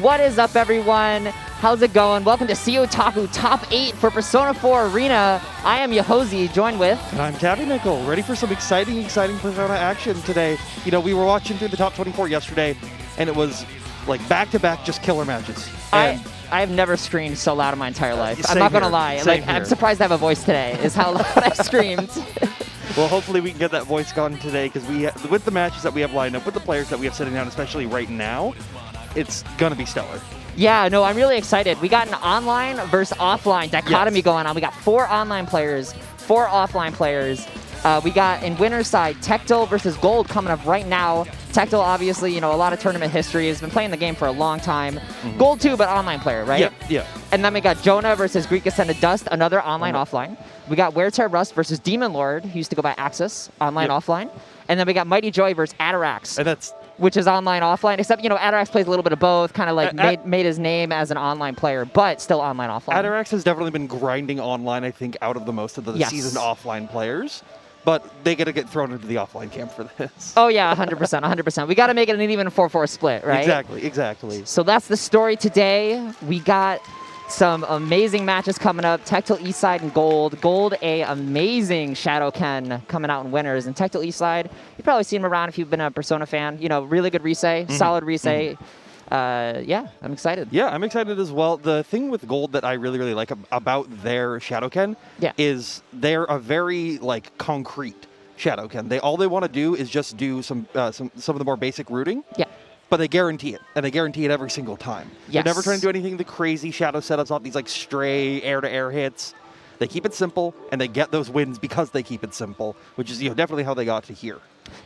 What is up, everyone? How's it going? Welcome to CEOtaku Top 8 for Persona 4 Arena. I am Yohozi, joined with... And I'm Nickel, ready for some exciting Persona action today. You know, we were watching through the top 24 yesterday, and it was like back-to-back just killer matches. And I have never screamed so loud in my entire life. I'm Same not going to here. lie. Same Like, here. I'm surprised I have a voice today, is how loud I screamed. Well, hopefully we can get that voice gone today, because with the matches that we have lined up, with the players that we have sitting down, especially right now, it's going to be stellar. Yeah, no, I'm really excited. We got an online versus offline dichotomy going on. We got 4 online players, 4 offline players. We got in winner's side, Tectal versus Gold coming up right now. Tectal, obviously, you know, a lot of tournament history, has been playing the game for a long time. Gold too, but online player, right? Yeah. And then we got Jona versus GreekAscendedDust, another online offline. We got Wear Rust versus DEMONLORD, who used to go by Axis, online offline. And then we got mightyjoey versus Atarax. And that's... which is online, offline, except, you know, Atarax plays a little bit of both, kind of like made his name as an online player, but still online, offline. Atarax has definitely been grinding online, I think, out of the most of the seasoned offline players. But they got to get thrown into the offline camp for this. Oh, yeah, 100%, 100%. We got to make it an even 4-4 split, right? Exactly. So that's the story today. We got some amazing matches coming up. TectalEastside and Gold. Gold, a amazing Shadow Ken coming out in winners. And TectalEastside, you've probably seen him around if you've been a Persona fan. You know, really good Risei, solid Risei. Yeah, I'm excited. Yeah, I'm excited as well. The thing with Gold that I really like about their Shadowken is they're a very like concrete Shadowken. All they want to do is just do some of the more basic routing. Yeah. But they guarantee it, and they guarantee it every single time. Yes. They're never trying to do anything the crazy shadow setups off these like stray air-to-air hits. They keep it simple, and they get those wins because they keep it simple, which is definitely how they got to here.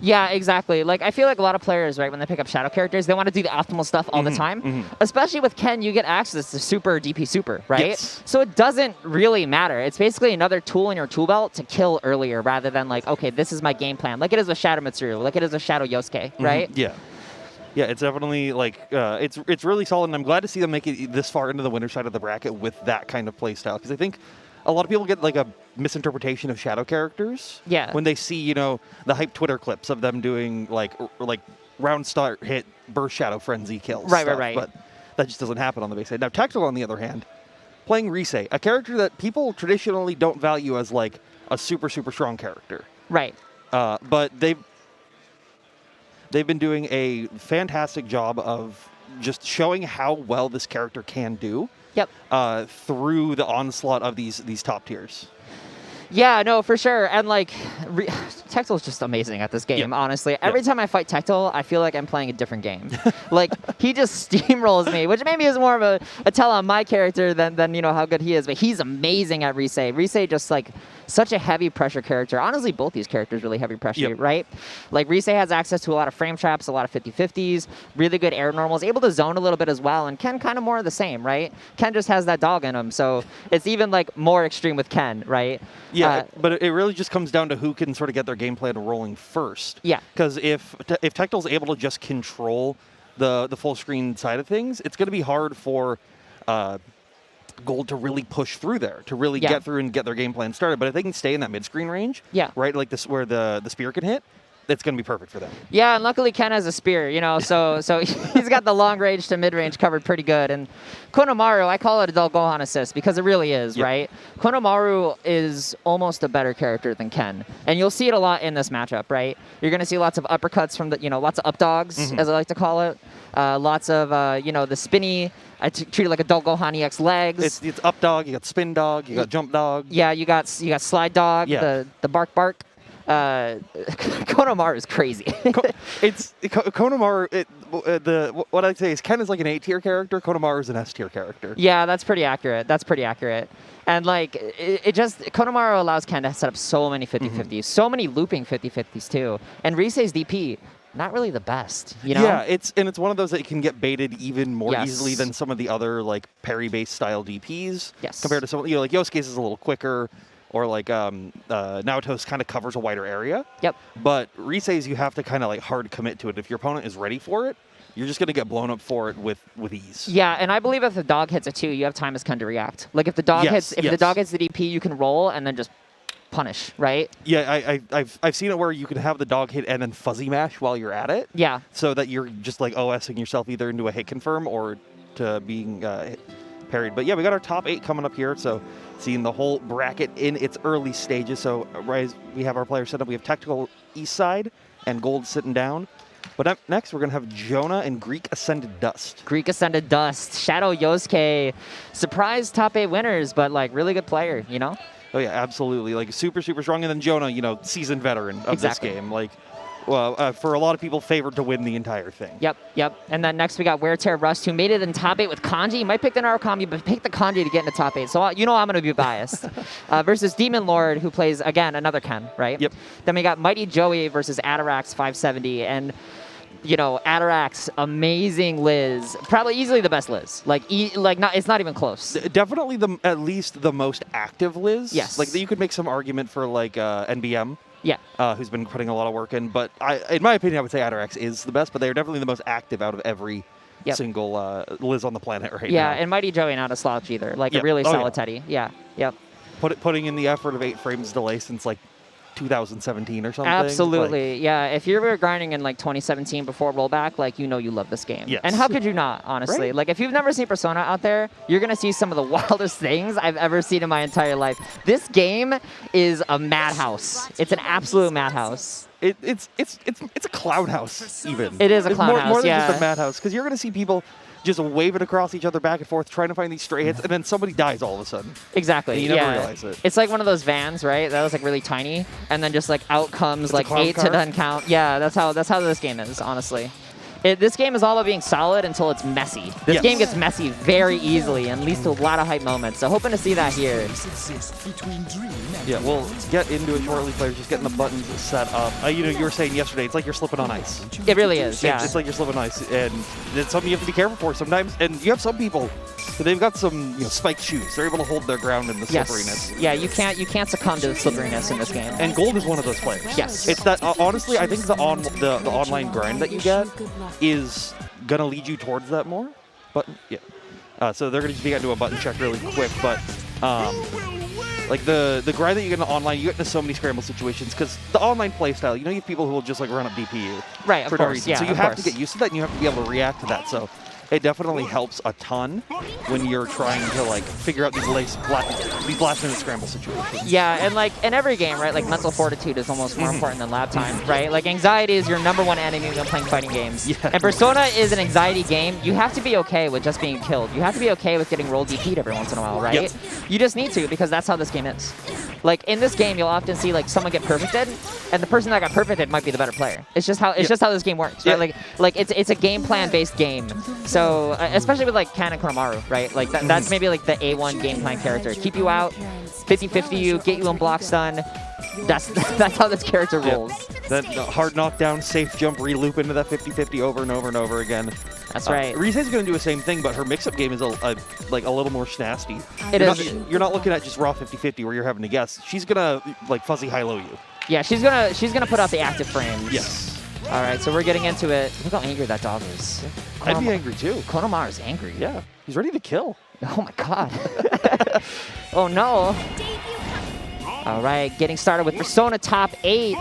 Yeah, exactly. Like, I feel like a lot of players, right, when they pick up shadow characters, they want to do the optimal stuff all the time. Especially with Ken, you get access to super DP super, right? Yes. So it doesn't really matter. It's basically another tool in your tool belt to kill earlier rather than like, okay, this is my game plan. Like it is with Shadow Mitsuru, like it is with Shadow Yosuke, right? Yeah, it's definitely like it's really solid, and I'm glad to see them make it this far into the winner side of the bracket with that kind of play style, because I think a lot of people get like a misinterpretation of shadow characters when they see the hype Twitter clips of them doing like round start hit burst shadow frenzy kills. Right. But that just doesn't happen on the base side. Now Tectal, on the other hand, playing Risei, a character that people traditionally don't value as like a super strong character. Right. But they've been doing a fantastic job of just showing how well this character can do. Through the onslaught of these top tiers. Yeah, no, for sure. And like, Tectal's just amazing at this game, honestly. Every time I fight Tectal, I feel like I'm playing a different game. Like, he just steamrolls me, which maybe is more of a tell on my character than how good he is. But he's amazing at Risei. Risei just like such a heavy pressure character. Honestly, both these characters really heavy pressure, right? Like, Risei has access to a lot of frame traps, a lot of 50-50s, really good air normals, able to zone a little bit as well. And Ken kind of more of the same, right? Ken just has that dog in him. So it's even like more extreme with Ken, right? Yeah, but it really just comes down to who can sort of get their game plan rolling first. Yeah. Because if Tectal's able to just control the full screen side of things, it's going to be hard for Gold to really push through there, to really get through and get their game plan started. But if they can stay in that mid-screen range, right, like this where the spear can hit, that's going to be perfect for them. Yeah, and luckily Ken has a spear, so he's got the long range to mid-range covered pretty good. And Kokomaru, I call it a dull Gohan assist because it really is, right? Kokomaru is almost a better character than Ken. And you'll see it a lot in this matchup, right? You're going to see lots of uppercuts from lots of up dogs, as I like to call it. Lots of, the spinny, I treat it like a dull Gohan EX legs. It's up dog, you got spin dog, you got jump dog. Yeah, you got slide dog, the bark. Kokomaru is crazy. Kokomaru. What I'd say is Ken is like an A-tier character. Kokomaru is an S-tier character. Yeah, that's pretty accurate. And like Kokomaru allows Ken to set up so many 50-50s, so many looping 50-50s too. And Risei's DP, not really the best, Yeah, it's one of those that can get baited even more easily than some of the other like parry-based style DPs. Yes. Compared to some, like Yosuke's is a little quicker. Or like Naoto's kind of covers a wider area. Yep. But Risei's, you have to kind of like hard commit to it. If your opponent is ready for it, you're just going to get blown up for it with ease. Yeah, and I believe if the dog hits it too, you have time as Ken to react. Like if the dog hits the DP, you can roll and then just punish, right? Yeah, I've seen it where you can have the dog hit and then fuzzy mash while you're at it. Yeah. So that you're just like OSing yourself either into a hit confirm or to being parried. But yeah, we got our top 8 coming up here. So seeing the whole bracket in its early stages. So we have our players set up. We have TectalEastside and Gold sitting down. But up next, we're going to have Jona and GreekAscendedDust. GreekAscendedDust, Shadow Yosuke, surprise top 8 winners, but like really good player, you know? Oh yeah, absolutely. Like super, super strong. And then Jona, you know, seasoned veteran of this game. Like, well, for a lot of people, favored to win the entire thing. Yep. And then next we got Wear Tear Rust, who made it in top 8 with Kanji. He might pick the Narukami, but pick the Kanji to get into top 8. So you know I'm going to be biased. Versus Demon Lord, who plays, again, another Ken, right? Yep. Then we got Mighty Joey versus Atarax 570. And, you know, Atarax, amazing Liz. Probably easily the best Liz. It's not even close. Definitely at least the most active Liz. Yes. Like, you could make some argument for, like, NBM. Yeah. Who's been putting a lot of work in. But in my opinion, I would say Atarax is the best, but they're definitely the most active out of every single Liz on the planet right now. Yeah, and Mighty Joey not a slouch either. Like a really solid Teddie. Yeah. Yep. Putting in the effort of 8 frames delay since like 2017 or something. Absolutely. Yeah. If you were grinding in like 2017 before rollback, like you know you love this game. Yes. And how could you not, honestly? Right? Like if you've never seen Persona out there, you're gonna see some of the wildest things I've ever seen in my entire life. This game is a madhouse. It's an absolute madhouse. It's a clown house even. It is a clown house. More than just a madhouse, because you're gonna see people just waving across each other back and forth, trying to find these stray hits, and then somebody dies all of a sudden. Exactly. And you never realize it. It's like one of those vans, right? That was like really tiny, and then just like out comes like 8 car? to 10 count. Yeah, that's how this game is, honestly. This game is all about being solid until it's messy. This game gets messy very easily and leads to a lot of hype moments. So hoping to see that here. Yeah, we'll get into it shortly, players. Just getting the buttons set up. You know, you were saying yesterday, it's like you're slipping on ice. It really is, yeah. It's like you're slipping on ice, and it's something you have to be careful for sometimes. And you have some people, they've got some spiked shoes. They're able to hold their ground in the slipperiness. Yeah, you can't succumb to the slipperiness in this game. And Gold is one of those players. Yes. It's that, honestly, I think the online grind that you get is going to lead you towards that more. But, yeah. So they're going to just be able to do a button check really quick. But, like, the grind that you get in the online, you get into so many scramble situations because the online playstyle, you have people who will just, like, run up DPU. Right, for no reason. Yeah, so you have to get used to that, and you have to be able to react to that. So it definitely helps a ton when you're trying to like figure out these last-minute scramble situations. Yeah, and like in every game, right? Like mental fortitude is almost more important than lab time, right? Like anxiety is your #1 enemy when playing fighting games. Yeah. And Persona is an anxiety game. You have to be okay with just being killed. You have to be okay with getting roll DP'd every once in a while, right? Yep. You just need to because that's how this game is. Like in this game, you'll often see like someone get perfected, and the person that got perfected might be the better player. It's just how this game works, right? Like it's a game plan based game. So especially with like Ken and Kokomaru, right? Like that's maybe like the A1 game plan character. Keep you out, 50-50 you, get you in block stun. That's how this character rolls. That hard knockdown, safe jump, re-loop into that 50-50 over and over and over again. That's right. Rise's going to do the same thing, but her mix-up game is a little more snasty. You're not looking at just raw 50-50 where you're having to guess. She's going to like fuzzy high-low you. Yeah, she's gonna put out the active frames. Yes. All right, so we're getting into it. Look how angry that dog is. I'd be angry too. Kokomaru's angry. Yeah, he's ready to kill. Oh my god. Oh no. All right, getting started with Persona top 8.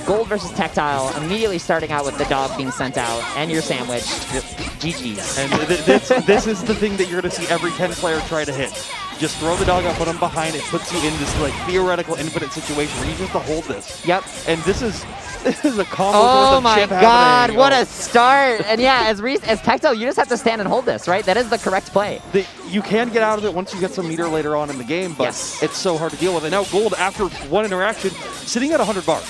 Gold versus Tactile, immediately starting out with the dog being sent out and your sandwich. Yep. GG's. And this is the thing that you're going to see every 10 player try to hit. Just throw the dog out, put him behind. It puts you in this like theoretical infinite situation where you just have to hold this. Yep. And this is a combo. Oh my god, what a start. And yeah, as Tactile, you just have to stand and hold this, right? That is the correct play. You can get out of it once you get some meter later on in the game, but it's so hard to deal with. And now Gold, after one interaction, sitting at 100 bars.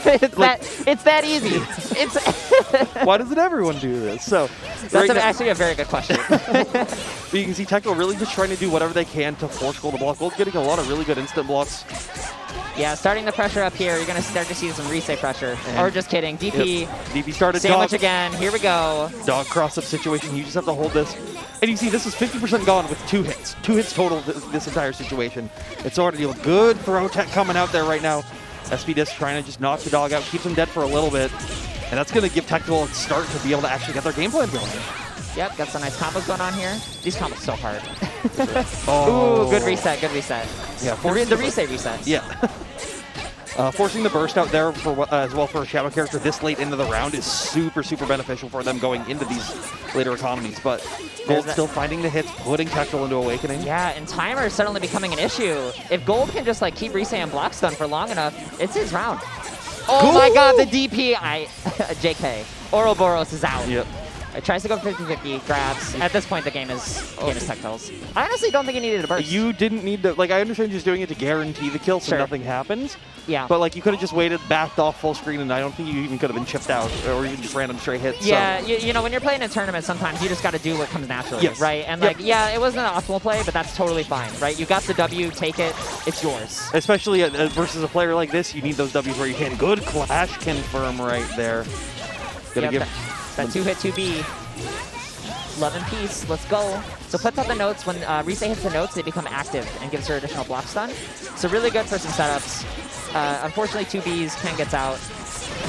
It's that easy. Why doesn't everyone do this? So that's actually a very good question. But you can see Tectal really just trying to do whatever they can to force Gold to block. Gold getting a lot of really good instant blocks. Yeah, starting the pressure up here, you're going to start to see some reset pressure. Or just kidding. DP. Yep. DP started sandwich dog again. Here we go. Dog cross-up situation. You just have to hold this. And you see this is 50% gone with 2 hits. 2 hits total this entire situation. It's hard to deal with. Good throw tech coming out there right now. SP-Disc trying to just knock the dog out, keeps him dead for a little bit. And that's going to give Tectal a start to be able to actually get their game plan going. Yep, got some nice combos going on here. These combos so hard. Oh. Ooh, good reset, good reset. Yeah, the reset. Yeah. Forcing the burst out there for as well for a shadow character this late into the round is super beneficial for them going into these later economies. But Gold still finding the hits, putting Tectal into Awakening. Yeah, and timer is suddenly becoming an issue. If Gold can just like keep Rise and block stun for long enough, it's his round. Oh my god, the DP! JK. Ouroboros is out. Yep. It tries to go 50-50, grabs. At this point, the game is Tectal's. I honestly don't think he needed a burst. You didn't need to, like, I understand just doing it to guarantee the kill so nothing happens. Yeah. But, like, you could have just waited, backed off full screen, and I don't think you even could have been chipped out or even just random straight hits. Yeah, so. you know, when you're playing a tournament, sometimes you just got to do what comes naturally, right? And, like, yeah, it wasn't an optimal play, but that's totally fine, right? You got the W, take it, it's yours. Especially versus a player like this, you need those Ws where you can. Good clash confirm right there. Gonna give that 2-hit 2B. Love and peace, let's go. So puts out the notes. When Rise hits the notes, they become active and gives her additional block stun. So really good for some setups. Unfortunately, 2Bs, Ken gets out,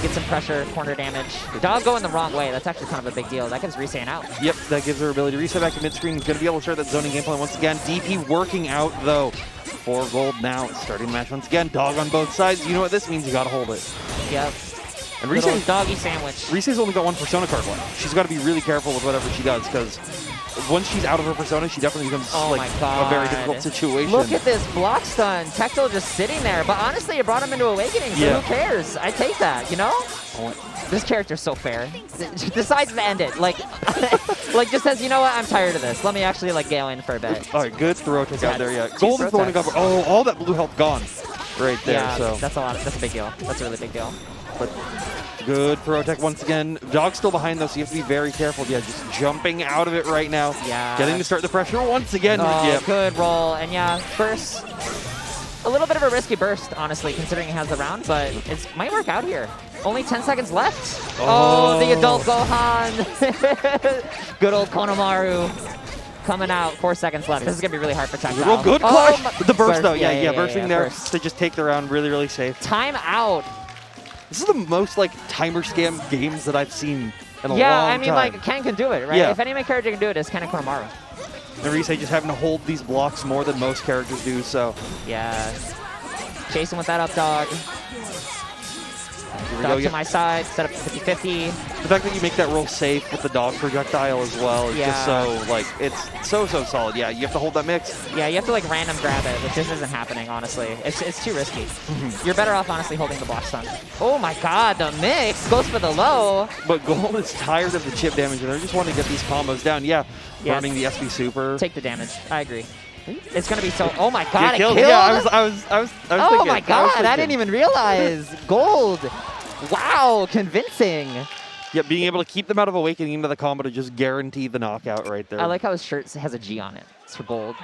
gets some pressure, corner damage. Dog going the wrong way, that's actually kind of a big deal. That gives Rise an out. Yep, that gives her ability to reset back to mid-screen. Going to be able to start that zoning gameplay once again. DP working out, though. 4 gold now, starting the match once again. Dog on both sides. You know what this means, you got to hold it. Yep. And Rise's doggy sandwich. Rise's only got 1 Persona card left. She's got to be really careful with whatever she does, because once she's out of her Persona, she definitely becomes like a very difficult situation. Look at this block stun. Tectal just sitting there, but honestly, it brought him into Awakening, so who cares? I take that, you know? This character's so fair. Decides to end it. Like, like just says, you know what? I'm tired of this. Let me actually like gale in for a bit. All right, good throw tech out there. Yeah, Gold is throwing up. Oh, all that blue health gone, right there. Yeah, so that's a lot. That's a big deal. That's a really big deal. But good throw tech once again. Dog's still behind though, so you have to be very careful. Yeah, just jumping out of it right now. Yeah. Getting to start the pressure once again. Oh, good roll. And yeah, first. A little bit of a risky burst, honestly, considering it has the round, but it might work out here. Only 10 seconds left. Oh, the adult Gohan. Good old Kokomaru coming out. 4 seconds left. This is going to be really hard for Tectal. Good clash. The burst, though. Yeah, bursting there burst. to just take the round really safe. Time out. This is the most, like, timer scam games that I've seen in a long time. Yeah, I mean, like, Ken can do it, right? Yeah. If any of my character can do it, it's Ken and Kokomaru. And Rise just having to hold these blocks more than most characters do, so. Yeah. Chasing with that up dog. Dog to my side, set up 50-50. The fact that you make that roll safe with the dog projectile as well is just so, like, it's so solid. Yeah, you have to hold that mix. Yeah, you have to, like, random grab it, which just isn't happening, honestly. It's too risky. You're better off, honestly, holding the block stun. Oh, my God, the mix goes for the low. But Gold is tired of the chip damage, and they're just wanting to get these combos down. Yeah, burning the SB Super. Take the damage. I agree. It's gonna be so. Oh my God! It killed. Yeah, I was oh thinking. My God! I didn't even realize. Gold. Wow, convincing. Yeah, being able to keep them out of Awakening into the combo to just guarantee the knockout right there. I like how his shirt has a G on it. It's for Gold.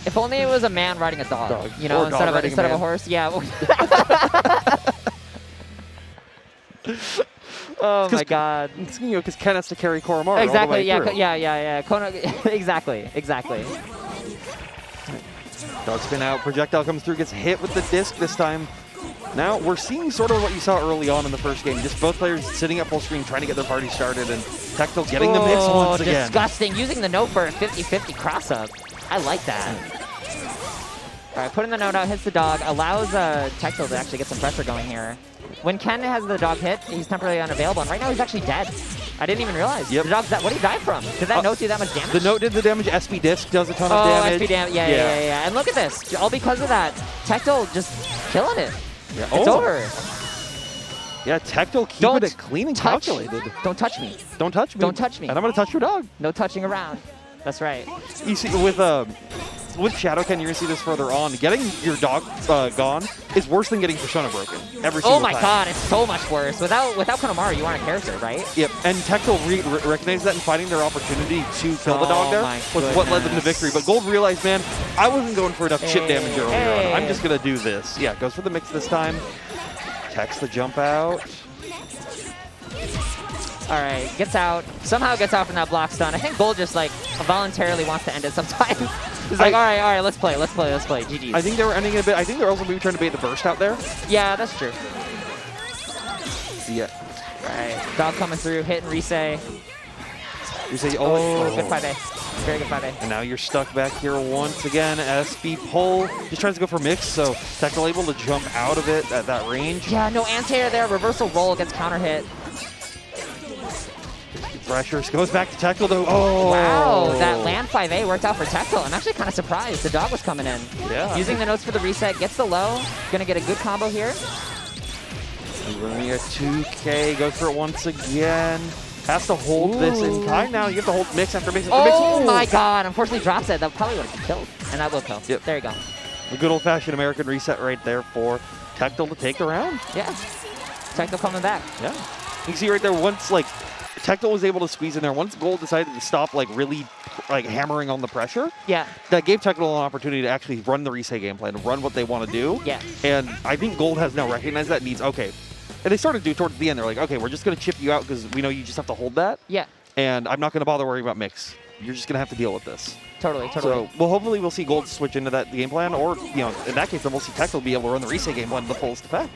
If only it was a man riding a dog. You know, instead of a horse. Yeah. Oh my God! You know, because Ken has to carry Kokomaru exactly. all the way through. Yeah. Exactly. Dog spin out. Projectile comes through. Gets hit with the disc this time. Now we're seeing sort of what you saw early on in the first game. Just both players sitting at full screen trying to get their party started, and Tectal getting the mix once again. Disgusting! Using the note for a 50-50 cross up. I like that. All right, putting the note out, hits the dog, allows Tectal to actually get some pressure going here. When Ken has the dog hit, he's temporarily unavailable, and right now he's actually dead. I didn't even realize. Yep. The dog's dead. What did he die from? Did that note do that much damage? The note did the damage. SB Disc does a ton of damage. SB damage. Yeah. And look at this. All because of that. Tectal just killing it. Yeah. It's over. Yeah, Tectal keeping it clean and calculated. Don't touch me. Don't touch me. Don't touch me. And I'm going to touch your dog. No touching around. That's right. You see, with Shadow Ken, you're going to see this further on. Getting your dog gone is worse than getting Persona broken. Every single time. Oh my God, it's so much worse. Without Kokomaru, you aren't a character, right? Yep, and Tectal recognized that and finding their opportunity to kill the dog there was what led them to victory. But Gold realized, man, I wasn't going for enough chip damage earlier on. I'm just going to do this. Yeah, goes for the mix this time. Text the jump out. All right, gets out. Somehow gets out from that block stun. I think Gold just like voluntarily wants to end it sometimes. He's like, all right, let's play. GG's. I think they were ending it a bit. I think they're also maybe trying to bait the burst out there. Yeah, that's true. Yeah. All right, dog coming through, hitting Rise. You say, good 5A. Very good 5A. And now you're stuck back here once again. SB pull. Just tries to go for mix, so Tectal able to jump out of it at that range. Yeah, no anti-air there. Reversal roll gets counter hit. Pressures goes back to Tectal though. Oh! Wow, that land 5A worked out for Tectal. I'm actually kind of surprised. The dog was coming in. Yeah. Using the notes for the reset, gets the low. Gonna get a good combo here. Running a 2K, goes for it once again. Has to hold this in time now. You have to hold mix after mix after mix. Oh my god, unfortunately drops it. That probably would have killed. And that will kill. Yep. There you go. The good old-fashioned American reset right there for Tectal to take the round. Yeah. Tectal coming back. Yeah. You can see right there, once like Tectal was able to squeeze in there, once Gold decided to stop like really like hammering on the pressure, Yeah. that gave Tectal an opportunity to actually run the reset game plan, run what they want to do. Yeah. And I think Gold has now recognized that needs, okay. And they started to do towards the end. They're like, okay, we're just going to chip you out because we know you just have to hold that. Yeah. And I'm not going to bother worrying about mix. You're just going to have to deal with this. Totally. So, well, hopefully we'll see Gold switch into that game plan, or, you know, in that case, then we'll see Tectal be able to run the reset game plan to the fullest effect.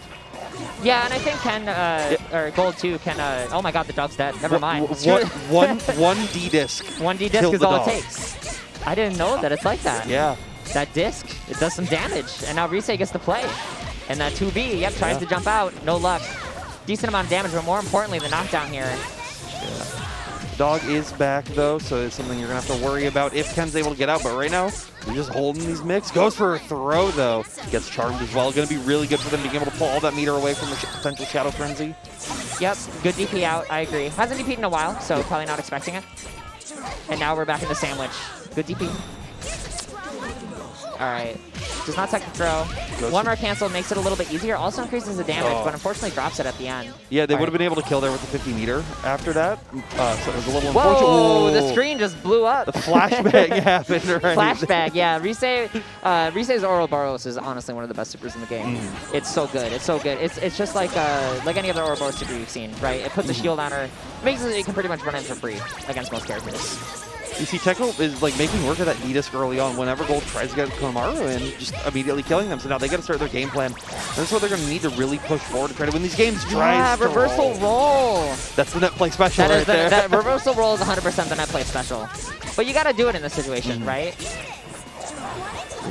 Yeah, and I think or Gold 2 can, oh my god, the dog's dead. Never mind. One D disc. One D disc is all it takes. I didn't know that it's like that. Yeah. That disc, it does some damage, and now Risei gets to play. And that 2B, yep, tries to jump out, no luck. Decent amount of damage, but more importantly, the knockdown here. Yeah. Dog is back, though, so it's something you're going to have to worry about if Ken's able to get out. But right now, you're just holding these mix. Goes for a throw, though. Gets charmed as well. Going to be really good for them being able to pull all that meter away from the potential Shadow Frenzy. Yep, good DP out, I agree. Hasn't DP'd in a while, so probably not expecting it. And now we're back in the sandwich. Good DP. All right. Does not tech the throw. One more cancel makes it a little bit easier. Also increases the damage, but unfortunately drops it at the end. Yeah, they would have been able to kill there with the 50 meter after that. So it was a little unfortunate. Whoa, the screen just blew up. The flashbang happened right Flashbang, yeah. Risei's Ouroboros is honestly one of the best supers in the game. It's so good. It's so good. It's just like any other Ouroboros super you've seen, right? It puts a shield on her. Makes it so you can pretty much run in for free against most characters. You see, Tectal is like making work of that D-Disc early on whenever Gold tries to get Kokomaru and just immediately killing them. So now they got to start their game plan. And that's what they're going to need to really push forward to try to win these games. Yeah, reversal roll. That's the net play special right there. That reversal roll is 100% the net play special. But you got to do it in this situation, right?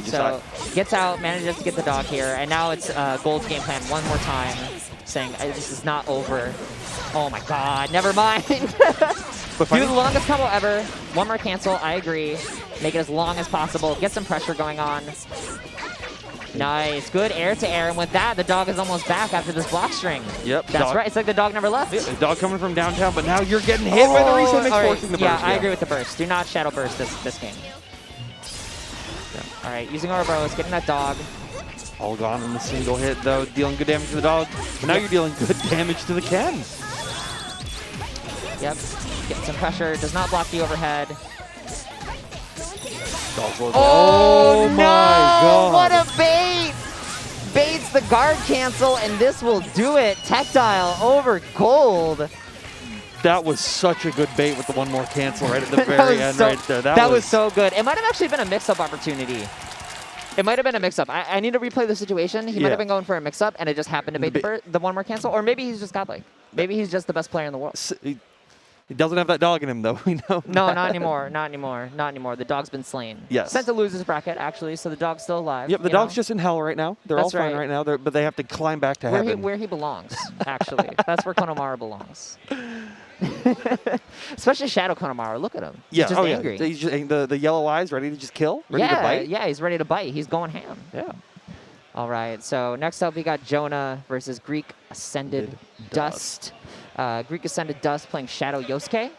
So gets out, manages to get the dog here, and now it's Gold's game plan one more time, saying this is not over. Oh my god, never mind. Do the longest combo ever. One more cancel, I agree. Make it as long as possible. Get some pressure going on. Nice, good air to air, and with that, the dog is almost back after this block string. Yep. That's right, it's like the dog never left. Yeah, the dog coming from downtown, but now you're getting hit by the reset mix, forcing the burst. Yeah, I agree with the burst. Do not shadow burst this game. All right, using Ouroboros, getting that dog. All gone in the single hit, though, dealing good damage to the dog. But now you're dealing good damage to the Ken. Yep, getting some pressure. Does not block the overhead. Oh no! My God. What a bait! Baits the guard cancel, and this will do it. Tactile over Gold. That was such a good bait with the one more cancel right at the very end right there. That was so good. It might have actually been a mix-up opportunity. It might have been a mix-up. I need to replay the situation. He might have been going for a mix-up, and it just happened to bait the one more cancel. Or maybe he's just godlike. Maybe he's just the best player in the world. He doesn't have that dog in him, though. We know. No, not anymore. Not anymore. Not anymore. The dog's been slain. Yes. Sent to losers bracket, actually, so the dog's still alive. Yep, the dog's just in hell right now. They're all fine right now, but they have to climb back to heaven. Where he belongs, actually. That's where Kokomaru belongs. Especially Shadow Kokomaru. Look at him. Yeah. He's just angry. Yeah. He's just, the yellow eyes ready to just kill? Ready to bite? Yeah, he's ready to bite. He's going ham. Yeah. All right, so next up we got Jona versus GreekAscendedDust. GreekAscendedDust playing Shadow Yosuke.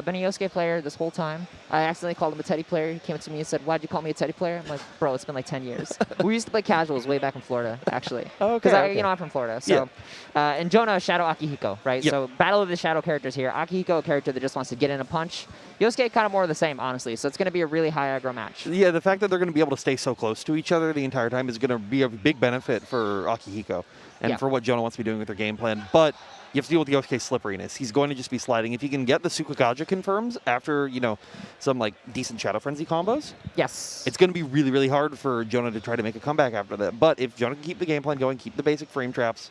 Been a Yosuke player this whole time. I accidentally called him a Teddie player. He came to me and said, "Why'd you call me a Teddie player?" I'm like, "Bro, it's been like 10 years." We used to play casuals way back in Florida, actually. Because I'm from Florida. So, and Jona, Shadow Akihiko, right? Yep. So battle of the Shadow characters here. Akihiko, a character that just wants to get in a punch. Yosuke, kind of more of the same, honestly. So it's going to be a really high aggro match. Yeah, the fact that they're going to be able to stay so close to each other the entire time is going to be a big benefit for Akihiko and for what Jona wants to be doing with their game plan. But you have to deal with Yosuke's slipperiness. He's going to just be sliding. If he can get the Sukugaja confirms after, some like decent Shadow Frenzy combos, it's going to be really, really hard for Jona to try to make a comeback after that. But if Jona can keep the game plan going, keep the basic frame traps,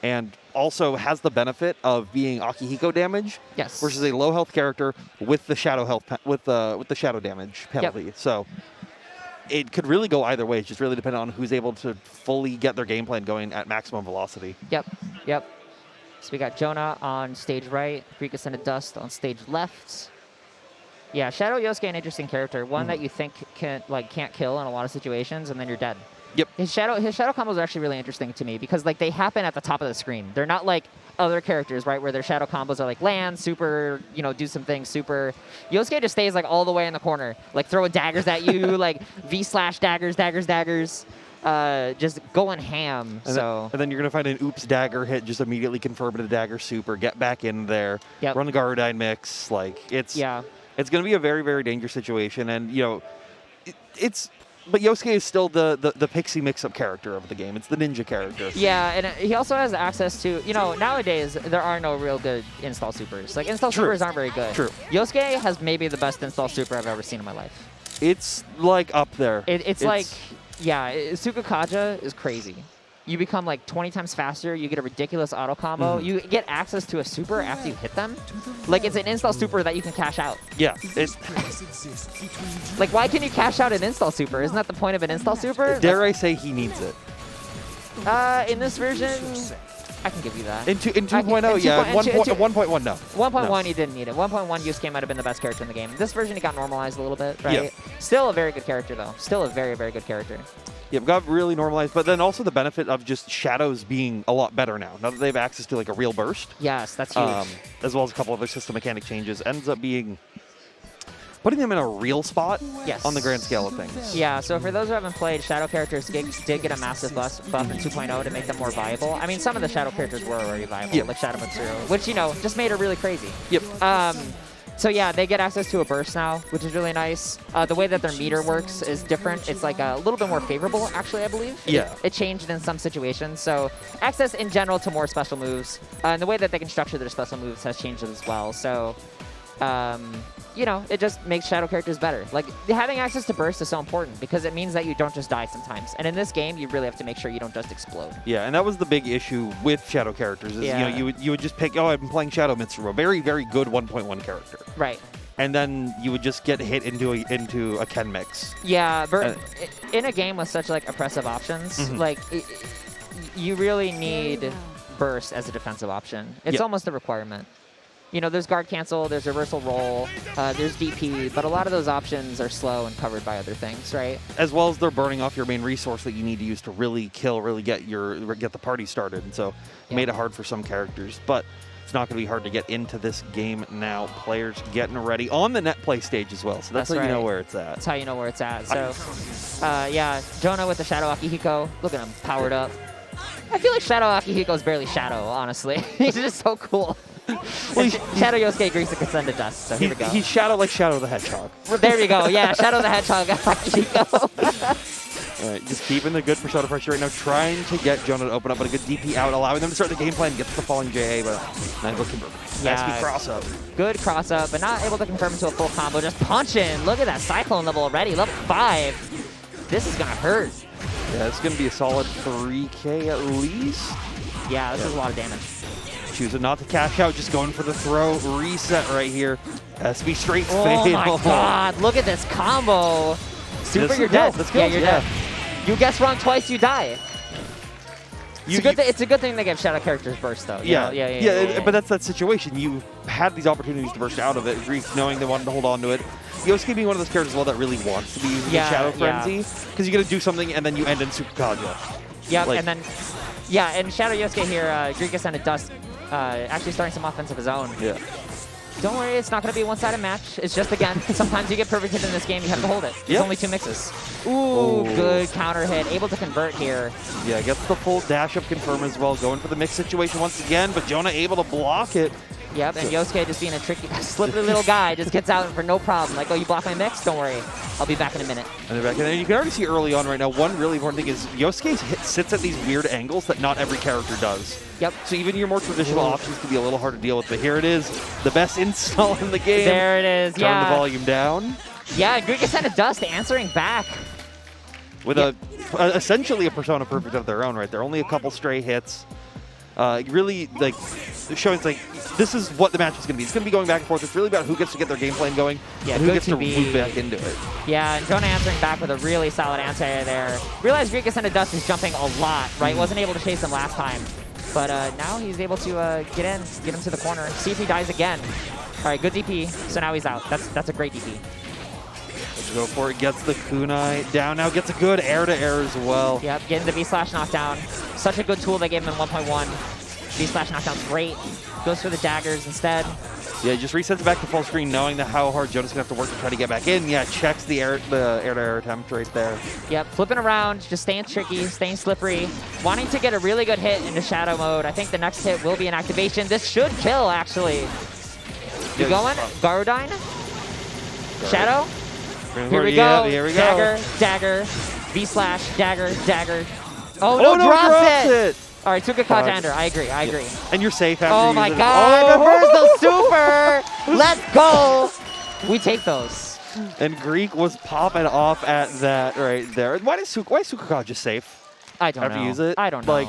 and also has the benefit of being Akihiko damage. Yes. Versus a low health character with the shadow health with the shadow damage penalty. Yep. So it could really go either way. It's just really dependent on who's able to fully get their game plan going at maximum velocity. Yep. So we got Jona on stage right, GreekAscendedDust on stage left. Yeah, Shadow Yosuke, an interesting character. One that you think can't kill in a lot of situations, and then you're dead. Yep. His shadow combos are actually really interesting to me because like they happen at the top of the screen. They're not like other characters, right, where their shadow combos are like land, super, do some things, super. Yosuke just stays like all the way in the corner, like throwing daggers at you, like V/, daggers, just going ham. And then you're gonna find an oops dagger hit, just immediately confirm the dagger super, get back in there, run the Garudine mix. Like it's gonna be a very, very dangerous situation, and but Yosuke is still the pixie mix-up character of the game. It's the ninja character. Yeah, and he also has access to, nowadays there are no real good install supers. Like, install supers aren't very good. True. Yosuke has maybe the best install super I've ever seen in my life. It's, like, up there. It's like, Sukukaja is crazy. You become like 20 times faster. You get a ridiculous auto combo. You get access to a super after you hit them. Like, it's an install super that you can cash out. Yeah. Like, why can you cash out an install super? Isn't that the point of an install super? Dare I say he needs it? In this version, I can give you that. In 2.0, yeah. 1.1, no. 1.1, you didn't need it. 1.1, Yosuke might have been the best character in the game. This version, he got normalized a little bit, right? Yeah. Still a very good character, though. Still a very, very good character. Yeah, got really normalized, but then also the benefit of just shadows being a lot better now that they have access to like a real burst. Yes, that's huge. As well as a couple other system mechanic changes, ends up being putting them in a real spot on the grand scale of things. Yeah, so for those who haven't played, shadow characters did get a massive buff in 2.0 to make them more viable. I mean, some of the shadow characters were already viable, like Shadow Matsuru, which, just made it really crazy. Yep. So yeah, they get access to a burst now, which is really nice. The way that their meter works is different. It's like a little bit more favorable, actually, I believe. Yeah. It changed in some situations. So access in general to more special moves. And the way that they can structure their special moves has changed as well. So, it just makes shadow characters better. Like, having access to burst is so important because it means that you don't just die sometimes. And in this game, you really have to make sure you don't just explode. Yeah, and that was the big issue with shadow characters. Is, you would just pick, I've been playing Shadow Mitsuru, a very, very good 1.1 character. Right. And then you would just get hit into a Ken mix. Yeah, in a game with such like oppressive options, you really need burst as a defensive option. It's almost a requirement. There's guard cancel, there's reversal roll, there's DP, but a lot of those options are slow and covered by other things, right? As well as they're burning off your main resource that you need to use to really get the party started. And so it made it hard for some characters, but it's not going to be hard to get into this game now. Players getting ready on the net play stage as well, so that's how you know where it's at. That's how you know where it's at. So, Jona with the Shadow Akihiko. Look at him, powered up. I feel like Shadow Akihiko is barely Shadow, honestly. He's just so cool. Well, Shadow Yosuke GreekAscendedDust, so here we go. He's Shadow like Shadow the Hedgehog. Well, there we go. Yeah, Shadow the Hedgehog Akihiko. All right, just keeping the good persona pressure right now, trying to get Jona to open up, but a good DP out, allowing them to start the game plan, gets the falling JA, but not able to confirm. SP cross up. Good cross up, but not able to confirm into a full combo. Just punching. Look at that Cyclone level already, level 5. This is going to hurt. Yeah, it's going to be a solid 3K at least. Yeah, this is a lot of damage. Choosing not to cash out, just going for the throw reset right here. SP straight fatal. Oh my god, look at this combo. Super, you're dead. Yeah, you're dead. You guess wrong twice, you die. It's a good thing they give shadow characters burst, though. Yeah, but that's that situation. You had these opportunities to burst out of it, Greek knowing they wanted to hold on to it. Yosuke being one of those characters as well that really wants to be using the Shadow Frenzy, because you're going to do something and then you end in Sukukaja. Yeah, and then, and Shadow Yosuke here, GreekAscendedDust, actually starting some offense of his own. Yeah. Don't worry, it's not going to be a one-sided match. It's just, again, sometimes you get perfect hit in this game, you have to hold it. It's only 2 mixes. Ooh, good counter hit. Able to convert here. Yeah, gets the full dash-up confirm as well. Going for the mix situation once again, but Jona able to block it. Yep, and Yosuke just being a tricky, slippery little guy, just gets out for no problem. Like, oh, you block my mix? Don't worry. I'll be back in a minute. And they're back in. And you can already see early on right now, one really important thing is Yosuke sits at these weird angles that not every character does. Yep. So even your more traditional options can be a little hard to deal with, but here it is. The best install in the game. There it is, Turn the volume down. Yeah, GreekAscendedDust answering back. With essentially a Persona Perfect of their own right there. Only a couple stray hits. Really, like, showing it's like, this is what the match is going to be. It's going to be going back and forth. It's really about who gets to get their game plan going and who gets to move back into it. Yeah, and Jona answering back with a really solid answer there. Realized GreekAscendedDust is jumping a lot, right? Wasn't able to chase him last time. But now he's able to get him to the corner, see if he dies again. All right, good DP. So now he's out. That's a great DP. Let's go for it. Gets the kunai down now. Gets a good air-to-air as well. Yep, getting the V-Slash knockdown. Such a good tool they gave him in 1.1. V-Slash knockdown's great. Goes for the daggers instead. Yeah, just resets back to full screen, knowing that how hard Jona's gonna have to work to try to get back in. Yeah, checks the air-to-air attempt right there. Yep, flipping around, just staying tricky, staying slippery, wanting to get a really good hit into shadow mode. I think the next hit will be an activation. This should kill, actually. You going? Garudine? Shadow? Here we go. Here we go. Dagger, dagger, V-Slash, dagger, dagger. Oh, no, drops it! All right, Tsukakaja ender. I agree. And you're safe after Oh my using god, it. reversal super! Let's go! We take those. And Greek was popping off at that right there. Why is Tsukakaja safe? I don't know. Have you use it? I don't know. Like,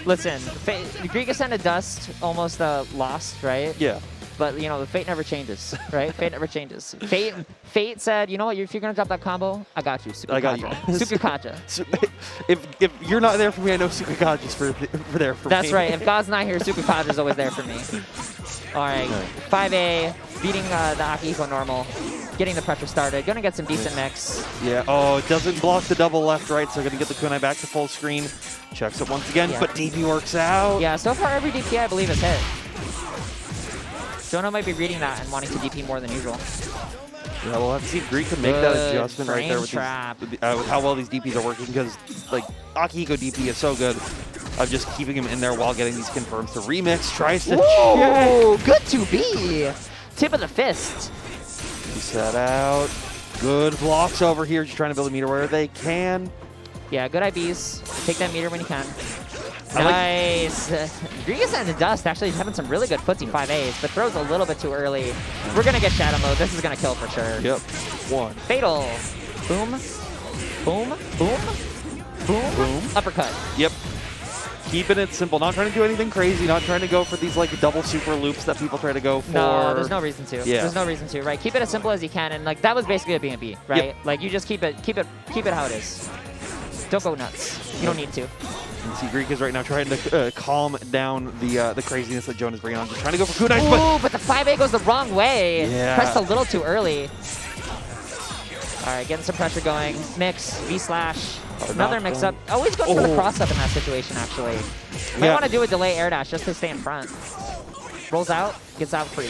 listen, GreekAscendedDust almost lost, right? yeah. But, you know, the fate never changes, right? Fate never changes. Fate said, you know what, if you're going to drop that combo, I got you, I got you. Tsukakaja. If you're not there for me, I know Tsukakaja's there for me. That's right. If God's not here, Tsukakaja's always there for me. All right, 5A, beating the Akihiko normal, getting the pressure started. Going to get some decent mix. Yeah, oh, it doesn't block the double left-right, so going to get the kunai back to full screen. Checks it once again, but DP works out. Yeah, so far every DP I believe is hit. Jona might be reading that and wanting to DP more than usual. Yeah, we'll have to see if Greek can make that adjustment right there with, with how well these DPs are working, because like Akihiko DP is so good of just keeping him in there while getting these confirms. The remix tries to check. Good to be. Tip of the fist. Set out. Good blocks over here, just trying to build a meter where they can. Yeah, good IBs. Take that meter when you can. Nice. GreekAscendedDust actually having some really good footsie 5As, but throws a little bit too early. We're going to get shadow mode. This is going to kill for sure. Yep. One. Fatal. Boom. Boom. Boom. Boom. Boom. Uppercut. Yep. Keeping it simple. Not trying to do anything crazy. Not trying to go for these like double super loops that people try to go for. No, there's no reason to. Yeah. There's no reason to, right? Keep it as simple as you can. And like that was basically a B&B, right? Yep. Like you just keep it how it is. Don't go nuts. You don't need to. And see, Greek is right now trying to calm down the craziness that Jona's bringing on. Just trying to go for kunai, but the 5A goes the wrong way. Yeah. Pressed a little too early. All right, getting some pressure going. Mix, V-Slash. Another mix-up. Always goes for the cross-up in that situation, actually. Might want to do a delay air dash just to stay in front. Rolls out, gets out free.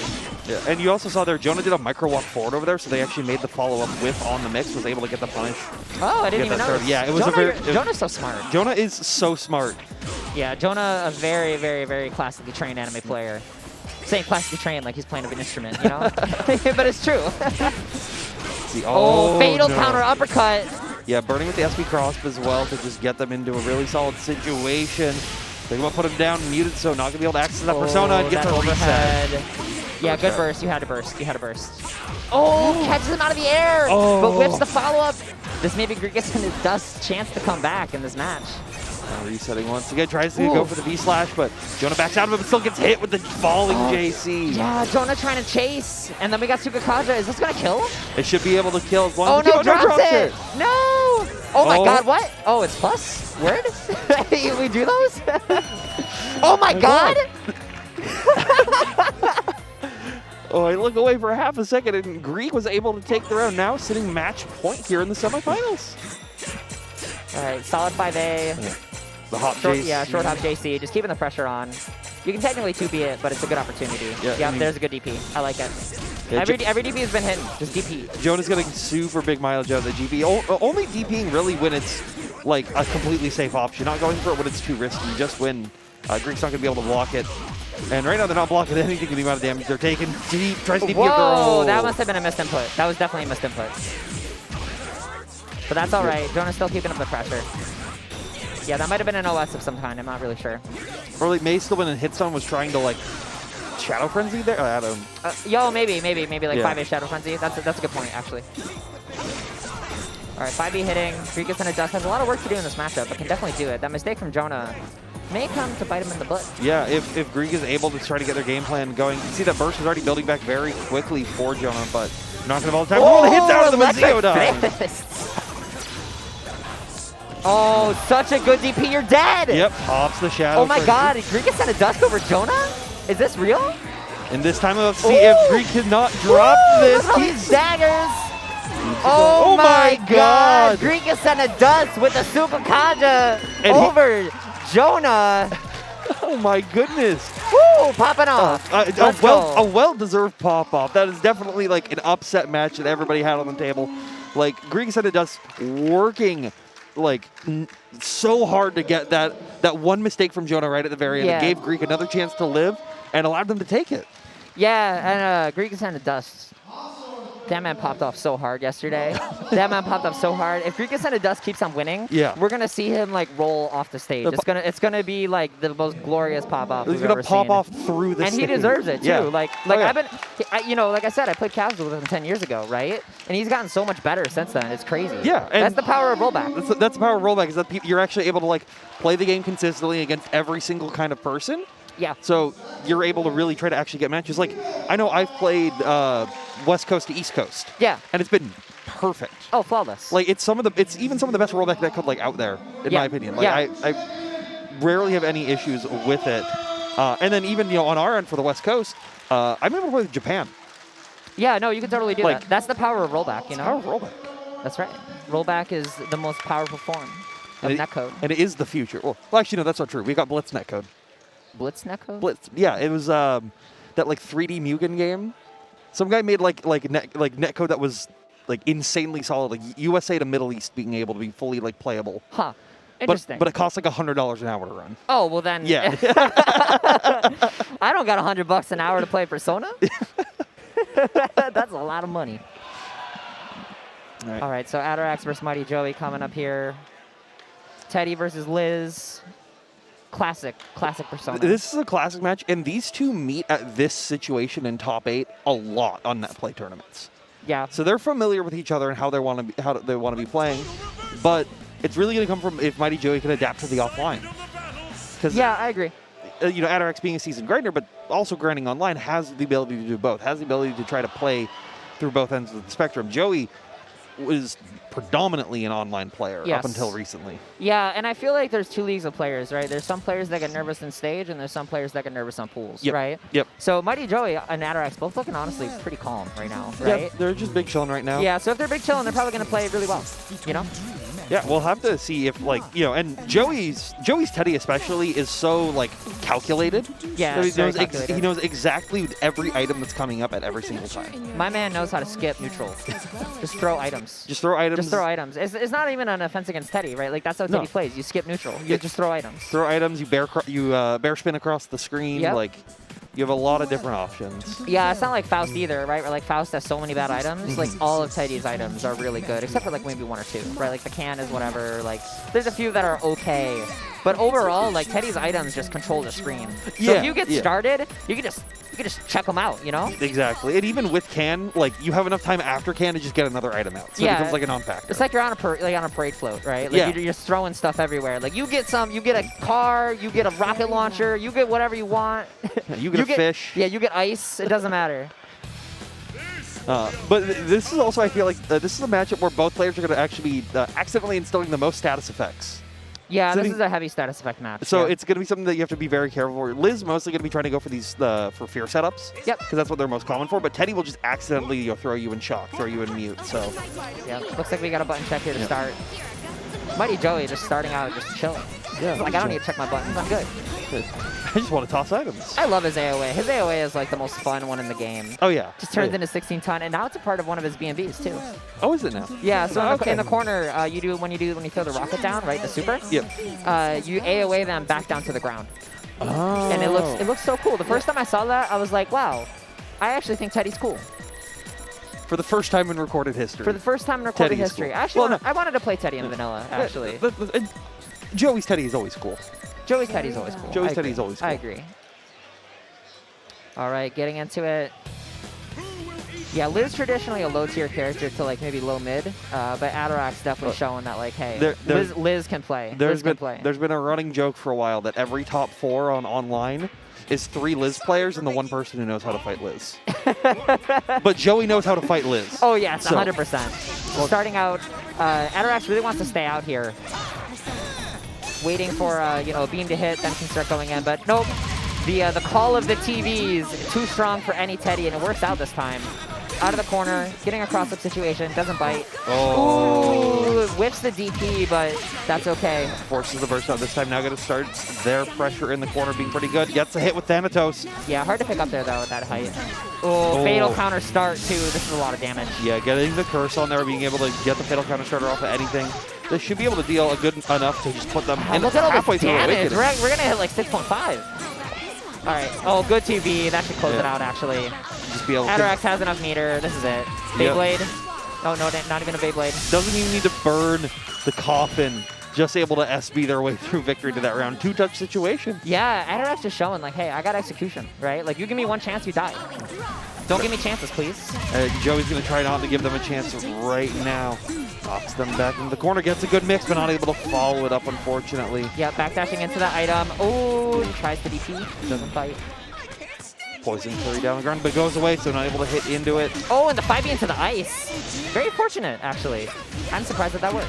Yeah, and you also saw there, Jona did a micro walk forward over there, so they actually made the follow-up whip on the mix, was able to get the punish. Oh, I didn't even know. Yeah, it was Jona's so smart. Jona is so smart. Yeah, Jona, a very, very, very classically trained anime player. Saying classically trained like he's playing an instrument, you know? But it's true. See, fatal counter uppercut. Yeah, burning with the SP cross as well to just get them into a really solid situation. They're going to put him down muted, so not going to be able to access that persona and get the reset. Yeah, good burst. You had to burst. Oh, catches him out of the air, but whips the follow-up. This may be GreekAscendedDust's chance to come back in this match. Resetting once again, tries to go for the V-Slash, but Jona backs out of it, but still gets hit with the falling JC. Yeah, Jona trying to chase, and then we got Tsukakaja. Is this going to kill? It should be able to kill as long as drops it. No! Oh my god, what? Oh, it's plus? Word? We do those? Oh my god! Oh, I look away for a half a second, and Greek was able to take the round, now sitting match point here in the semifinals. All right, solid 5A. Yeah. The hop short, JC. Yeah, short hop JC, just keeping the pressure on. You can technically 2B it, but it's a good opportunity. Yeah, there's a good DP. I like it. Yeah, every DP has been hitting, just DP. Jona's getting super big mileage out of the GP. Only DPing really when it's like a completely safe option. Not going for it when it's too risky, just when Greek's not going to be able to block it. And right now they're not blocking anything with the amount of damage they're taking. Deep, tries to DP a girl. That must have been a missed input. That was definitely a missed input. But that's all right. Jona's still keeping up the pressure. Yeah, that might have been an OS of some kind. I'm not really sure. Or like may still been in hit zone, was trying to like Shadow Frenzy there. I don't. Maybe like 5A Shadow Frenzy. That's a good point actually. All right, 5B hitting. GreekAscendedDust has a lot of work to do in this matchup, but can definitely do it. That mistake from Jona may come to bite him in the butt. Yeah, if Greek is able to try to get their game plan going, you can see that Burst is already building back very quickly for Jona, but not going to all the time. Oh, the hits out of the Mazeo dive. Oh, such a good DP. You're dead. Yep, pops the shadow. Oh my God, GreekAscendedDust over Jona? Is this real? And this time we'll see if Greek cannot drop this. He's daggers. Oh my God. GreekAscendedDust with the Super Kanja over Jona. Oh my goodness. Woo, popping off. A well-deserved pop-off. That is definitely like an upset match that everybody had on the table. Like GreekAscendedDust working like so hard to get that one mistake from Jona right at the very end. It gave Greek another chance to live and allowed them to take it. Yeah, and GreekAscendedDust. That man popped off so hard yesterday. That man popped off so hard. If GreekAscendedDust keeps on winning, we're gonna see him like roll off the stage. It's gonna be like the most glorious pop off. He's gonna pop off through the stage. And he deserves it too. Yeah. Like like I said, I played casual with him 10 years ago, right? And he's gotten so much better since then. It's crazy. Yeah, and that's the power of rollback. That's the power of rollback. Is that you're actually able to like play the game consistently against every single kind of person. Yeah. So you're able to really try to actually get matches. Like, I know I've played West Coast to East Coast. Yeah. And it's been perfect. Oh, flawless. Like, it's even some of the best rollback that could, like, out there, in my opinion. Like, I rarely have any issues with it. And then even, on our end for the West Coast, I'm able to play with Japan. Yeah, no, you can totally do that. That's the power of rollback, you know? Power of rollback. That's right. Rollback is the most powerful form of netcode. And it is the future. Well, actually, no, that's not true. We got Blitz netcode. Blitz netcode? Blitz. Yeah, it was that like 3D Mugen game. Some guy made like netcode that was like insanely solid, like USA to Middle East being able to be fully like playable. Huh. Interesting. But it costs like $100 an hour to run. Oh, well then. Yeah. I don't got $100 an hour to play Persona. That's a lot of money. All right, so Atarax versus Mighty Joey coming up here. Teddie versus Liz. Classic Persona. This is a classic match, and these two meet at this situation in top 8 a lot on net play tournaments. Yeah. So they're familiar with each other and how they want to be playing, but it's really going to come from if Mighty Joey can adapt to the offline. Yeah, I agree. Atarax being a seasoned grinder, but also grinding online, has the ability to do both. Has the ability to try to play through both ends of the spectrum. Joey was predominantly an online player up until recently. Yeah, and I feel like there's two leagues of players, right? There's some players that get nervous in stage, and there's some players that get nervous on pools, right? Yep. So Mighty Joey and Atarax both looking honestly pretty calm right now, right? Yeah, they're just big chilling right now. Yeah, so if they're big chilling, they're probably going to play really well, you know? Yeah, we'll have to see if, and Joey's Teddie especially is so, calculated. Yeah, he knows exactly every item that's coming up at every single time. My man knows how to skip neutral. Just throw items. Just throw items. Just throw items. It's not even an offense against Teddie, right? Like, that's how Teddie plays. You skip neutral. You just throw items. Throw items. You bear spin across the screen. Yep. You have a lot of different options. Yeah, it's not like Faust either, right? Where like Faust has so many bad items. Like all of Teddie's items are really good, except for like maybe one or two, right? Like the can is whatever. Like there's a few that are okay, but overall, like Teddie's items just control the screen. So if you get started, you can just check them out, you know? Exactly. And even with can, you have enough time after can to just get another item out. So it becomes like a non-factor. It's like you're on a parade float, right? Like you're just throwing stuff everywhere. Like you get a car, you get a rocket launcher, you get whatever you want. You get a fish. Yeah, you get ice. It doesn't matter. But this is also, I feel like, this is a matchup where both players are going to actually be accidentally instilling the most status effects. Yeah, so this is a heavy status effect match. So it's going to be something that you have to be very careful for. Liz mostly going to be trying to go for these for fear setups. Yep. Because that's what they're most common for. But Teddie will just accidentally throw you in shock, throw you in mute. So. Yeah. Looks like we got a button check here to start. Mighty Joey just starting out, just chilling. Yeah. I don't need to check my buttons. I'm good. I just want to toss items. I love his AOA. His AOA is like the most fun one in the game. Oh yeah. Just turns into 16-ton, and now it's a part of one of his BMBs too. Oh, is it now? Yeah. So in the corner, when you throw the rocket down, right, the super. Yep. You AOA them back down to the ground. Oh. And it looks so cool. The first time I saw that, I was like, wow, I actually think Teddie's cool. For the first time in recorded history. For the first time in recorded history. Cool. Actually, I wanted to play Teddie in vanilla. Actually. Joey's Teddie is always cool. Joey's Teddie's always cool. Joey's Teddie's always cool. I agree. All right, getting into it. Yeah, Liz traditionally a low tier character to like maybe low mid, but Atarak's definitely showing that like, hey, Liz can play. Liz can play. There's been a running joke for a while that every top 4 on online is 3 Liz players and the one person who knows how to fight Liz. But Joey knows how to fight Liz. Oh yes, 100%. Well, starting out, Atarax really wants to stay out here, waiting for you know, a beam to hit, then can start going in. But nope, the call of the TVs too strong for any Teddie, and it works out this time. Out of the corner, getting a cross-up situation, doesn't bite. Oh. Ooh, whiffs the DP, but that's okay. Forces the burst out this time. Now going to start their pressure in the corner being pretty good. Gets a hit with Thanatos. Yeah, hard to pick up there, though, at that height. Oh, fatal counter start, too. This is a lot of damage. Yeah, getting the curse on there, being able to get the fatal counter starter off of anything. They should be able to deal a good enough to just put them in look at all halfway this through damage. the We're going to hit like 6.5. All right. Oh, good TB. That should close it out, actually. Just be able Atarax has enough meter. This is it. Beyblade. Oh, no, not even a Beyblade. Doesn't even need to burn the coffin. Just able to SB their way through victory to that round. 2-touch situation. Yeah, Atarax is showing, like, hey, I got execution, right? Like, you give me one chance, you die. Don't give me chances, please. Joey's going to try not to give them a chance right now. Knocks them back into the corner. Gets a good mix, but not able to follow it up, unfortunately. Yeah, backdashing into the item. Oh, tries the DP. Doesn't fight. Poison flurry down the ground, but goes away, so not able to hit into it. Oh, and the 5B into the ice. Very fortunate, actually. I'm surprised that works.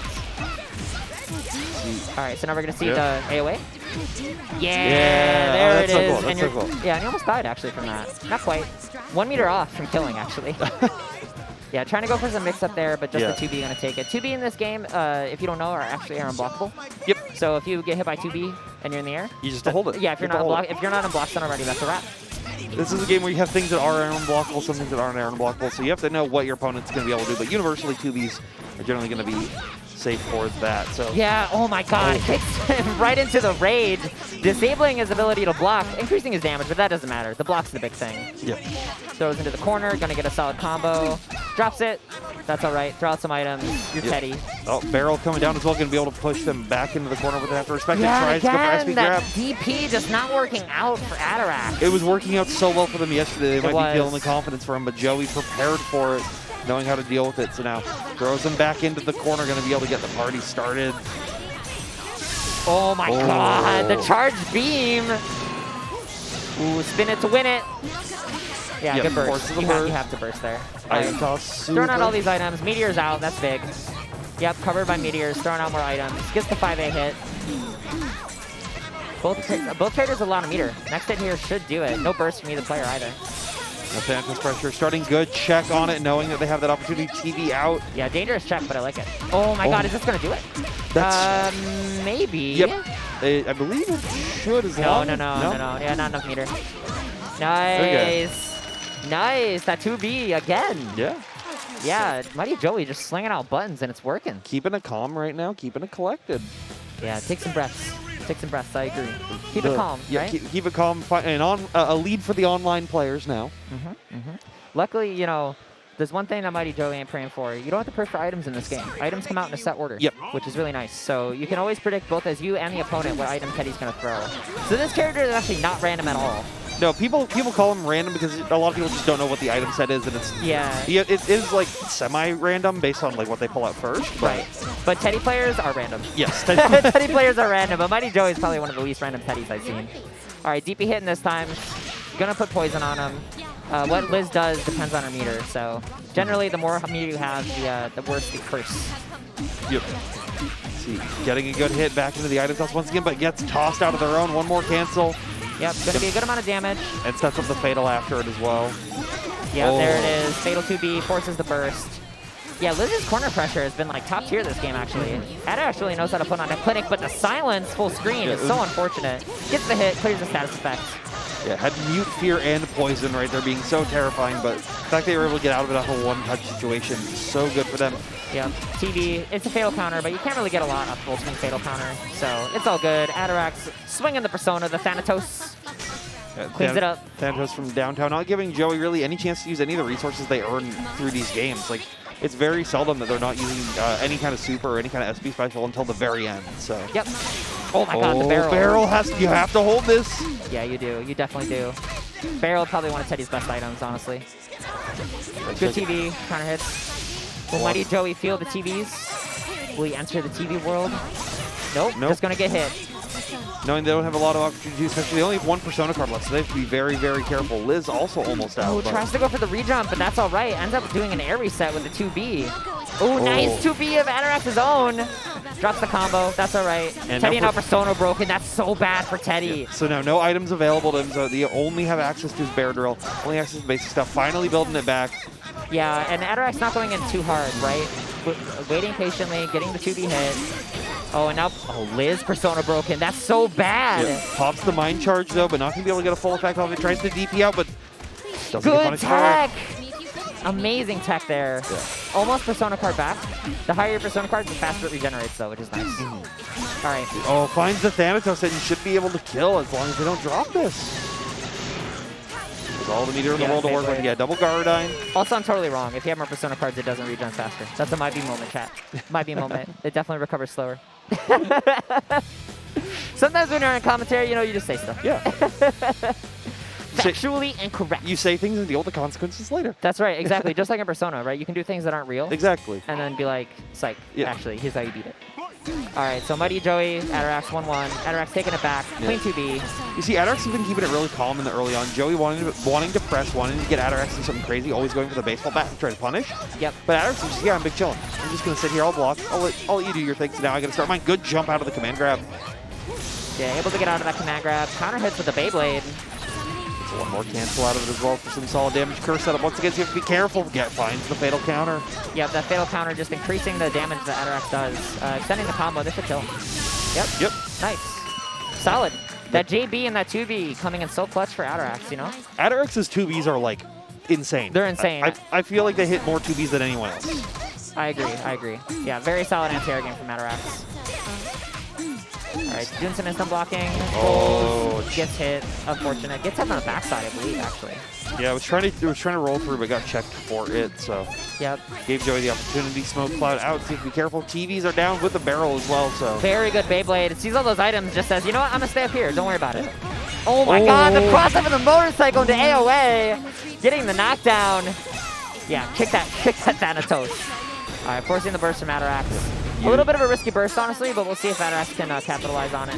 All right, so now we're going to see the AOA. Yeah, there it is. Cool. And so cool. Yeah, and you almost died, actually, from that. Not quite. 1 meter off from killing, actually. Yeah, trying to go for some mix-up there, but just the 2B going to take it. 2B in this game, if you don't know, are actually air unblockable. Yep. So if you get hit by 2B and you're in the air, you just hold it. Yeah, if you're not in block stun already, that's a wrap. This is a game where you have things that are air unblockable, some things that aren't air unblockable, so you have to know what your opponent's going to be able to do. But universally, 2Bs are generally going to be safe for that. So yeah, oh my god, kicks him right into the rage, disabling his ability to block, increasing his damage, but that doesn't matter. The block's the big thing. Yep. Throws into the corner, gonna get a solid combo. Drops it. That's all right. Throw out some items. You're Teddie. Oh, barrel coming down as well, gonna be able to push them back into the corner with that. Respect it. Tries to go for again, SP that grab. DP just not working out for Atarax. It was working out so well for them yesterday. They might be feeling the confidence for him, but Joey prepared for it, knowing how to deal with it. So now throws them back into the corner, going to be able to get the party started. Oh my god, the charge beam. Ooh, spin it to win it. Yeah, good burst. You have to burst there. Throwing out all these items. Meteor's out, that's big. Yep, covered by meteors, throwing out more items. Gets the 5A hit. Both traders a lot of meter. Next hit here should do it. No burst from either player either. No Phantom's pressure. Starting good. Check on it, knowing that they have that opportunity. TV out. Yeah, dangerous check, but I like it. Oh my god, is this going to do it? Maybe. Yep. I believe it should as well. No. Yeah, not enough meter. Nice. Okay. Nice. That 2B again. Yeah. Yeah, Mighty Joey just slinging out buttons and it's working. Keeping it calm right now. Keeping it collected. Yeah, take some breaths. Take some breaths, I agree. Keep it calm, right? Keep it calm. And a lead for the online players now. Luckily, you know, there's one thing that Mighty Joey ain't praying for. You don't have to pray for items in this game. Items come out in a set order, which is really nice. So you can always predict both as you and the opponent what item Teddie's going to throw. So this character is actually not random at all. No, people call him random because a lot of people just don't know what the item set is, and it's it is like semi-random based on like what they pull out first. Right, but Teddie players are random. Yes, Teddie players are random, but Mighty Joey is probably one of the least random Teddies I've seen. All right, DP hitting this time. Gonna put poison on him. What Liz does depends on her meter, so generally the more meter you have, the worse the curse. Yep. See, getting a good hit back into the item toss once again, but gets tossed out of their own. One more cancel. Yep, gonna be a good amount of damage. And sets up the fatal after it as well. Yeah, there it is. Fatal 2B forces the burst. Yeah, Liz's corner pressure has been like top tier this game actually. Ada actually knows how to put on a clinic, but the silence full screen is so unfortunate. Gets the hit, clears the status effect. Yeah, had mute, fear, and poison right there being so terrifying, but the fact they were able to get out of it off a one-touch situation is so good for them. Yeah, TV, it's a fatal counter, but you can't really get a lot off full swing fatal counter, so it's all good. Atarax swinging the persona, the Thanatos. Cleans it up. Thanatos from downtown, not giving Joey really any chance to use any of the resources they earn through these games. Like, it's very seldom that they're not using any kind of super or any kind of SP special until the very end. So. Yep. Oh my god, the barrel. You have to hold this. Yeah, you do. You definitely do. Barrel probably one of Teddie's best items, honestly. Good TV, counter hits. Will Mighty Joey feel the TVs? Will he enter the TV world? Nope. Just gonna get hit. Knowing they don't have a lot of opportunities, especially they only have one Persona card left, so they have to be very, very careful. Liz also almost out. Oh, tries to go for the rejump, but that's all right. Ends up doing an air reset with the 2B. Oh, nice 2B of Atarax's own. Drops the combo. That's all right. And Teddie now Persona broken. That's so bad for Teddie. Yeah. So now no items available to him, so they only have access to his bear drill, only access to basic stuff, finally building it back. Yeah, and Atarax not going in too hard, right? Waiting patiently, getting the 2B hit. Oh, and now, Liz Persona broken. That's so bad. Yeah. Pops the mind charge though, but not gonna be able to get a full effect off it. Tries to DP out, but doesn't get good punished tech. for it. Amazing tech there. Yeah. Almost Persona card back. The higher your Persona card, the faster it regenerates though, which is nice. All right. Oh, finds the Thanatos and should be able to kill as long as they don't drop this. There's all the meter in the world to work with. Yeah, double Guardine. Also, I'm totally wrong. If you have more Persona cards, it doesn't regen faster. That's a might be moment, chat. Might be a moment. It definitely recovers slower. Sometimes when you're in commentary, you just say stuff. Yeah. Factually incorrect. You say things and deal with the consequences later. That's right, exactly. Just like in Persona, right? You can do things that aren't real. Exactly. And then be like, psych, actually, here's how you beat it. All right, so Mighty Joey, Atarax 1-1. Atarax taking it back, clean 2B. You see, Atarax has been keeping it really calm in the early on. Joey wanting to press, wanting to get Atarax into something crazy, always going for the baseball bat to try to punish. Yep. But Atarax is just, I'm big chilling. I'm just going to sit here, I'll block. I'll let you do your thing. So now I got to start mine. Good jump out of the command grab. Yeah, able to get out of that command grab. Counter hits with the Beyblade. Gets one more cancel out of it as well for some solid damage. Curse setup. Once again, so you have to be careful. Finds the fatal counter. Yep, that fatal counter just increasing the damage that Atarax does. Extending the combo. This should kill him. Yep. Nice. Solid. That JB and that 2B coming in so clutch for Atarax, Atarax's 2Bs are like insane. They're insane. I feel like they hit more 2Bs than anyone else. I agree. Yeah, very solid anti-air game from Atarax. Alright, doing some instant blocking. Gets hit. Unfortunate. Gets hit on the backside, I believe, actually. Yeah, it was trying to roll through, but got checked for it, so. Yep. Gave Joey the opportunity. Smoke cloud out, so you have to be careful. TVs are down with the barrel as well, so. Very good Beyblade. It sees all those items, just says, you know what, I'm gonna stay up here. Don't worry about it. Oh my god, the cross up of the motorcycle into AOA. Getting the knockdown. Yeah, kick that Thanatos. Alright, forcing the burst from Atarax. A little bit of a risky burst, honestly, but we'll see if Atarax can capitalize on it.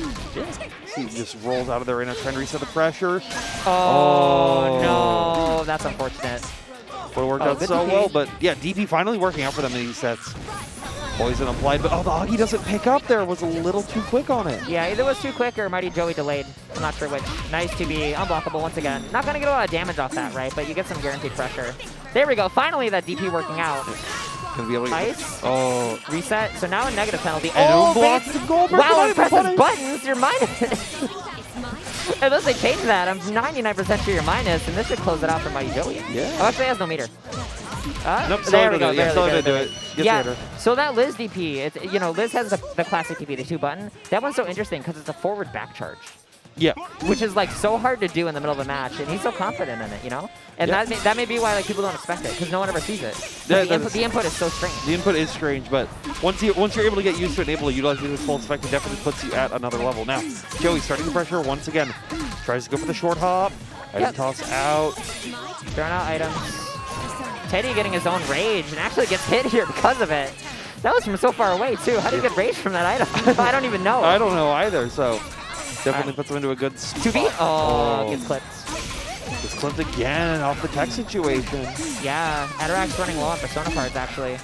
He just rolls out of the arena trying to reset the pressure. Oh, no. That's unfortunate. Would have worked out so well, but yeah, DP finally working out for them in these sets. Poison applied, but the Augie doesn't pick up there. Was a little too quick on it. Yeah, either was too quick or Mighty Joey delayed. I'm not sure which. Nice to be unblockable once again. Not going to get a lot of damage off that, right? But you get some guaranteed pressure. There we go. Finally, that DP working out. Gonna be able to Ice. Oh. Reset. So now a negative penalty. And blocks the goal. Wow, it presses buttons. You're minus. Unless they change that, I'm 99% sure you're minus, and this should close it out for Mighty Joey. Yeah. Oh, actually, it has no meter. Nope, there we go. Yeah, still to do it. Yeah, so that Liz DP, Liz has the classic DP, the 2-button. That one's so interesting because it's a forward back charge. Yeah. Which is like so hard to do in the middle of a match, and he's so confident in it, And that may be why people don't expect it, because no one ever sees it. The input is so strange. The input is strange, but once you're able to get used to it and able to utilize it to its full effect, it definitely puts you at another level. Now, Joey starting the pressure once again. Tries to go for the short hop. Item toss out. Throwing out items. Teddie getting his own rage, and actually gets hit here because of it. That was from so far away, too. How do you get rage from that item? I don't even know. I don't know either, so definitely puts him into a good spot. 2B? Oh, gets clipped. Gets clipped again off the tech situation. Yeah, Atarax running low on Persona cards, actually.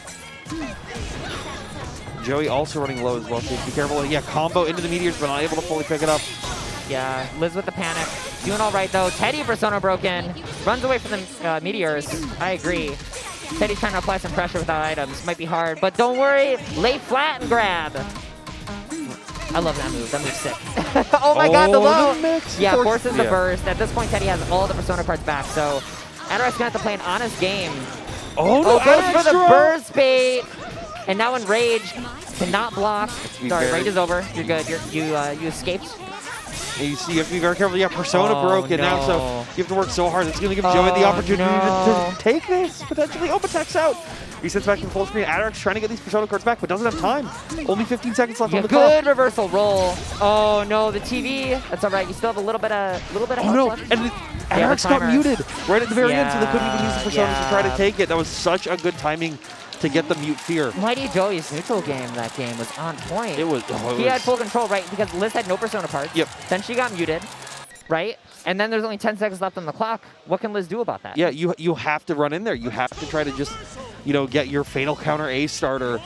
Joey also running low as well, so be careful. Yeah, combo into the meteors, but not able to fully pick it up. Yeah, Liz with the panic. Doing all right, though. Teddie Persona broken. Runs away from the meteors. I agree. Teddie's trying to apply some pressure without items. Might be hard, but don't worry. Lay flat and grab. I love that move. That move's sick. Oh my god, the low! Yeah, forces the burst. At this point, Teddie has all the Persona cards back, so Atarak's going to have to play an honest game. Oh, goes for the burst bait! And now Enrage cannot block. Sorry, Rage is over. You're good. You escaped. And you see, you have to be very careful. Yeah, Persona broken now, so you have to work so hard. It's going to give Joey the opportunity to take this, potentially. Tech's out. He sits back in full screen. Adarax trying to get these Persona cards back, but doesn't have time. Only 15 seconds left on the clock. Good reversal roll. Oh no, the TV. That's all right. You still have a little bit of Oh no, left. and Adarax got muted right at the very end, so they couldn't even use the Personas to try to yeah. take it. That was such a good timing to get the mute fear. Mighty Joey's neutral game that game was on point. It was. He had full control, right? Because Liz had no Persona parts. Yep. Then she got muted, right? And then there's only 10 seconds left on the clock. What can Liz do about that? Yeah, you have to run in there. You have to try to just, get your fatal counter A starter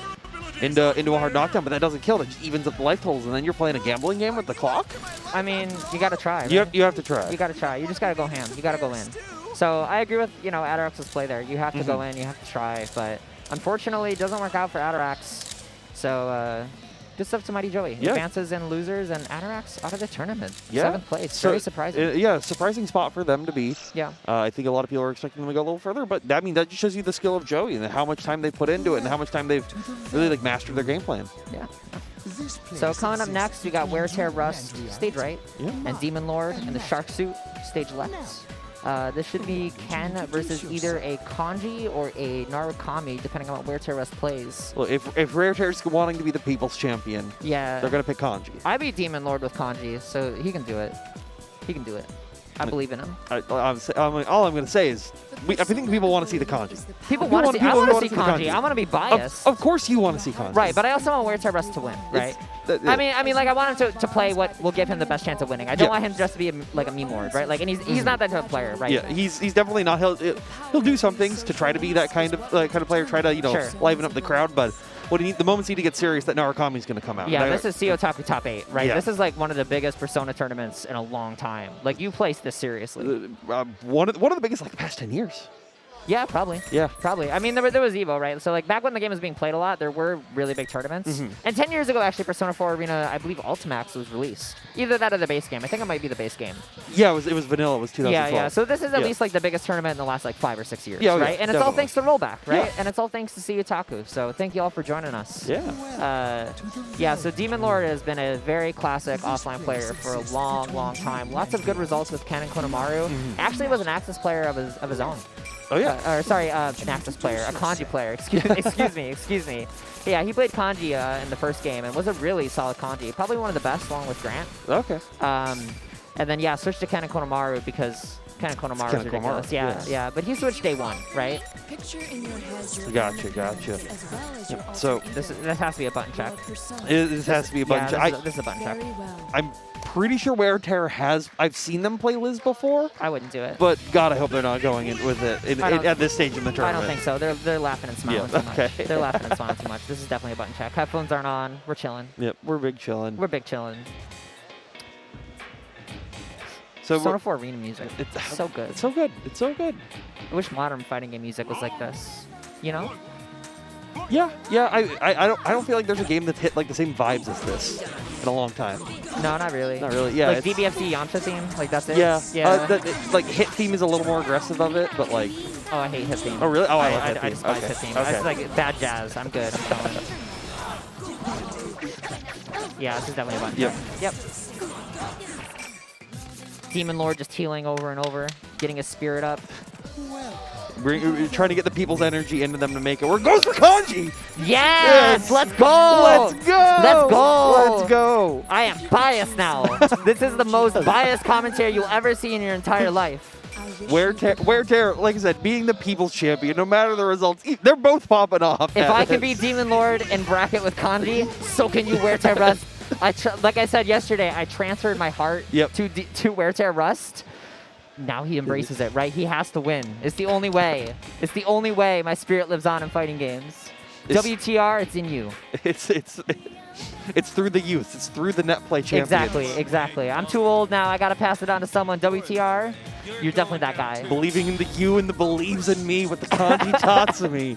into a hard knockdown, but that doesn't kill. It just evens up the life totals, and then you're playing a gambling game with the clock. I mean, you got to try. Right? You have to try. You got to try. You just got to go ham. You got to go in. So I agree with Adarax's play there. You have to go in. You have to try. But unfortunately, it doesn't work out for Adarax. So good stuff to Mighty Joey. Yeah. Advances in losers and Adarax out of the tournament. Yeah. 7th place. So, Very surprising. Yeah, surprising spot for them to be. Yeah. I think a lot of people are expecting them to go a little further, but that just shows you the skill of Joey and how much time they put into it and how much time they've really mastered their game plan. Yeah. So coming up next, we got Wear Tear Rust, stage right, Yeah. and Demon Lord in the Shark Suit, stage left. This should be Ken versus either a Kanji or a Narukami, depending on what Wear Tear Rust plays. Well, if Rare Tear's wanting to be the people's champion, Yeah. they're going to pick Kanji. I beat Demon Lord with Kanji, so he can do it. He can do it. I believe in him. All I'm going to say is, I think people want to see the Kanji. People want to see. I people want to wanna see the Kanji. I want to be biased. Of course, you want to see Kanji. Right, but I also want Wear Tear Rust to win. Right. I mean, like I want him to play what will give him the best chance of winning. I don't want him just to be a meme lord, right? Like, and he's not that type of player, right? Yeah, he's definitely not. He'll do some things to try to be that kind of player, try to Sure. liven up the crowd, but. The moments need to get serious, that Narukami's going to come out. Yeah, this is CEOtaku top 8, right? Yeah. This is like one of the biggest Persona tournaments in a long time. Like, you place this seriously. One of the biggest, the past 10 years. Yeah, probably. Yeah. Probably. I mean, there was Evo, right? So, back when the game was being played a lot, there were really big tournaments. And 10 years ago, actually, Persona 4 Arena, I believe Ultimax was released. Either that or the base game. I think it might be the base game. Yeah, it was vanilla. It was 2012. Yeah. So this is at least, the biggest tournament in the last, 5 or 6 years, Yeah, right? And it's all definitely. thanks to Rollback, right? Yeah. And it's all thanks to CEOtaku. So, thank you all for joining us. Yeah. So Demon Lord has been a very classic offline player for a long, long time. Lots of good results with Ken and Kokomaru. Actually, was an Axis player of his own. Oh, yeah. An Axis player, a Kanji player. Excuse me. Yeah, he played Kanji in the first game and was a really solid Kanji. Probably one of the best, along with Grant. Okay. And then switched to Ken and Kokomaru because Ken and Kokomaru is ridiculous. Yeah. But he switched day 1, right? Gotcha. So This has to be a button check. this has to be a bunch. This is a button check. I'm pretty sure Wear Tear I've seen them play Liz before, I wouldn't do it. but God, I hope they're not going in with it at this stage in the I tournament. don't think so. They're laughing and smiling too much. okay. They're laughing and smiling too much. This is definitely a button check. Headphones aren't on. We're chilling. Yep, we're big chilling. We're big chilling. So Persona 4 Arena music. It's so good. It's so good. It's so good. I wish modern fighting game music was like this. You know? Yeah. I don't feel like there's a game that's hit the same vibes as this in a long time. No, not really. Not really. Yeah. Like DBFC Yamcha theme. Like that's it. Yeah. Yeah. Hit theme is a little more aggressive of it, but Oh, I hate hit theme. Oh, really? Oh, I love I hit theme. despise Okay. hit theme. Okay. It's like bad jazz. I'm good. I'm chilling. Yeah, this is definitely a button. Yep. Yep. Demon Lord just healing over and over, getting his spirit up. We're trying to get the people's energy into them to make it. We're goes for Kanji. Yes! Let's go! Let's go! Let's go! Let's go! I am biased now. This is the most biased commentary you'll ever see in your entire life. Wear Tear, like I said, being the people's champion, no matter the results, they're both popping off. If I can beat Demon Lord in bracket with Kanji, so can you, Wear Tear Rust. Like I said yesterday, I transferred my heart to Wear Tear Rust. Now he embraces it, right? He has to win. It's the only way. It's the only way my spirit lives on in fighting games. WTR, it's in you. It's through the youth. It's through the net play champions. Exactly. I'm too old now. I got to pass it on to someone. WTR, you're definitely that guy. Believing in the you and the believes in me with the Kanji Tatsumi.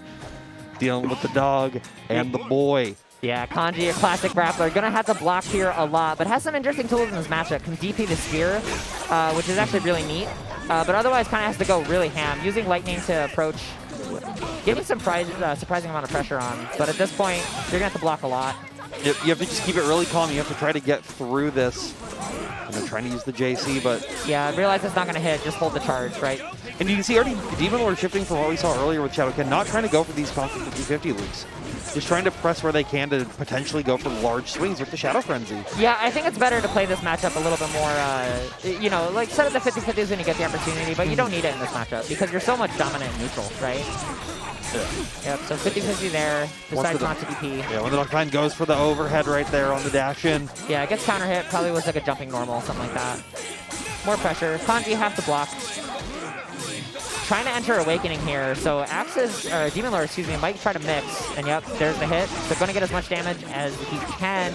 Dealing with the dog and the boy. Yeah, Kanji, a classic grappler. Gonna have to block here a lot, but has some interesting tools in this matchup. Can DP the spear, which is actually really neat. But otherwise, kind of has to go really ham, using lightning to approach, getting some surprising amount of pressure on. But at this point, you're gonna have to block a lot. You have to just keep it really calm. You have to try to get through this. I'm trying to use the JC, but yeah, realize it's not gonna hit. Just hold the charge, right? And you can see already Demon Lord shifting from what we saw earlier with Shadow Ken, not trying to go for these constant 50-50 loops. Just trying to press where they can to potentially go for large swings with the Shadow Frenzy. Yeah, I think it's better to play this matchup a little bit more, you know, like set up the 50-50s when you get the opportunity, but you don't need it in this matchup because you're so much dominant and neutral, right? Yep, so 50-50 there, decides not to DP. Yeah, when the Noctine goes for the overhead right there on the dash in. Yeah, it gets counter hit, probably was like a jumping normal, something like that. More pressure. Kanji has to block. Trying to enter Awakening here, so Demon Lord, excuse me, might try to mix, and yep, there's the hit. So going to get as much damage as he can.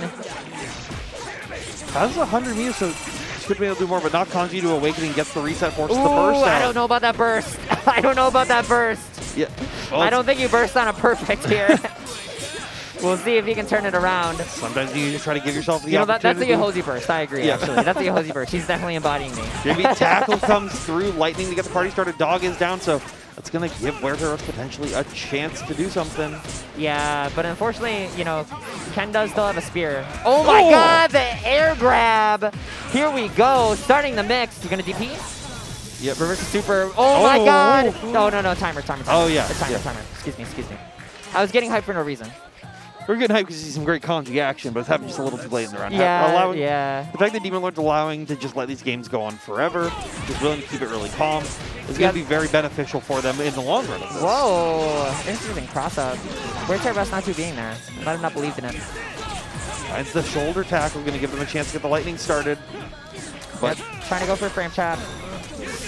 That's 100 meters, so should be able to do more, but not Kanji to Awakening, gets the reset, forces the burst out. I don't know about that burst. I don't know about that burst. Yeah. Well, I don't think you burst on a perfect here. We'll see if he can turn it around. Sometimes you just try to give yourself the opportunity. That's a Yohozi burst. I agree, actually. That's a Yohozi burst. He's definitely embodying me. Maybe Tackle comes through, Lightning to get the party started. Dog is down, so that's going to give Werther potentially a chance to do something. Yeah, but unfortunately, you know, Ken does still have a spear. Oh my god, the air grab. Here we go. Starting the mix. You're going to DP? Yep. Reverse the super. Oh my god. Oh, no, timer. Oh, yeah. Timer. Excuse me. I was getting hyped for no reason. We're getting hyped because you see some great Kanji action, but it's happening just a little too late in the round. Yeah. The fact that Demon Lord's allowing to just let these games go on forever, just willing to keep it really calm, is going to be very beneficial for them in the long run of this. Whoa. Interesting cross-up. Where's Terrabus not to being there? Might have not believed in it. Finds the shoulder tackle, going to give them a chance to get the Lightning started. But trying to go for a frame trap.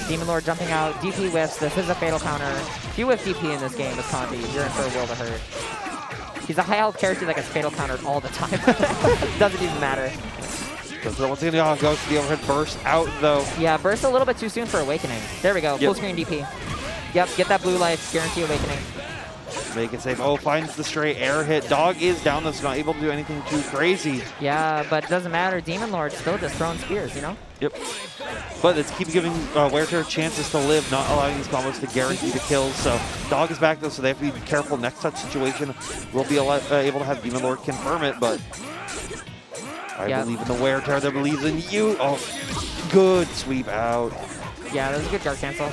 Demon Lord jumping out. DP whiffs. This is a fatal counter. If you whiff DP in this game with Kanji, you're in for a world of hurt. He's a high health character that gets fatal countered all the time. Doesn't even matter. So once again, goes to the overhead burst out though. Yeah, burst a little bit too soon for Awakening. There we go. Full screen DP. Yep, get that blue life. Guarantee Awakening. Make it safe. Oh, finds the stray air hit. Dog is down though, so not able to do anything too crazy. Yeah, but it doesn't matter. Demon Lord still just throwing spears, you know? Yep. But it's keep giving Werther chances to live, not allowing these combos to guarantee the kills. So Dog is back though, so they have to be careful. Next touch situation will be able to have Demon Lord confirm it, but I believe in the Werther that believes in you. Oh, good sweep out. Yeah, that was a good guard cancel.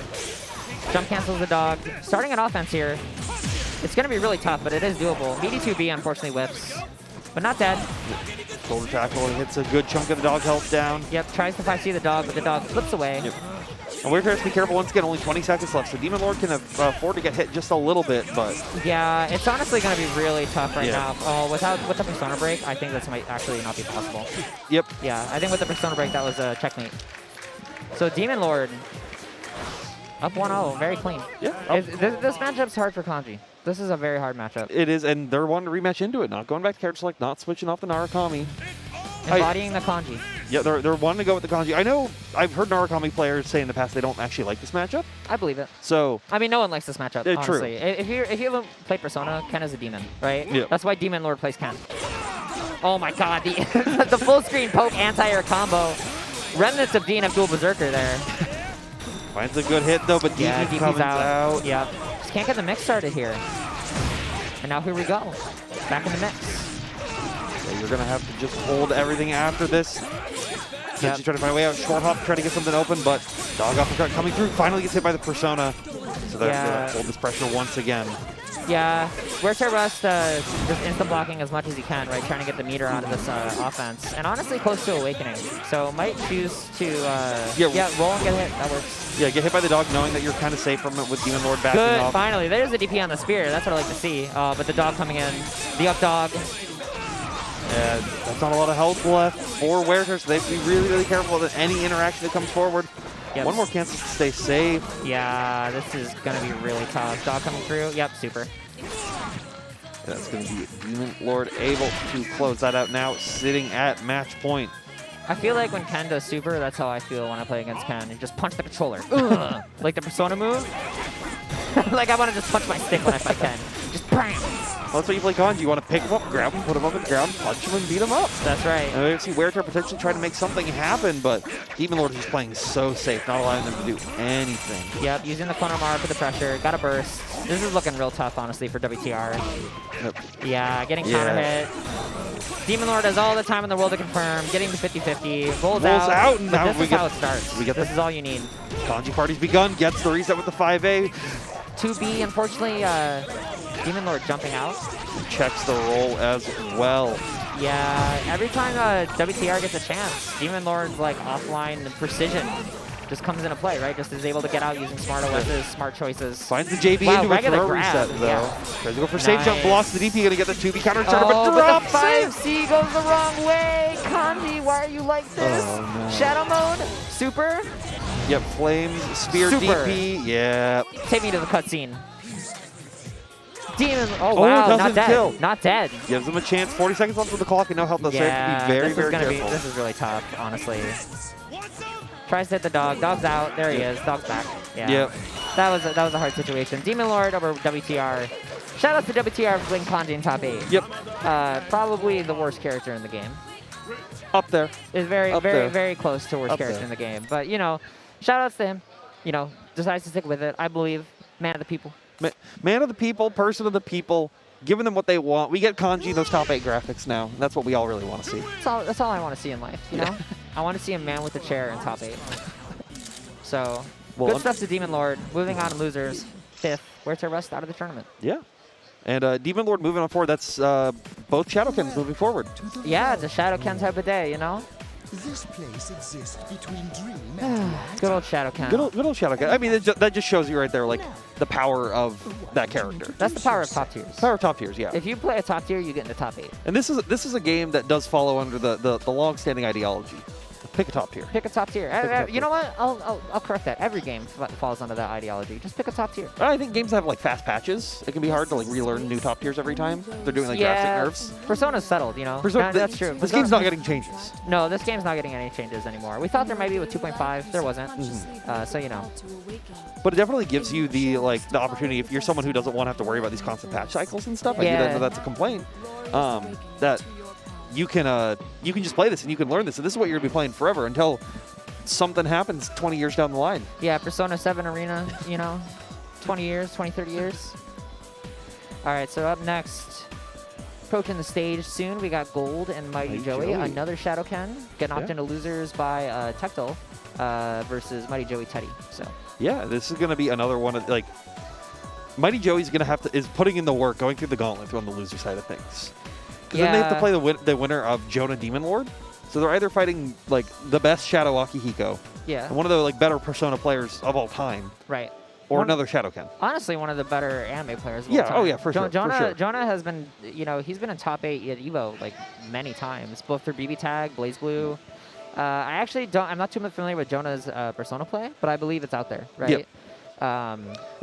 Jump cancels the Dog. Starting an offense here. It's going to be really tough, but it is doable. Meaty 2B unfortunately whiffs, but not dead. Shoulder tackle hits a good chunk of the Dog health down. Yep, tries to 5C the Dog, but the Dog flips away. Yep. And Werther has to be careful once again, only 20 seconds left, so Demon Lord can afford to get hit just a little bit, but... Yeah, it's honestly going to be really tough right now. Oh, with the Persona Break, I think this might actually not be possible. Yep. Yeah, I think with the Persona Break, that was a checkmate. So Demon Lord, up 1-0, very clean. Yeah. This matchup's hard for Kanji. This is a very hard matchup. It is, and they're wanting to rematch into it, not going back to character select, not switching off the Narukami. Embodying the Kanji. Yeah, they're wanting to go with the Kanji. I know I've heard Narukami players say in the past they don't actually like this matchup. I believe it. So I mean, no one likes this matchup, honestly. True. If you haven't played Persona, Ken is a demon, right? Yeah. That's why Demon Lord plays Ken. Oh my god, the full screen poke anti-air combo. Remnants of DNF Dual Berserker there. Finds a good hit though, but DP's comes out. Yeah. Just can't get the mix started here. And now here we go. Back in the mix. Yeah, you're going to have to just hold everything after this. Yep. Trying to find a way out. Short hop, try to get something open, but Dog uppercut coming through. Finally gets hit by the Persona. So they're going to hold this pressure once again. Yeah, Werther Rust just instant blocking as much as he can, right? Trying to get the meter out of this offense. And honestly, close to Awakening. So might choose to roll and get hit. That works. Yeah, get hit by the Dog knowing that you're kind of safe from it with Demon Lord backing off. Good, finally. There's a DP on the spear. That's what I like to see. But the Dog coming in. The up Dog. Yeah, that's not a lot of health left for Werther, so they have to be really, really careful with any interaction that comes forward. Yep. One more cancel to stay safe. Yeah, this is going to be really tough. Dog coming through. Yep, super. That's going to be Demon Lord able to close that out now, sitting at match point. I feel like when Ken does super, that's how I feel when I play against Ken. And just punch the controller. Like the Persona move. Like I want to just punch my stick when I fight Ken. Just bam! Well, that's why you play Kanji. You want to pick him up, grab him, put him up on the ground, punch him, and beat him up. That's right. And we see Wear Tear potentially trying to make something happen, but Demon Lord is just playing so safe, not allowing them to do anything. Yep, using the Kokomaru for the pressure. Got a burst. This is looking real tough, honestly, for WTR. Yep. Yeah, getting counter hit. Demon Lord has all the time in the world to confirm. Getting to 50-50. Rolls out. And But now this is how it starts. This is all you need. Kanji party's begun. Gets the reset with the 5A. 2B, unfortunately, Demon Lord jumping out. Checks the roll as well. Yeah, every time WTR gets a chance, Demon Lord's like offline precision just comes into play, right? Just is able to get out using smart OSs, smart choices. Finds the JB Wow, into a regular throw grab, reset, though. yeah. Tries to go for safe jump, blocks the DP, gonna get the 2B counter turn, Oh, but drops but the it! 5C goes the wrong way! Kanji, why are you like this? Oh, no. Shadow mode, super. Yep, flames, spear, Super. DP, yeah. Take me to the cutscene. Demon, oh Oh, wow, doesn't not dead. kill. Not dead. Gives him a chance, 40 seconds left with the clock, and no health, so Yeah, have to be very, this very is gonna careful. be, this is really tough, honestly. Tries to hit the dog. Dog's out. There he is. Dog's back. Yeah. Yep. That was a hard situation. Demon Lord over WTR. Shout out to WTR for playing Kanji in top 8. Yep, Probably the worst character in the game. up there. Is very, Up very, there. very close to worst Up character there. in the game. But, you know, shout outs to him. You know, decides to stick with it. I believe. Man of the people. Man of the people, person of the people, giving them what they want. We get Kanji in those top 8 graphics now. And that's what we all really want to see. That's all I want to see in life, you know? I want to see a man with a chair in top 8. So, Well, good stuff to Demon Lord. Moving on to losers. 5th. Where's their rest out of the tournament? Yeah. And Demon Lord moving on forward. That's both Shadowkins moving forward. Yeah, it's a Shadow Ken type of day, you know? This place exists between dream and Good old Shadow Ken. Good old Shadowkin. I mean, that just shows you right there, like, the power of that character. That's the power of top tiers. Power of top tiers, yeah. If you play a top tier, you get into top 8. And this is a game that does follow under the long-standing ideology. Pick a top tier. Pick a top tier. a top You tier. know what? I'll correct that. Every game falls under that ideology. Just pick a top tier. I think games that have like fast patches. It can be hard to like relearn new top tiers every time. They're doing like drastic nerfs. Persona's settled, you know? That's true. This game's not getting changes. No, this game's not getting any changes anymore. We thought there might be with 2.5. There wasn't. So, you know. But it definitely gives you the opportunity, if you're someone who doesn't want to have to worry about these constant patch cycles and stuff. I know that's a complaint. That you can just play this and you can learn this, and this is what you're gonna be playing forever until something happens 20 years down the line. Yeah, Persona 7 Arena, you know, 20 years, 20, 30 years. All right, so up next, approaching the stage soon, we got Gold and Mighty Joey, another Shadow Ken, getting knocked into losers by Tectal versus Mighty Joey Teddie. So yeah, this is gonna be another one of like Mighty Joey's gonna is putting in the work, going through the gauntlet on the loser side of things. Because then they have to play the winner of Jona Demon Lord. So they're either fighting like the best Shadow Akihiko, one of the like better Persona players of all time, right, or another Shadowken. Honestly, one of the better anime players of all time. Oh yeah, for sure. Jona has been, you know, he's been in top 8 at Evo like many times, both through BB Tag, Blaze Blue. I actually I'm not too familiar with Jona's Persona play, but I believe it's out there, right? Yep.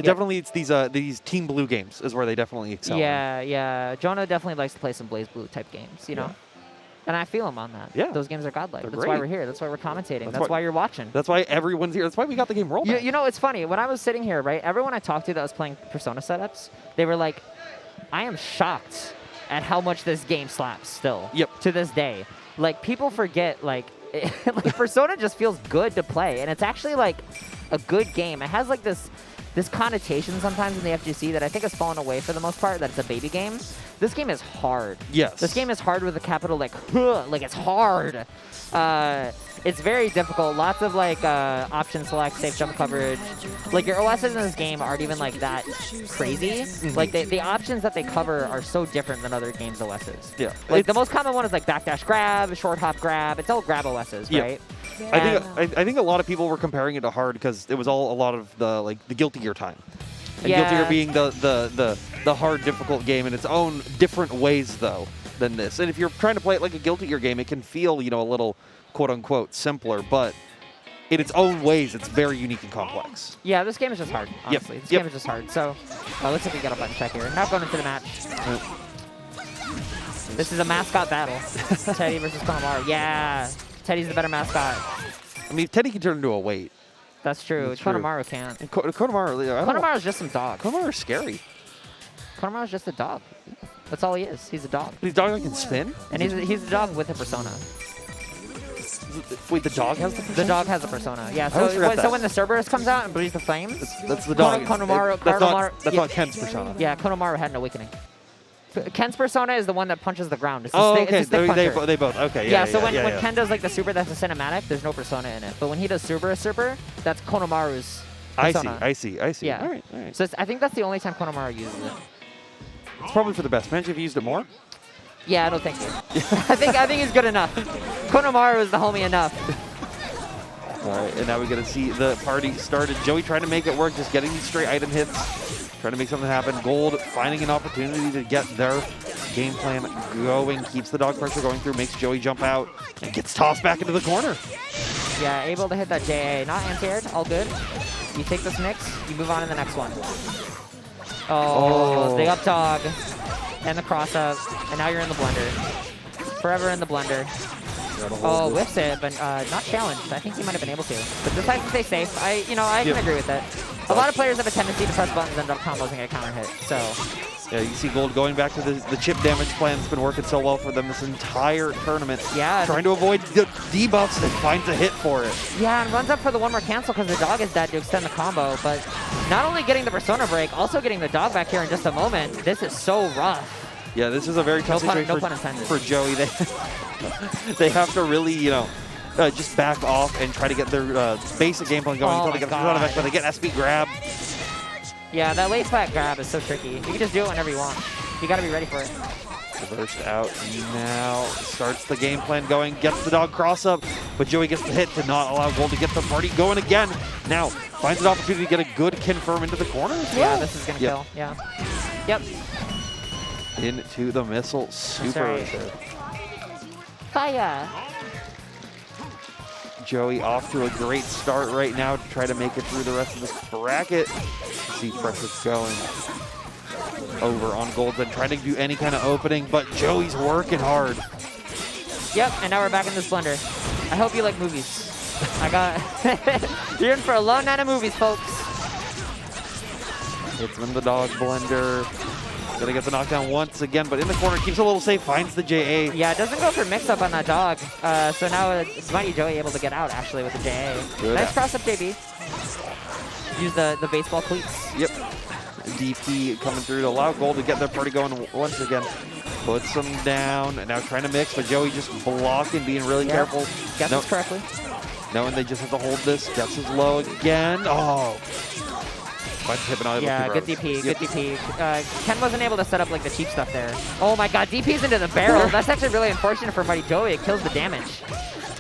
Definitely, it's these Team Blue games is where they definitely excel. Yeah. Jonah definitely likes to play some Blaze Blue type games, you know? And I feel him on that. Yeah. Those games are godlike. That's why great. we're here. That's why we're commentating. That's why you're watching. That's why everyone's here. That's why we got the game rolled. You know, it's funny. When I was sitting here, right, everyone I talked to that was playing Persona setups, they were like, I am shocked at how much this game slaps still. Yep. To this day. Like, people forget, like Persona just feels good to play. And it's actually, like, a good game. It has, like, this connotation sometimes in the FGC that I think has fallen away for the most part, that it's a baby game. This game is hard. Yes. This game is hard with a capital, like it's hard. It's very difficult. Lots of, like, option select, safe jump coverage. Like, your OSs in this game aren't even, like, that crazy. Like, the options that they cover are so different than other games' OSs. Yeah. Like, the most common one is, like, backdash grab, short hop grab. It's all grab OSs, right? I think a lot of people were comparing it to hard because it was a lot of the Guilty Gear time. And Guilty Gear being the hard, difficult game in its own different ways, though, than this. And if you're trying to play it like a Guilty Gear game, it can feel, you know, a little quote-unquote simpler, but in its own ways, it's very unique and complex. Yeah, this game is just hard, honestly. This game is just hard. So, let's see if we get a button check here. Now going into the match. This is a mascot battle. Teddie versus Kokomaru. Yeah, Teddie's the better mascot. I mean, Teddie can turn into a weight. That's true. Kokomaru can't. And Kokomaru's just some dog. Kokomaru's scary. Kokomaru's just a dog. That's all he is. He's a dog. These dogs that can spin? And he's a dog with a persona. Wait, the dog has the persona? The dog has a persona. Yeah, I always forget so that. when the Cerberus comes out and breathes the flames, That's the dog. That's yeah. not Ken's persona. Yeah, Kokomaru had an awakening. Ken's persona is the one that punches the ground. It's the Oh, stick, okay. it's the stick They puncher. both. Okay. Yeah, Yeah. so when yeah. Ken does like the super that's a cinematic, there's no persona in it. But when he does super, that's Kokomaru's persona. I see. Yeah. All right. So I think that's the only time Kokomaru uses it. It's probably for the best. Imagine if you used it more. Yeah, I don't think so. I think he's good enough. Kokomaru is the homie enough. All right, and now we get to see the party started. Joey trying to make it work, just getting these straight item hits, trying to make something happen. Gold finding an opportunity to get their game plan going, keeps the dog pressure going through, makes Joey jump out, and gets tossed back into the corner. Yeah, able to hit that JA. Not anti-aired, all good. You take this mix, you move on to the next one. Oh, the up dog and the cross up, and now you're in the blender. Forever in the blender. Oh, whiffs it, but not challenged. I think he might have been able to. But decides to stay safe. I can agree with that. A lot of players have a tendency to press buttons and end up combos and get counter hit. So yeah, you see Gold going back to the chip damage plan that's been working so well for them this entire tournament. Yeah. Trying to avoid the debuffs and finds a hit for it. Yeah, and runs up for the one more cancel because the dog is dead to extend the combo. But not only getting the persona break, also getting the dog back here in just a moment. This is so rough. Yeah, this is a very tough situation for Joey. They have to really, just back off and try to get their basic game plan going until they get the persona back, but they get SB grab. Yeah, that late flat grab is so tricky. You can just do it whenever you want. You got to be ready for it. Reversed out now, starts the game plan going, gets the dog cross up, but Joey gets the hit to not allow Gold to get the party going again. Now, finds an opportunity to get a good confirm into the corner as well. Yeah, this is going to kill. Yeah. Yep. Into the missile. Super right there. Fire. Joey off to a great start right now to try to make it through the rest of this bracket. See pressure going over on Gold and trying to do any kind of opening, but Joey's working hard. Yep, and now we're back in this blender. I hope you like movies. You're in for a long night of movies, folks. Hits him in the dog blender. Gonna get the knockdown once again, but in the corner, keeps a little safe, finds the JA. Yeah, it doesn't go for mix-up on that dog. So now it's Mighty Joey able to get out, actually, with the JA. Good. Nice cross-up, JB. Use the baseball cleats. Yep. DP coming through to allow Gold to get their party going once again. Puts him down, and now trying to mix, but Joey just blocking, being really careful. Guesses correctly. Knowing they just have to hold this. Guesses low again. Oh. Yeah, good DP, good DP. Ken wasn't able to set up like the cheap stuff there. Oh my god, DP's into the barrel. That's actually really unfortunate for Mighty Joey. It kills the damage.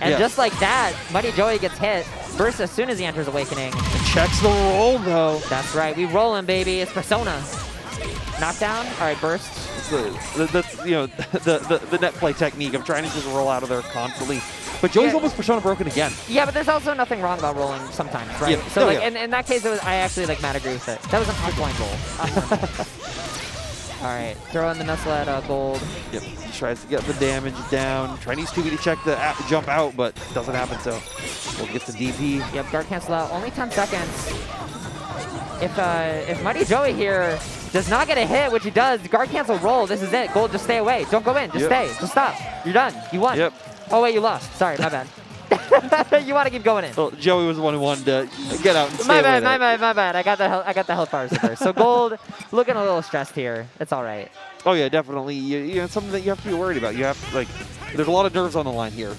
And just like that, Mighty Joey gets hit. Bursts as soon as he enters Awakening. Checks the roll though. That's right, we rolling, baby. It's Persona. Knockdown, all right, burst. The net play technique of trying to just roll out of there constantly. But Joey's almost Persona broken again. Yeah, but there's also nothing wrong about rolling sometimes, right? Yeah. So in that case, I actually Matt agree with it. That was an offline roll. All right, throw in the missile at Gold. Yep, he tries to get the damage down. Trying to use 2B to check the jump out, but doesn't happen, so we'll get the DP. Yep, guard cancel out. Only 10 seconds. If Mighty Joey here does not get a hit, which he does, guard cancel roll, this is it. Gold, just stay away. Don't go in, just stay. Just stop. You're done. You won. Yep. Oh, wait, you lost. Sorry, my bad. You want to keep going in. Well, Joey was the one who wanted to get out and stay my away bad. I got the health bars first. So Gold looking a little stressed here. It's all right. Oh yeah, definitely. It's something that you have to be worried about. You have there's a lot of nerves on the line here.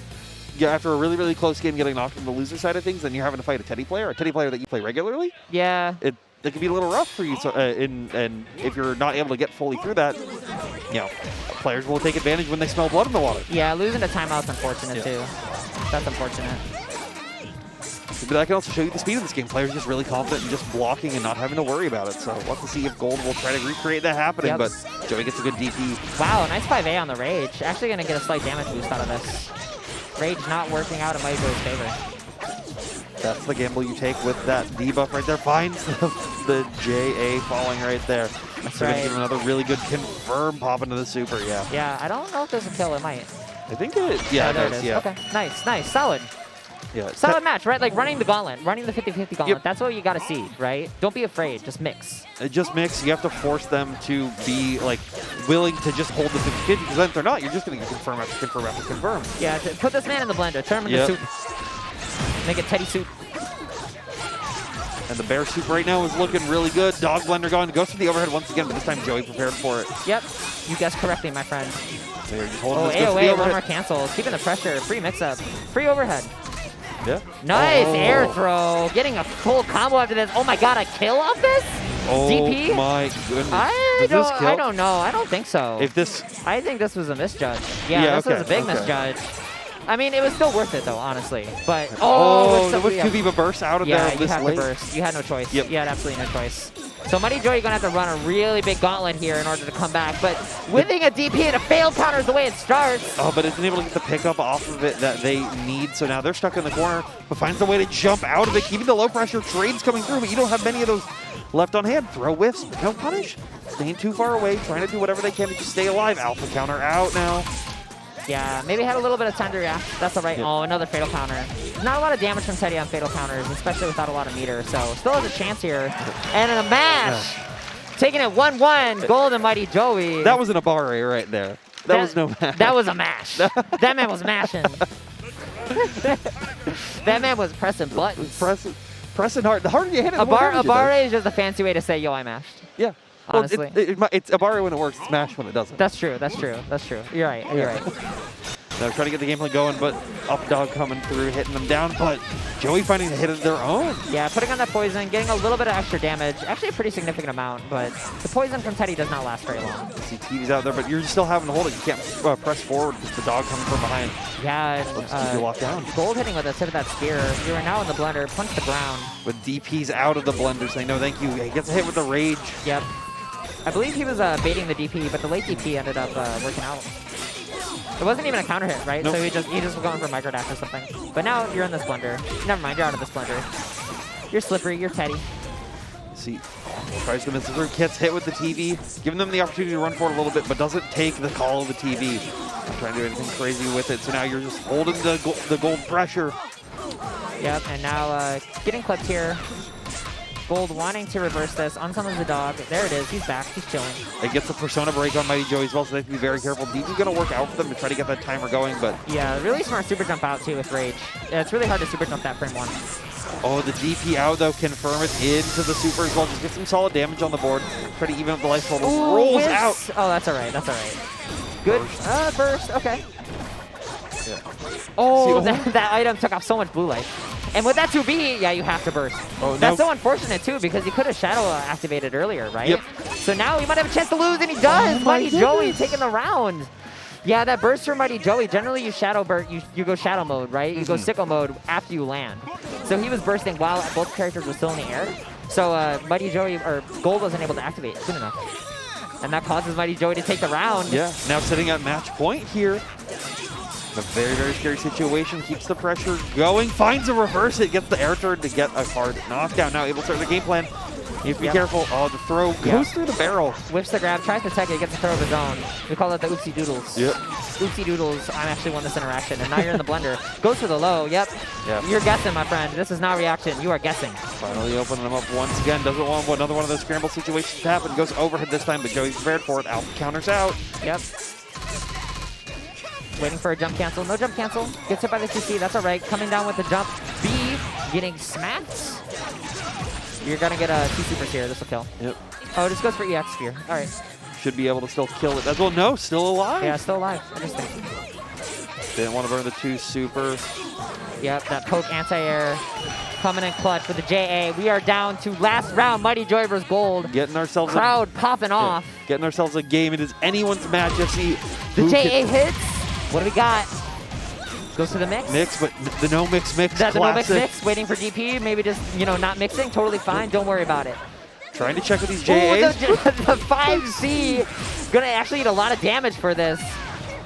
Yeah, after a really, really close game getting knocked on the loser side of things, then you're having to fight a Teddie player that you play regularly. Yeah. It can be a little rough for you. So, and if you're not able to get fully through that, players will take advantage when they smell blood in the water. Yeah, losing a timeout's unfortunate too. That's unfortunate. But that can also show you the speed of this game. Players just really confident and just blocking and not having to worry about it. So we'll have to see if Gold will try to recreate that happening. But Joey gets a good DP. Wow, nice 5A on the Rage. Actually going to get a slight damage boost out of this. Rage not working out in Mighty Joey's favor. That's the gamble you take with that debuff right there. Finds the JA falling right there. That's right. Right. Going to give another really good confirm pop into the super, Yeah, I don't know if there's a kill. It might. I think it, there it is. yeah. Okay, nice, solid. Yeah. Solid match, right? Like running the gauntlet, running the 50-50 gauntlet. Yep. That's what you got to see, right? Don't be afraid. Just mix. Just mix. You have to force them to be like willing to just hold the 50-50, because then if they're not, you're just going to get confirm after confirm after confirm. Yeah, put this man in the blender. Turn him into soup. Make it Teddie soup. And the bear soup right now is looking really good. Dog blender going. Goes for the overhead once again, but this time Joey prepared for it. Yep. You guessed correctly, my friend. There, just holding Oh, this, goes for the AOA, one overhead. more cancel. Keeping the pressure. Free mix-up. Free overhead. Yeah. Nice air throw. Getting a full combo after this. Oh my god, a kill off this? Oh DP? my goodness. I Does this kill? don't know. I don't think so. If this... I think this was a misjudge. Yeah, this was a big misjudge. I mean, it was still worth it, though, honestly. But, there was 2v but burst out of there you this had late. to burst. You had no choice. Yep. You had absolutely no choice. So Mighty Joey going to have to run a really big gauntlet here in order to come back. But winning a DP and a failed counter is the way it starts. Oh, but it's been able to get the pickup off of it that they need. So now they're stuck in the corner, but finds a way to jump out of it, keeping the low pressure trades coming through, but you don't have many of those left on hand. Throw whiffs, but no punish. Staying too far away, trying to do whatever they can to just stay alive. Alpha counter out now. Yeah, maybe had a little bit of time to react. That's all right. Yep. Oh, another fatal counter. Not a lot of damage from Teddie on fatal counters, especially without a lot of meter. So still has a chance here. And in a mash, taking it 1-1, Gold and Mighty Joey. That was an Abare right there. That was no mash. That was a mash. That man was mashing. That man was pressing buttons. Pressing hard. The harder you hit it, the more damage it does. Abare is just a fancy way to say, yo, I mashed. Yeah. Honestly. Well, it's Abare when it works, it's Smash when it doesn't. That's true. That's true. That's true. You're right. You're right. They're trying to get the gameplay going, but up dog coming through, hitting them down, but Joey finding the hit of their own. Yeah, putting on that poison, getting a little bit of extra damage. Actually, a pretty significant amount, but the poison from Teddie does not last very long. See TV's out there, but you're still having to hold it. You can't press forward because the dog coming from behind. Yeah, They'll just keep you locked down. Gold hitting with a tip of that spear. You are now in the blender. Punch the ground. With DP's out of the blender saying no thank you. He gets a hit with the rage. Yep. I believe he was baiting the DP, but the late DP ended up working out. It wasn't even a counter hit, right? Nope. So he just was going for micro dash or something. But now you're in this blender. Never mind, you're out of this blender. You're slippery, you're Teddie. See, tries to miss through, gets hit with the TV, giving them the opportunity to run forward a little bit, but doesn't take the call of the TV. Not trying to do anything crazy with it, so now you're just holding the gold pressure. Yep, and now getting clipped here. Gold wanting to reverse this. Unsummons the dog. There it is. He's back. He's chilling. It gets the persona break on Mighty Joey as well, so they have to be very careful. DP's going to work out for them to try to get that timer going, but... Yeah, really smart super jump out, too, with Rage. Yeah, it's really hard to super jump that frame one. Oh, the DP out, though, confirm it into the super as well. Just get some solid damage on the board. Try to even up the life total. Ooh, Rolls whiffs. out. Oh, that's all right. That's all right. Good. Burst. Okay. Yeah. Oh, See, that item took off so much blue life. And with that 2B, yeah, you have to burst. Oh, That's no. so unfortunate, too, because he could have Shadow activated earlier, right? Yep. So now he might have a chance to lose, and he does. Oh, my Mighty Joey goodness. taking the round. Yeah, that burst for Mighty Joey, generally you Shadow burst, you go Shadow mode, right? You go Sicko mode after you land. So he was bursting while both characters were still in the air. So Mighty Joey, or Gold wasn't able to activate soon enough. And that causes Mighty Joey to take the round. Yeah, now sitting at match point here. A very, very scary situation. Keeps the pressure going. Finds a reverse hit. Gets the air turn to get a hard knockdown. Now able to start the game plan. You have to be careful. Oh, the throw goes through the barrel. Whiffs the grab, tries to tech it, gets a throw of his own. We call it the oopsie doodles. Yep. Oopsie doodles, I actually won this interaction, and now you're in the blender. Goes for the low, yep. Yeah. You're guessing, my friend. This is not reaction, you are guessing. Finally opening them up once again. Doesn't want another one of those scramble situations to happen. Goes overhead this time, but Joey's prepared for it. Alpha counters out. Yep. Waiting for a jump cancel. No jump cancel. Gets hit by the CC. That's all right. Coming down with the jump. B getting smacked. You're going to get a 2 supers here. This will kill. Yep. Oh, this goes for EX Sphere. All right. Should be able to still kill it as well. No, still alive. Yeah, still alive. Interesting. Didn't want to burn the 2 super. Yep, that poke anti-air coming in clutch with the JA. We are down to last round. Mighty Joey versus Gold. Getting ourselves Crowd popping off. Getting ourselves a game. It is anyone's match. FC. The JA hits. What do we got? Goes to the mix. Mix, but the no mix. That's the no mix Classic. mix. Waiting for DP. Maybe just, not mixing. Totally fine. Don't worry about it. Trying to check with these Ooh, JAs. the 5C. Gonna actually eat a lot of damage for this.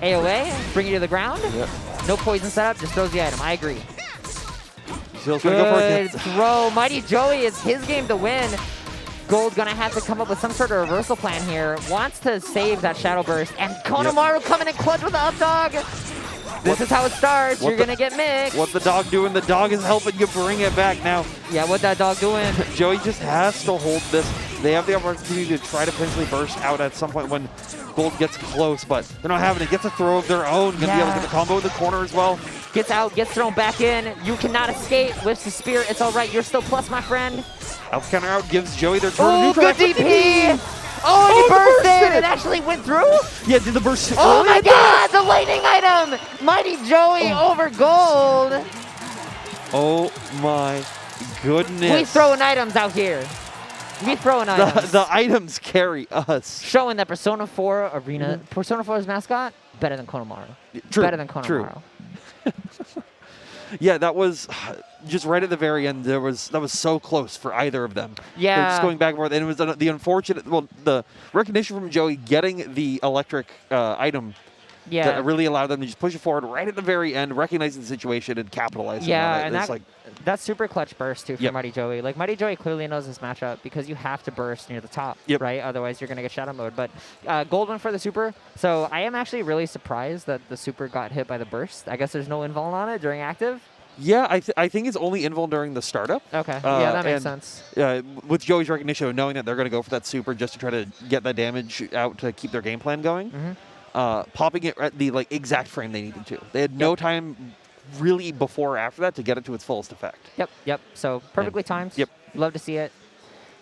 AOA. Bring you to the ground. Yep. No poison setup. Just throws the item. I agree. Steel's gonna go for it. Good throw. Mighty Joey, it's his game to win. Gold's gonna have to come up with some sort of reversal plan here. Wants to save that Shadow Burst. And Kokomaru coming in clutch with the up dog. This is how it starts. You're going to get mixed. What's the dog doing? The dog is helping you bring it back now. Yeah, what that dog doing? Joey just has to hold this. They have the opportunity to try to potentially burst out at some point when Gold gets close, but they're not having it. Gets a throw of their own. Gonna be able to get the combo in the corner as well. Gets out, gets thrown back in. You cannot escape. Lifts the spear. It's all right. You're still plus, my friend. Alpha counter out gives Joey their turn. Oh, good DP! Oh, and he burst in. It actually went through? Yeah, did the burst. Oh my god, the lightning item! Mighty Joey over Gold. Oh my goodness. We throwing items out here. We throwing items. The items carry us. Showing that Persona 4 Arena, Persona 4's mascot, better than Kokomaru. True. Better than Kokomaru. True. Yeah, that was just right at the very end. That was so close for either of them. Yeah. They're just going back and forth, and it was the unfortunate. Well, the recognition from Joey getting the electric item Yeah. that really allowed them to just push it forward right at the very end, recognizing the situation and capitalizing Yeah, on it. and It's that's super clutch burst too for Yep. Mighty Joey. Like Mighty Joey clearly knows this matchup because you have to burst near the top, Yep. right? Otherwise you're gonna get shadow mode. But Gold went for the super, so I am actually really surprised that the super got hit by the burst. I guess there's no invuln on it during active. yeah, I think it's only invuln during the startup. Okay, yeah, that makes and, sense. With Joey's recognition of knowing that they're going to go for that super just to try to get that damage out to keep their game plan going, popping it at the exact frame they needed to. They had no time really before or after that to get it to its fullest effect. Yep. So perfectly timed. Yep. Love to see it.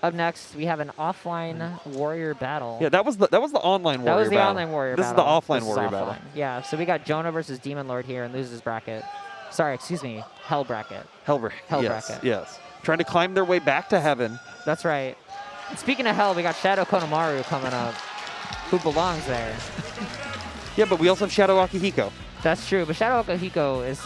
Up next, we have an offline warrior battle. Yeah, that was the online warrior That was the battle. online warrior This battle. is the offline This is warrior offline. battle. Yeah, so we got Jona versus Demon Lord here in losers bracket. Sorry, excuse me, hell bracket. Hell bracket. Yes. Trying to climb their way back to heaven. That's right. And speaking of hell, we got Shadow Kokomaru coming up, who belongs there. Yeah, but we also have Shadow Akihiko. That's true, but Shadow Akihiko is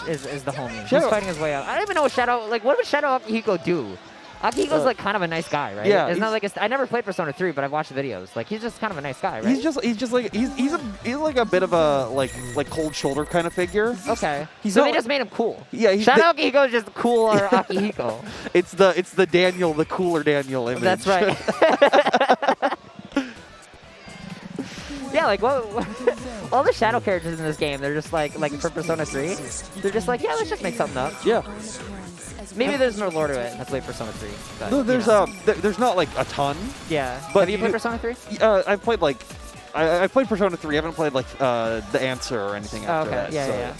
the homie. Shadow- He's fighting his way up. I don't even know what would Shadow Akihiko do? Akihiko's like kind of a nice guy, right? yeah, It's not like I never played Persona 3, but I've watched the videos. Like he's just kind of a nice guy, right? He's like a bit of a like cold shoulder kind of figure. Okay. He's So not they like- just made him cool. Yeah, he's Shadow Akihiko is just cooler Akihiko. It's the Daniel, the cooler Daniel image. That's right. Yeah, like all the shadow characters in this game, they're just like for Persona 3, they're just like, yeah, let's just make something up. Yeah. Maybe there's more lore to it. That's played Persona 3. But, No, there's there's not like a ton. Yeah. but Have you played Persona 3? I've played I played Persona 3. I haven't played the Answer or anything after that. Yeah.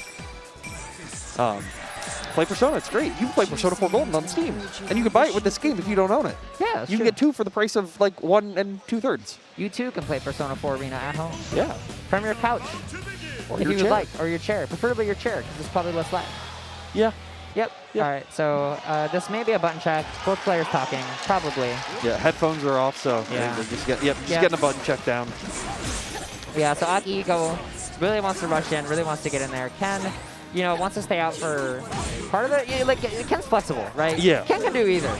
Play Persona. It's great. You can play Persona 4 Golden on Steam, and you can buy it with this game if you don't own it. Yeah, that's You can true. get 2 for the price of 1 2/3. You too can play Persona 4 Arena at home Yeah. from your couch, Or if your you would chair. like, or your chair, preferably your chair, because it's probably less lag. Yeah. Yep. Yep. All right. So this may be a button check. Both players talking, probably. Yeah. Headphones are off, so Yeah. they're just Yeah. getting a button check down. Yeah. So Akihiko really wants to rush in, really wants to get in there. Ken, wants to stay out for part of it. Ken's flexible, right? Yeah. Ken can do either.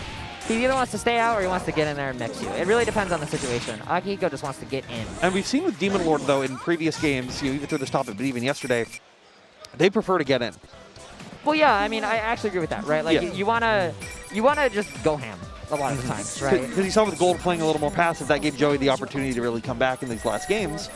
He either wants to stay out or he wants to get in there and mix you. It really depends on the situation. Akihiko just wants to get in. And we've seen with Demon Lord, though, in previous games, even through this topic, but even yesterday, they prefer to get in. Well, yeah. I mean, I actually agree with that, right? Like, Yeah. you wanna just go ham a lot of the times, right? Because you saw with Gold playing a little more passive, that gave Joey the opportunity to really come back in these last games.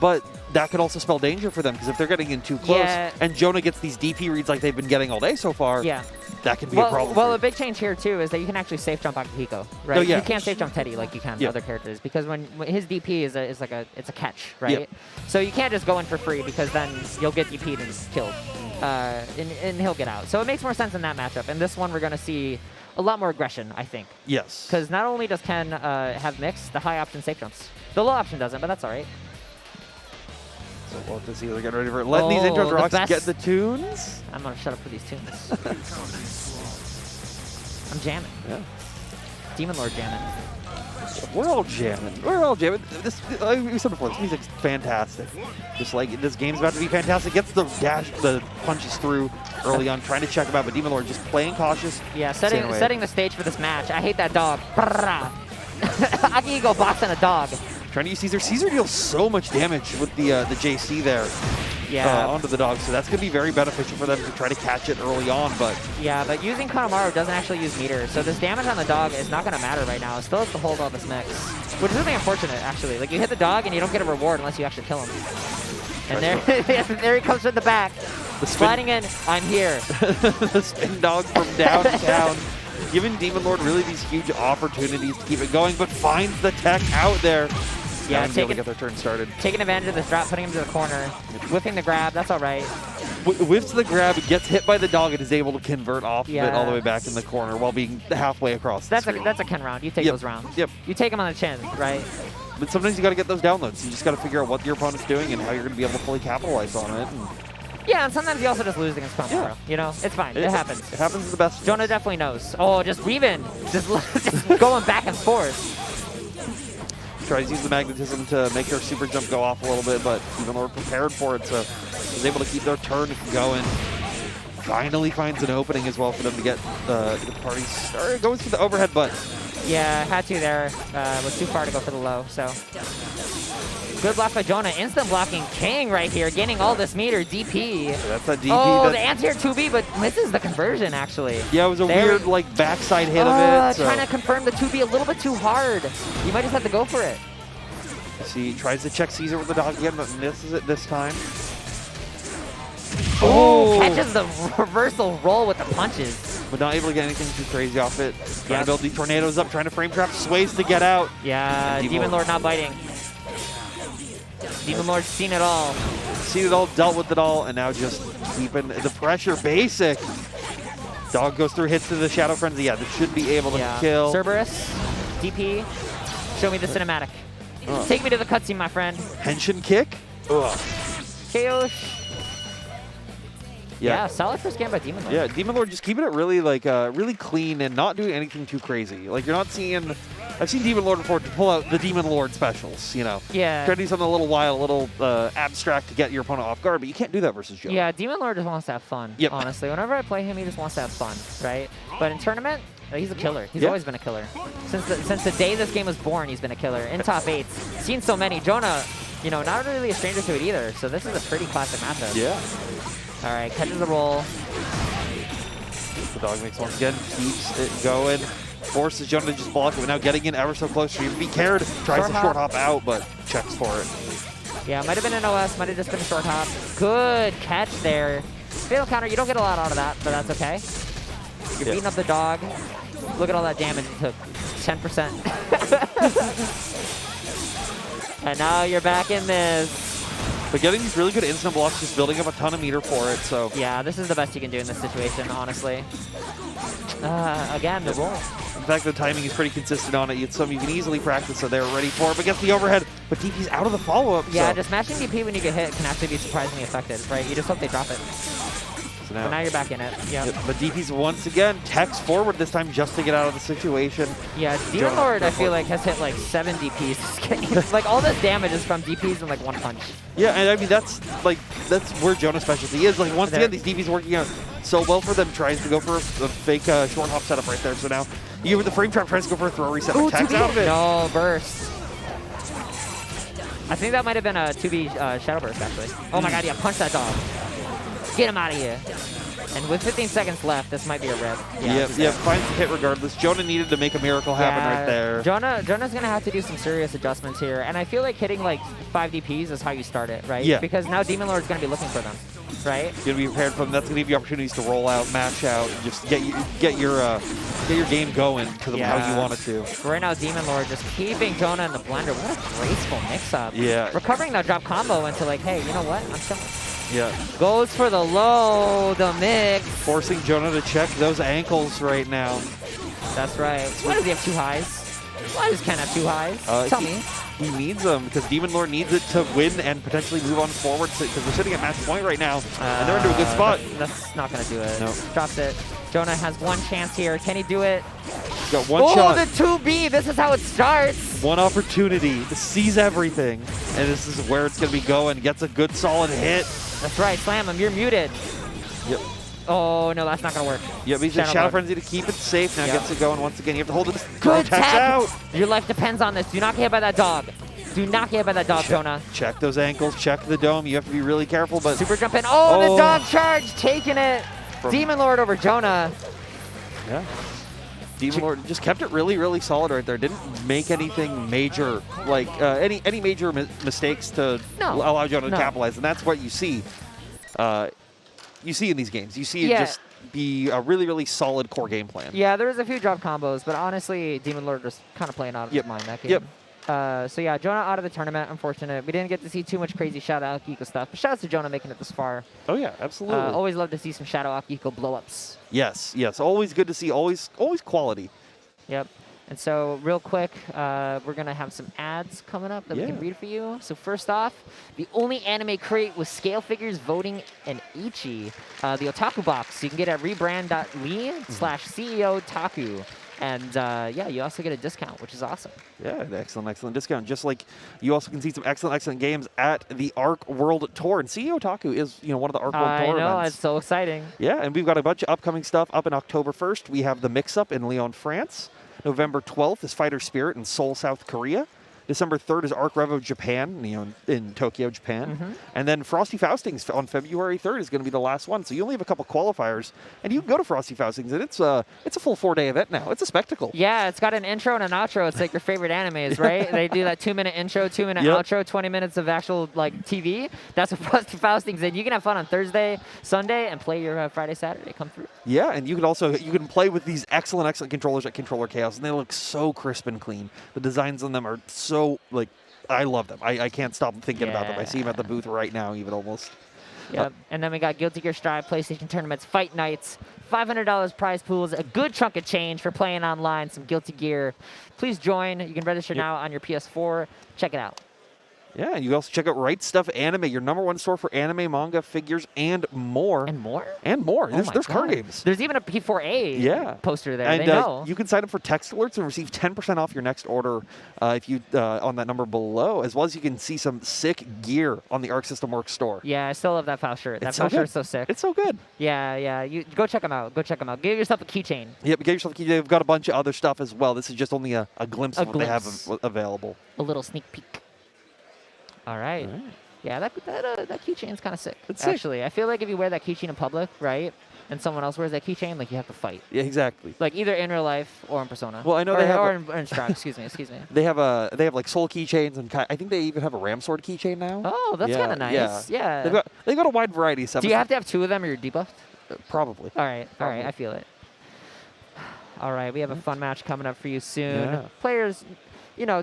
But that could also spell danger for them, because if they're getting in too close, Yeah. and Jona gets these DP reads like they've been getting all day so far, Yeah. that can be a problem. Well, for a big change here too is that you can actually safe jump Akihiko, right? Oh, yeah. You can't safe jump Teddie like you can Yeah. other characters, because when his DP is a catch, right? Yep. So you can't just go in for free, because then you'll get DP'd and killed, and he'll get out. So it makes more sense in that matchup. And this one we're gonna see a lot more aggression, I think, Yes. because not only does Ken have mix, the high option safe jumps, the low option doesn't, but that's all right. So we'll have to see. They're getting ready for it. Letting these Oh, intro the rocks best. get the tunes. I'm gonna shut up for these tunes. I'm jamming. Yeah. Demon Lord jamming. We're all jamming. We're all jamming. Like we said before, this music's fantastic. Just like this game's about to be fantastic. Gets the punches through early on, trying to check him out, but Demon Lord just playing cautious. Yeah, staying away. setting the stage for this match. I hate that dog. Akihiko boxing a dog. Trying to use Caesar. Caesar deals so much damage with the JC there. onto the dog. So that's going to be very beneficial for them to try to catch it early on. But yeah, but using Kokomaru doesn't actually use meter, so this damage on the dog is not going to matter right now. It still has to hold all this mix, which is really unfortunate, actually. Like, you hit the dog and you don't get a reward unless you actually kill him. And there he comes from the back. Sliding in, I'm here. The spin dog from downtown, giving Demon Lord really these huge opportunities to keep it going, but finds the tech out there. Yeah, to get their turn started. Taking advantage of this drop, putting him to the corner, whiffing the grab. That's all right. Whiffs the grab, gets hit by the dog, and is able to convert off of it all the way Yeah. back in the corner while being halfway across. That's the a screen. Ken round. You take Yep. those rounds. Yep. You take them on the chin, right? But sometimes you got to get those downloads. You just got to figure out what your opponent's doing and how you're going to be able to fully capitalize on it. And Yeah, and sometimes you also just lose against Kokomaru. Yeah. You know, it's fine. It happens. It happens to the best. Jona definitely knows. Oh, just weaving. Just going back and forth. Tries to use the magnetism to make her super jump go off a little bit, but Demon Lord prepared for it, so was able to keep their turn going. Finally finds an opening as well for them to get the party started. Goes for the overhead, but Yeah, had to there. Was too far to go for the low, so. Good block by Jona. Instant blocking King right here, gaining all this meter. DP. that's a DP. Oh, that, the anti-air 2B, but misses the conversion, actually. yeah, it was a There weird we- like backside hit of it. So. Trying to confirm the 2B a little bit too hard. You might just have to go for it. See, tries to check Caesar with the dog again, but misses it this time. Oh, catches the reversal roll with the punches. But not able to get anything too crazy off it. Trying Yep. to build the tornadoes up, trying to frame trap, sways to get out. Yeah, And Demon Lord not biting. Demon Lord's seen it all. Seen it all, dealt with it all, and now just keeping the pressure basic. Dog goes through, hits to the Shadow Frenzy. Yeah, this should be able to Yeah. kill. Cerberus, DP, show me the cinematic. Take me to the cutscene, my friend. Henshin kick. Ugh. KO. Yeah, Yeah. solid first game by Demon Lord. Yeah, Demon Lord just keeping it really really clean and not doing anything too crazy. Like, you're not seeing. I've seen Demon Lord before to pull out the Demon Lord specials. You know. Yeah. Try to do something a little wild, a little abstract to get your opponent off guard, but you can't do that versus Joe. Yeah, Demon Lord just wants to have fun, Yep. honestly. Whenever I play him, he just wants to have fun, right? But in tournament, he's a killer. He's Yeah. always been a killer. Since the day this game was born, he's been a killer. In top 8s. Seen so many. Jona, you know, not really a stranger to it either, so this is a pretty classic matchup. Yeah. All right, catches the roll. The dog mix once again keeps it going. Forces Jonah to just block it, but now getting in ever so close for you to be cared. Tries Short to short hop out, but checks for it. Yeah, might have been an OS, might have just been a short hop. Good catch there. Fatal counter, you don't get a lot out of that, but that's okay. You're Yeah. beating up the dog. Look at all that damage it took. 10%. And now you're back in this. But getting these really good instant blocks, just building up a ton of meter for it, so. Yeah, this is the best you can do in this situation, honestly. Again, the roll. In fact, the timing is pretty consistent on it. It's something you can easily practice, so they're ready for it. But gets the overhead, but DP's out of the follow-up. Yeah, so. just mashing DP when you get hit can actually be surprisingly effective, right? You just hope they drop it. So But now you're back in it. Yep. But DP's once again techs forward this time just to get out of the situation. Yeah, Demon Lord, I feel like, has hit like 7 DPs this game. Like, all this damage is from DPs in like one punch. Yeah, and I mean, that's where Jonah's specialty is. Like, once again, these DPs working out so well for them, tries to go for a fake short hop setup right there. So now, you with the frame trap, tries to go for a throw reset. Ooh, Techs 2B. out of it. No, burst. I think that might have been a 2B Shadow Burst, actually. Oh my god, yeah, punch that dog. Get him out of here. And with 15 seconds left, this might be a rip. Yeah, finds the hit regardless. Jonah needed to make a miracle happen right there. Jonah's going to have to do some serious adjustments here. And I feel like hitting like 5 DPs is how you start it, right? Yeah. Because now Demon Lord's going to be looking for them, right? You're gonna be prepared for them. That's gonna give you opportunities to roll out, match out, and just get your game going to how you want it to. Right now, Demon Lord just keeping Jona in the blender. What a graceful mix-up. Yeah. Recovering that drop combo into like, hey, you know what? I'm chilling. Yeah. Goes for the low, the mix. Forcing Jonah to check those ankles right now. That's right. Why does he have 2 highs? Why does Ken have 2 highs? Tell me. He needs them because Demon Lord needs it to win and potentially move on forward because they're sitting at match point right now and they're into a good spot. That's not going to do it. No. Drops it. Jonah has 1 chance here. Can he do it? He's got one shot. Oh, the 2B. This is how it starts. One opportunity to seize everything. And this is where it's going to be going. Gets a good solid hit. That's right. Slam him. You're muted. Yep. Oh, no, that's not going to work. Yep, he's in Shadow Frenzy to keep it safe. Now Yep. gets it going once again. You have to hold it. Good Tax tag. out. Your life depends on this. Do not get hit by that dog. Do not get hit by that dog, Jona. Check those ankles. Check the dome. You have to be really careful. But Super jump in. Oh, the dog charge, taking it. Demon Lord over Jona. Yeah. Demon Lord just kept it really, really solid right there. Didn't make anything major, like any major mistakes to allow Jona to capitalize. And that's what you see. You see in these games. You see it just be a really, really solid core game plan. Yeah, there was a few drop combos, but honestly, Demon Lord just kind of playing out of his mind that game. Yep. So yeah, Jona out of the tournament. Unfortunate. We didn't get to see too much crazy Shadow Akihiko stuff. But shout out to Jona making it this far. Oh yeah, absolutely. Always love to see some Shadow Akihiko blow-ups. Yes, yes. Always good to see. Always quality. Yep. And so real quick, we're going to have some ads coming up that we can read for you. So first off, the only anime crate with scale figures, voting, and ichi. The Otaku box you can get at rebrand.ly/CEOtaku. And yeah, you also get a discount, which is awesome. Yeah, an excellent discount. Just like you also can see some excellent games at the Arc World Tour. And CEOtaku is one of the Arc World Tour events. I know, events. it's so exciting. Yeah, and we've got a bunch of upcoming stuff up in October 1st. We have the Mix-Up in Lyon, France. November 12th is Fighter Spirit in Seoul, South Korea. December 3rd is Arc Revo Japan, in Tokyo, Japan. And then Frosty Faustings on February 3rd is going to be the last one. So you only have a couple qualifiers, and you can go to Frosty Faustings, and it's a full 4-day event now. It's a spectacle. Yeah, it's got an intro and an outro. It's like your favorite animes, right? They do that 2-minute intro, 2-minute outro, 20 minutes of actual TV. That's what Frosty Faustings is. You can have fun on Thursday, Sunday, and play your Friday, Saturday. Come through. Yeah, and you can play with these excellent controllers at Controller Chaos, and they look so crisp and clean. The designs on them are so I love them. I can't stop thinking about them. I see them at the booth right now, even almost. Yep. And then we got Guilty Gear Strive, PlayStation Tournaments, Fight Nights, $500 prize pools, a good chunk of change for playing online, some Guilty Gear. Please join. You can register now on your PS4. Check it out. Yeah, and you also check out Right Stuff Anime, your #1 store for anime, manga, figures, and more. And more? And more. Oh There's card games. There's even a P4A poster there. And they know. you can sign up for text alerts and receive 10% off your next order if you on that number below, as well as you can see some sick gear on the Arc System Works store. Yeah, I still love that FAL shirt. That so FAL shirt good. is so sick. It's so good. Yeah. You go check them out. Give yourself a keychain. Yep, get yourself a key. They've got a bunch of other stuff as well. This is just only a glimpse of what they have available. A little sneak peek. All right. Yeah, that keychain's kind of sick. Actually, I feel like if you wear that keychain in public, right, and someone else wears that keychain, like you have to fight. Yeah, exactly. Like either in real life or in Persona. Well, I know they have or in Strive. Excuse me. They have like soul keychains, and I think they even have a Ram Sword keychain now. Oh, that's kind of nice. Yeah. They've got a wide variety of stuff. Do you have to have 2 of them or you're debuffed? Probably. All right. I feel it. All right, we have a fun match coming up for you soon. Yeah. Players,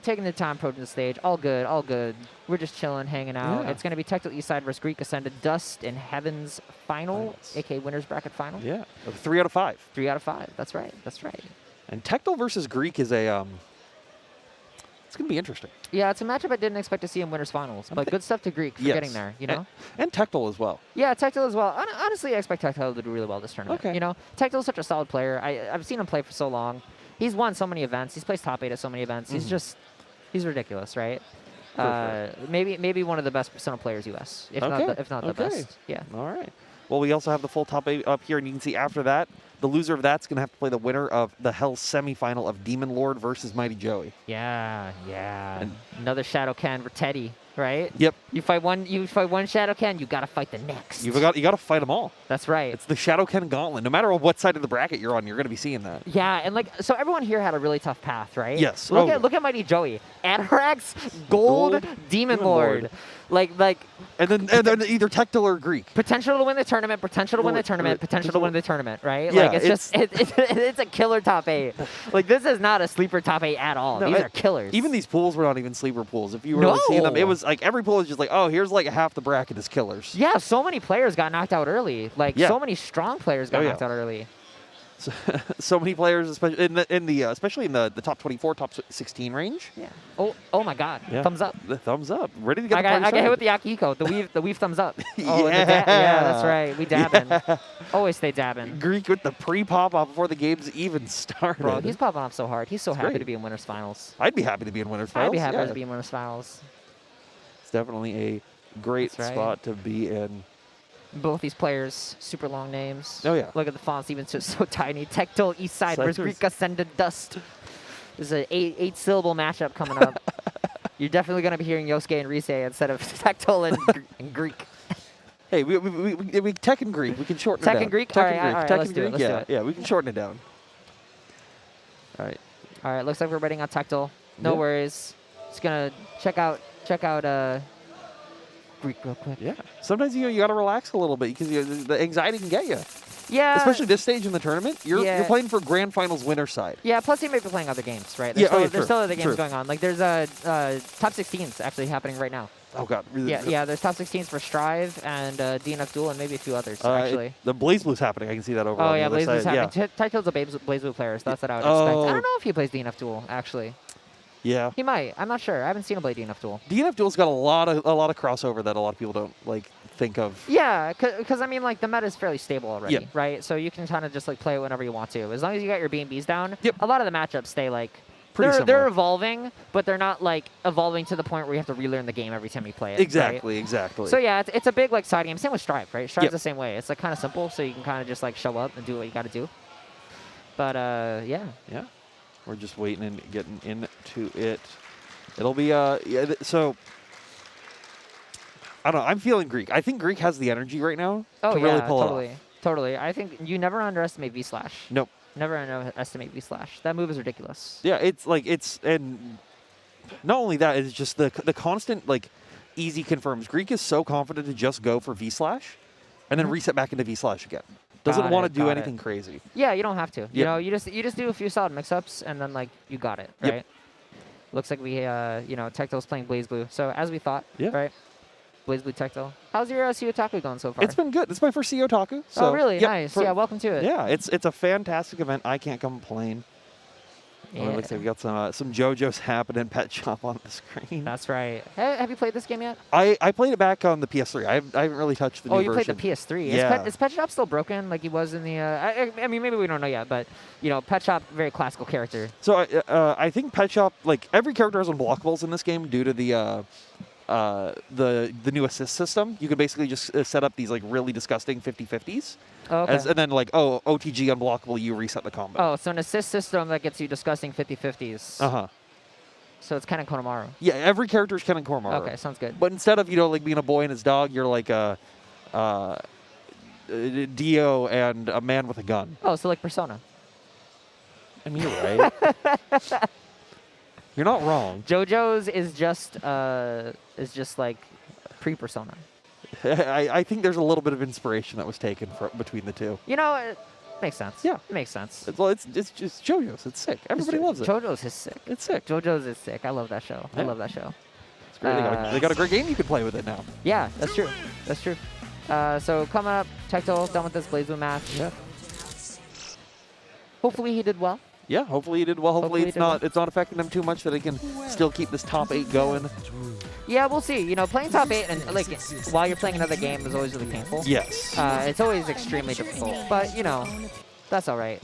taking the time approaching the stage. All good. We're just chilling, hanging out. Yeah. It's going to be TectalEastside versus GreekAscendedDust in Heaven's Final, a.k.a. Winner's Bracket Final. Yeah, 3 out of 5. 3 out of 5. That's right. And Tectal versus Greek is it's going to be interesting. Yeah, it's a matchup I didn't expect to see in Winners Finals, but good stuff to Greek for getting there, And Tectal as well. Yeah, Tectal as well. Honestly, I expect Tectal to do really well this tournament. Okay. Tectal's such a solid player. I've seen him play for so long. He's won so many events. He's placed top 8 at so many events. He's ridiculous, right? Maybe one of the best Persona players U.S. if not the best. Yeah. All right. Well, we also have the full top 8 up here, and you can see after that, the loser of that's going to have to play the winner of the Hell semifinal of DEMONLORD versus Mighty Joey. Yeah. Another Shadow Ken for Teddie, right? Yep. You fight one Shadow Ken, you got to fight the next. You got to fight them all. That's right. It's the Shadow Ken gauntlet. No matter what side of the bracket you're on, you're going to be seeing that. Yeah, and so everyone here had a really tough path, right? Yes. Look at Mighty Joey. Anorax, Gold, DEMONLORD. And then either Tectal or Greek. Potential to win the tournament, potential to win the tournament, potential to win the tournament, right? Yeah, it's a killer top 8. This is not a sleeper top 8 at all. No, these are killers. Even these pools were not even sleeper pools. If you were seeing them, it was like every pool was just like, oh, here's like half the bracket is killers. Yeah, so many players got knocked out early. So many strong players got knocked out early. So many players, especially in the top 24, top 16 range. Yeah. Oh my God. Yeah. Thumbs up. The thumbs up. Ready to get. I got hit with the Akihiko. The weave thumbs up. Oh, yeah, that's right. We dabbing. Always stay dabbing. Greek with the pre-pop off before the game's even started. Bro, he's popping off so hard. He's so happy to be in Winners Finals. I'd be happy to be in Winners Finals. I'd be happy to be in Winners Finals. It's definitely a great spot to be in. Both these players, super long names. Oh, yeah. Look at the fonts, even so tiny. TectalEastside versus GreekAscendedDust. This is an 8-syllable matchup coming up. You're definitely going to be hearing Yosuke and Rise instead of Tectal and Greek. Hey, we Tech and Greek. We can shorten it down. Tech and Greek? Tech All and right, Greek. all right, Tech let's and do it, Greek. let's do Yeah, it. yeah, we can shorten it down. All right. All right, looks like we're waiting on Tectal. No Yeah. worries. Just going to check out Greek real quick. Yeah. Sometimes you got to relax a little bit because the anxiety can get you. Yeah. Especially this stage in the tournament. You're Yeah. playing for Grand Finals winner side. Yeah, plus he may be playing other games, right? Yeah, There's still other games true. going on. Like there's top 16s actually happening right now. Oh, God. Yeah, there's top 16s for Strive and DNF Duel and maybe a few others, actually. The Blaze Blue's happening. I can see that over Oh, on yeah, the other Blaze Blue's side. happening. Titel's a Blaze Blue player, so that's what I would expect. Oh. I don't know if he plays DNF Duel, actually. Yeah. He might. I'm not sure. I haven't seen him play DNF Duel. DNF Duel's got a lot of crossover that a lot of people don't think of. Yeah, because I mean, like the meta is fairly stable already, Yeah. right? So you can kind of just like play it whenever you want to, as long as you got your B&Bs down. Yep. A lot of the matchups stay like Pretty they're similar. evolving, but they're not like evolving to the point where you have to relearn the game every time you play it. Exactly, right? exactly. So yeah, it's a big like side game. Same with Strive, right? Strive's Yep. the same way. It's like kind of simple, so you can kind of just like show up and do what you got to do. But yeah. Yeah. We're just waiting and getting into it. It'll be so I don't know. I'm feeling Greek. I think Greek has the energy right now Oh to yeah, really pull totally, it off. totally. I think you never underestimate V Slash. Nope. Never underestimate V Slash. That move is ridiculous. Yeah, and not only that, it's just the constant like easy confirms. Greek is so confident to just go for V Slash and then reset back into V Slash again. Doesn't Got want it, to do got anything crazy. Yeah, you don't have to. You Yep. know, you just do a few solid mix-ups and then like you got it, Yep. right? Looks like we Tectal's playing Blaze Blue. So as we thought, Yeah. right? Blaze Blue Tectal. How's your CEOtaku going so far? It's been good. It's my first CEOtaku. So, oh really? yep, Nice. Yeah, welcome to it. Yeah, it's a fantastic event. I can't complain. Yeah. It looks like we got some JoJo's happening Pet Shop on the screen. That's right. Have you played this game yet? I played it back on the PS3. I haven't really touched the new Oh, you version. played the PS3. Yeah. Is Pet Shop still broken like he was in the... I mean, maybe we don't know yet, but, Pet Shop, very classical character. So I think Pet Shop, like every character has unblockables in this game due to the new assist system. You can basically just set up these like really disgusting 50-50s. Oh, okay. And then like, OTG unblockable, you reset the combo. Oh, so an assist system that gets you disgusting 50-50s. Uh-huh. So it's kind of Kokomaru. Yeah, every character is Ken and Kokomaru. Okay, sounds good. But instead of, like being a boy and his dog, you're like a Dio and a man with a gun. Oh, so like Persona. I mean, you're right. You're not wrong. JoJo's is just like pre-Persona. I think there's a little bit of inspiration that was taken between the two. It makes sense. Yeah. It makes sense. It's just JoJo's. It's sick. Everybody loves it. JoJo's is sick. It's sick. JoJo's is sick. I love that show. I Yeah. love that show. It's great. They got a great game you can play with it now. Yeah, that's true. That's true. So coming up, Tectal done with this Blaze Blue match. Yeah. Hopefully he did well. Yeah, hopefully he did well. Hopefully he it's did not well. it's not affecting them too much that he can still keep this top 8 going. Yeah, we'll see. Playing top 8 and like while you're playing another game is always really painful. Yes. It's always extremely difficult, but that's all right.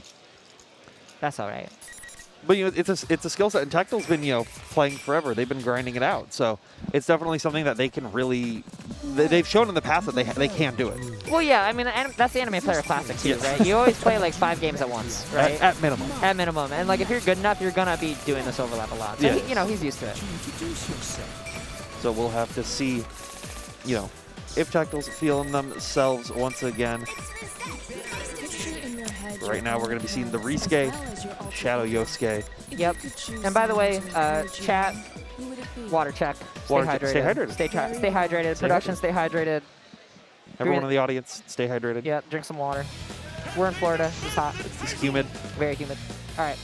That's all right. But it's a skill set, and Tectal's been playing forever. They've been grinding it out, so it's definitely something that they can really. They've shown in the past that they can do it. Well, yeah, I mean that's the Anime Player Classic too, Yes. right? You always play like 5 games at once, right? At minimum. At minimum, and like if you're good enough, you're gonna be doing this overlap a lot. So Yeah. he's used to it. So we'll have to see, if Tectal's feeling themselves once again. Right now, we're going to be seeing the Risuke, Shadow Yosuke. Yep. And by the way, chat, water check. Stay Water hydrated. check. Stay hydrated. Stay hydrated. Stay Production, hydrated. stay hydrated. Everyone in the audience, stay hydrated. Yeah, drink some water. We're in Florida. It's hot. It's humid. Very humid. All right.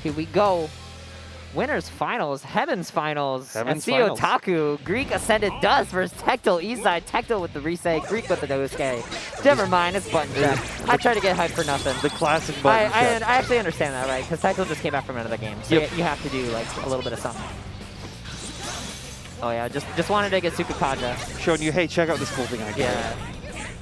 Here we go. Winners finals, Heaven's finals. Heaven's and finals. CEOtaku, GreekAscendedDust versus TectalEastside. Tectal with the Rise, Greek with the Yosuke. Never mind, it's button check. I try to get hyped for nothing. The classic button check. I actually understand that, right? Because Tectal just came back from another game, so Yep. you have to do like a little bit of something. Oh yeah, just wanted to get Super Kaja. Showing you, hey, check out this cool thing I got. Yeah.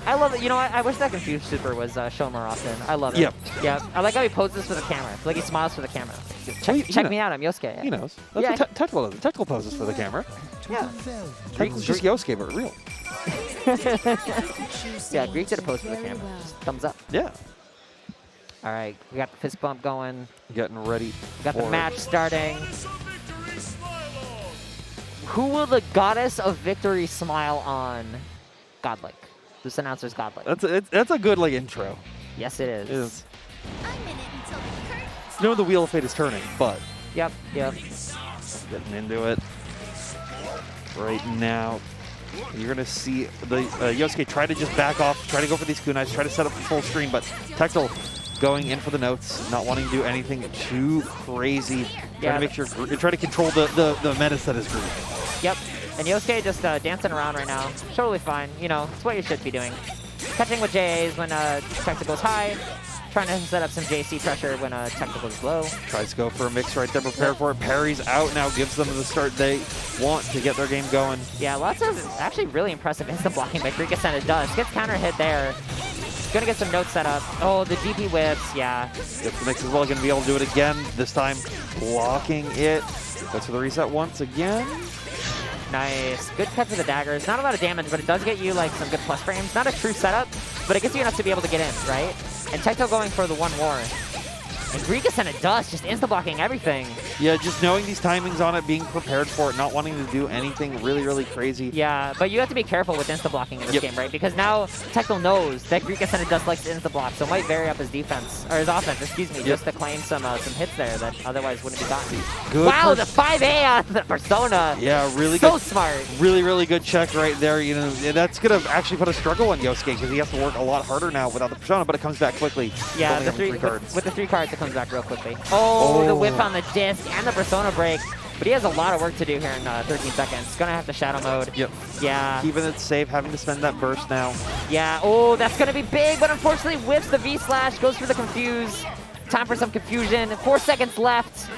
I love it. I wish that Confused Super was shown more often. I love it. Yep. Yeah. I like how he poses for the camera. Like he smiles for the camera. Well, Check me out, I'm Yosuke. He knows. That's Yeah. what Tectal does. Tectal poses for the camera. Yeah. Tectal's just Yosuke, but real. Yeah, Greek did a pose for the camera. Just thumbs up. Yeah. All right, we got the fist bump going. Getting ready We got the for match starting. Who will the goddess of victory smile on? Godlike. This announcer's godlike. That's a good like intro. Yes, it is. It is. I'm in it until the curtain. No, the wheel of fate is turning, but Yep. getting into it right now. You're gonna see the Yosuke try to just back off, try to go for these kunais, try to set up the full screen, but Tectal going in for the notes, not wanting to do anything too crazy. Trying to make sure, try to control the menace that is Greek. Yep. And Yosuke just dancing around right now. Totally fine. You know, it's what you should be doing. Catching with JAs when Tectal goes high. Trying to set up some JC pressure when Tectal goes low. Tries to go for a mix right there, prepared for it. Parries out now, gives them the start they want to get their game going. Yeah, lots of actually really impressive instant blocking by GreekAscendedDust. Gets counter hit there. Gonna get some notes set up. Oh, the DP whips, yeah. Gets the mix as well, gonna be able to do it again. This time blocking it. Goes for the reset once again. Nice. Good catch with the daggers. Not a lot of damage, but it does get you like some good plus frames. Not a true setup, but it gets you enough to be able to get in, right? And Tectal going for the 1-more. And GreekAscendedDust just insta-blocking everything. Yeah, just knowing these timings on it, being prepared for it, not wanting to do anything really, really crazy. Yeah, but you have to be careful with insta-blocking in this game, right? Because now Tectal knows that GreekAscendedDust likes to insta-block, so might vary up his defense, or his offense, excuse me, just to claim some hits there that otherwise wouldn't be gotten. Good wow, the 5A on the Persona. Yeah, really so good. smart. Really, really good check right there. You know, that's going to actually put a struggle on Yosuke because he has to work a lot harder now without the Persona, but it comes back quickly. Yeah, with the 3 cards, it comes back real quickly. Oh, the whip on the disc and the Persona break. But he has a lot of work to do here in 13 seconds. Gonna have to shadow mode. Yep. Yeah. Keeping it safe, having to spend that burst now. Yeah. Oh, that's gonna be big, but unfortunately whips the V-slash, goes for the confuse. Time for some confusion. 4 seconds left.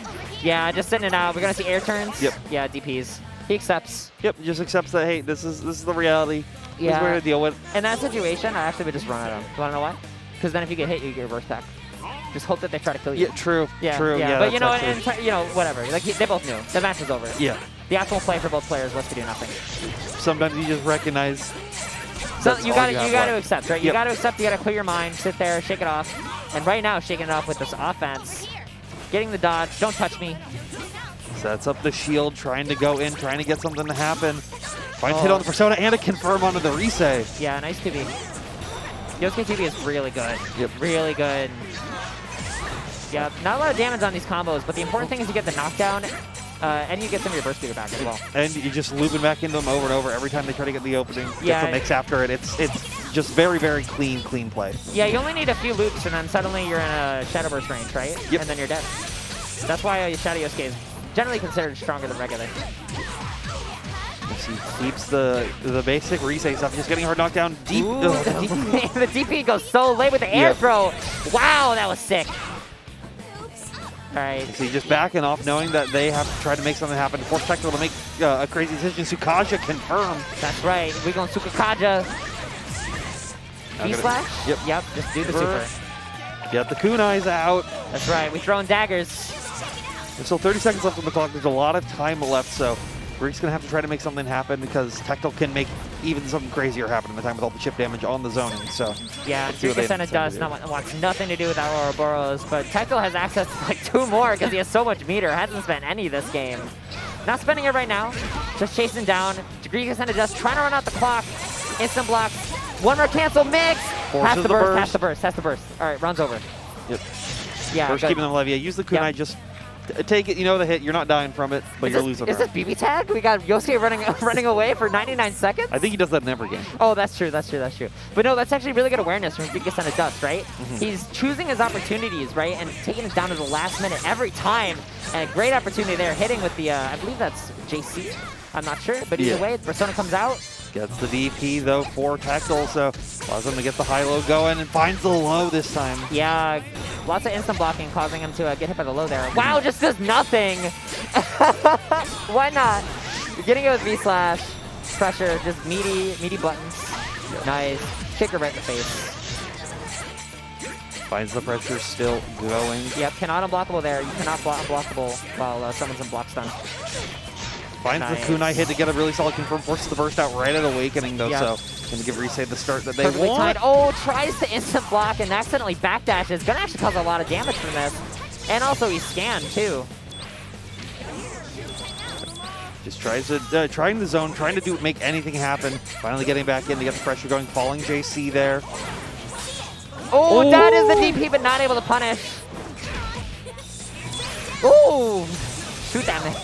Yeah, just sitting it out. We're gonna see air turns. Yep. Yeah, DPs. He accepts. Yep, just accepts that, hey, this is the reality. Yeah. This is what we're gonna deal with. In that situation, I actually would just run at him. You wanna know why? Because then if you get hit, you get reverse back. Just hope that they try to kill you. Yeah, true. Yeah, true. Yeah, but you know, actually... you know, whatever. Like they both knew. The match was over. Yeah. The actual play for both players was to do nothing. Sometimes you just recognize. So you got to accept, right? You Yep. got to accept. You got to clear your mind, sit there, shake it off. And right now, shaking it off with this offense, getting the dodge. Don't touch me. Sets up the shield, trying to go in, trying to get something to happen. Finds hit on the Persona and a confirm onto the Risei. Yeah, nice 2B. Yosuke 2B is really good. Yep. Really good. Yeah, not a lot of damage on these combos, but the important thing is you get the knockdown, and you get some of your burst speeder back as well. And you just looping back into them over and over every time they try to get the opening. Yeah. Get the mix after it. It's just very, very clean play. Yeah, you only need a few loops, and then suddenly you're in a Shadow Burst range, right? Yep. And then you're dead. That's why Shadow Yosuke is generally considered stronger than regular. He keeps the basic Risei stuff, just getting her knocked down deep. Ooh, the DP goes so late with the air throw. Wow, that was sick. All right. So just backing off, knowing that they have to try to make something happen. Force Tectal to make a crazy decision. Sukaja confirmed. That's right. We're going Sukukaja. V-slash? Yep. Yep, just do the super. Get the kunais out. That's right. We're throwing daggers. There's still 30 seconds left on the clock. There's a lot of time left, so Greek's going to have to try to make something happen because Tectal can make even something crazier happen in the time with all the chip damage on the zoning. So yeah, GreekAscendedDust wants nothing to do with our Ouroboros, but Tectal has access to like 2 more because he has so much meter. Hasn't spent any this game. Not spending it right now. Just chasing down. GreekAscendedDust trying to run out the clock. Instant blocks. 1 more cancel mix. Has the burst. All right, runs over. Yep. Yeah, First good. keeping them alive. Yeah, use the kunai. Yep. Just take it. You know the hit. You're not dying from it, but you're losing. Is this BB tag? We got Yosuke running away for 99 seconds? I think he does that in every game. Oh, that's true. But no, that's actually really good awareness from GreekAscendedDust, right? He's choosing his opportunities, right? And taking it down to the last minute every time. And a great opportunity there, hitting with the, I believe that's JC. I'm not sure, but either way, Persona comes out. Gets the DP, though, for Tectal, so allows him to get the high-low going and finds the low this time. Yeah, lots of instant blocking, causing him to get hit by the low there. Wow, just does nothing! Why not? You're getting it with V-slash, pressure, just meaty buttons. Yep. Nice. Kick her right in the face. Finds the pressure still going. Yep, cannot unblockable there. You cannot unblockable while someone's in block stun. Finds the kunai hit to get a really solid confirm. Forces the burst out right at Awakening, though, so going to give Risei the start that they Perfectly want. timed. Oh, tries to instant block and accidentally backdashes. Going to actually cause a lot of damage from this. And also he's scanned, too. Just trying the zone, trying to make anything happen. Finally getting back in to get the pressure going. Falling JC there. Oh, that is the DP, but not able to punish. Oh, shoot that man.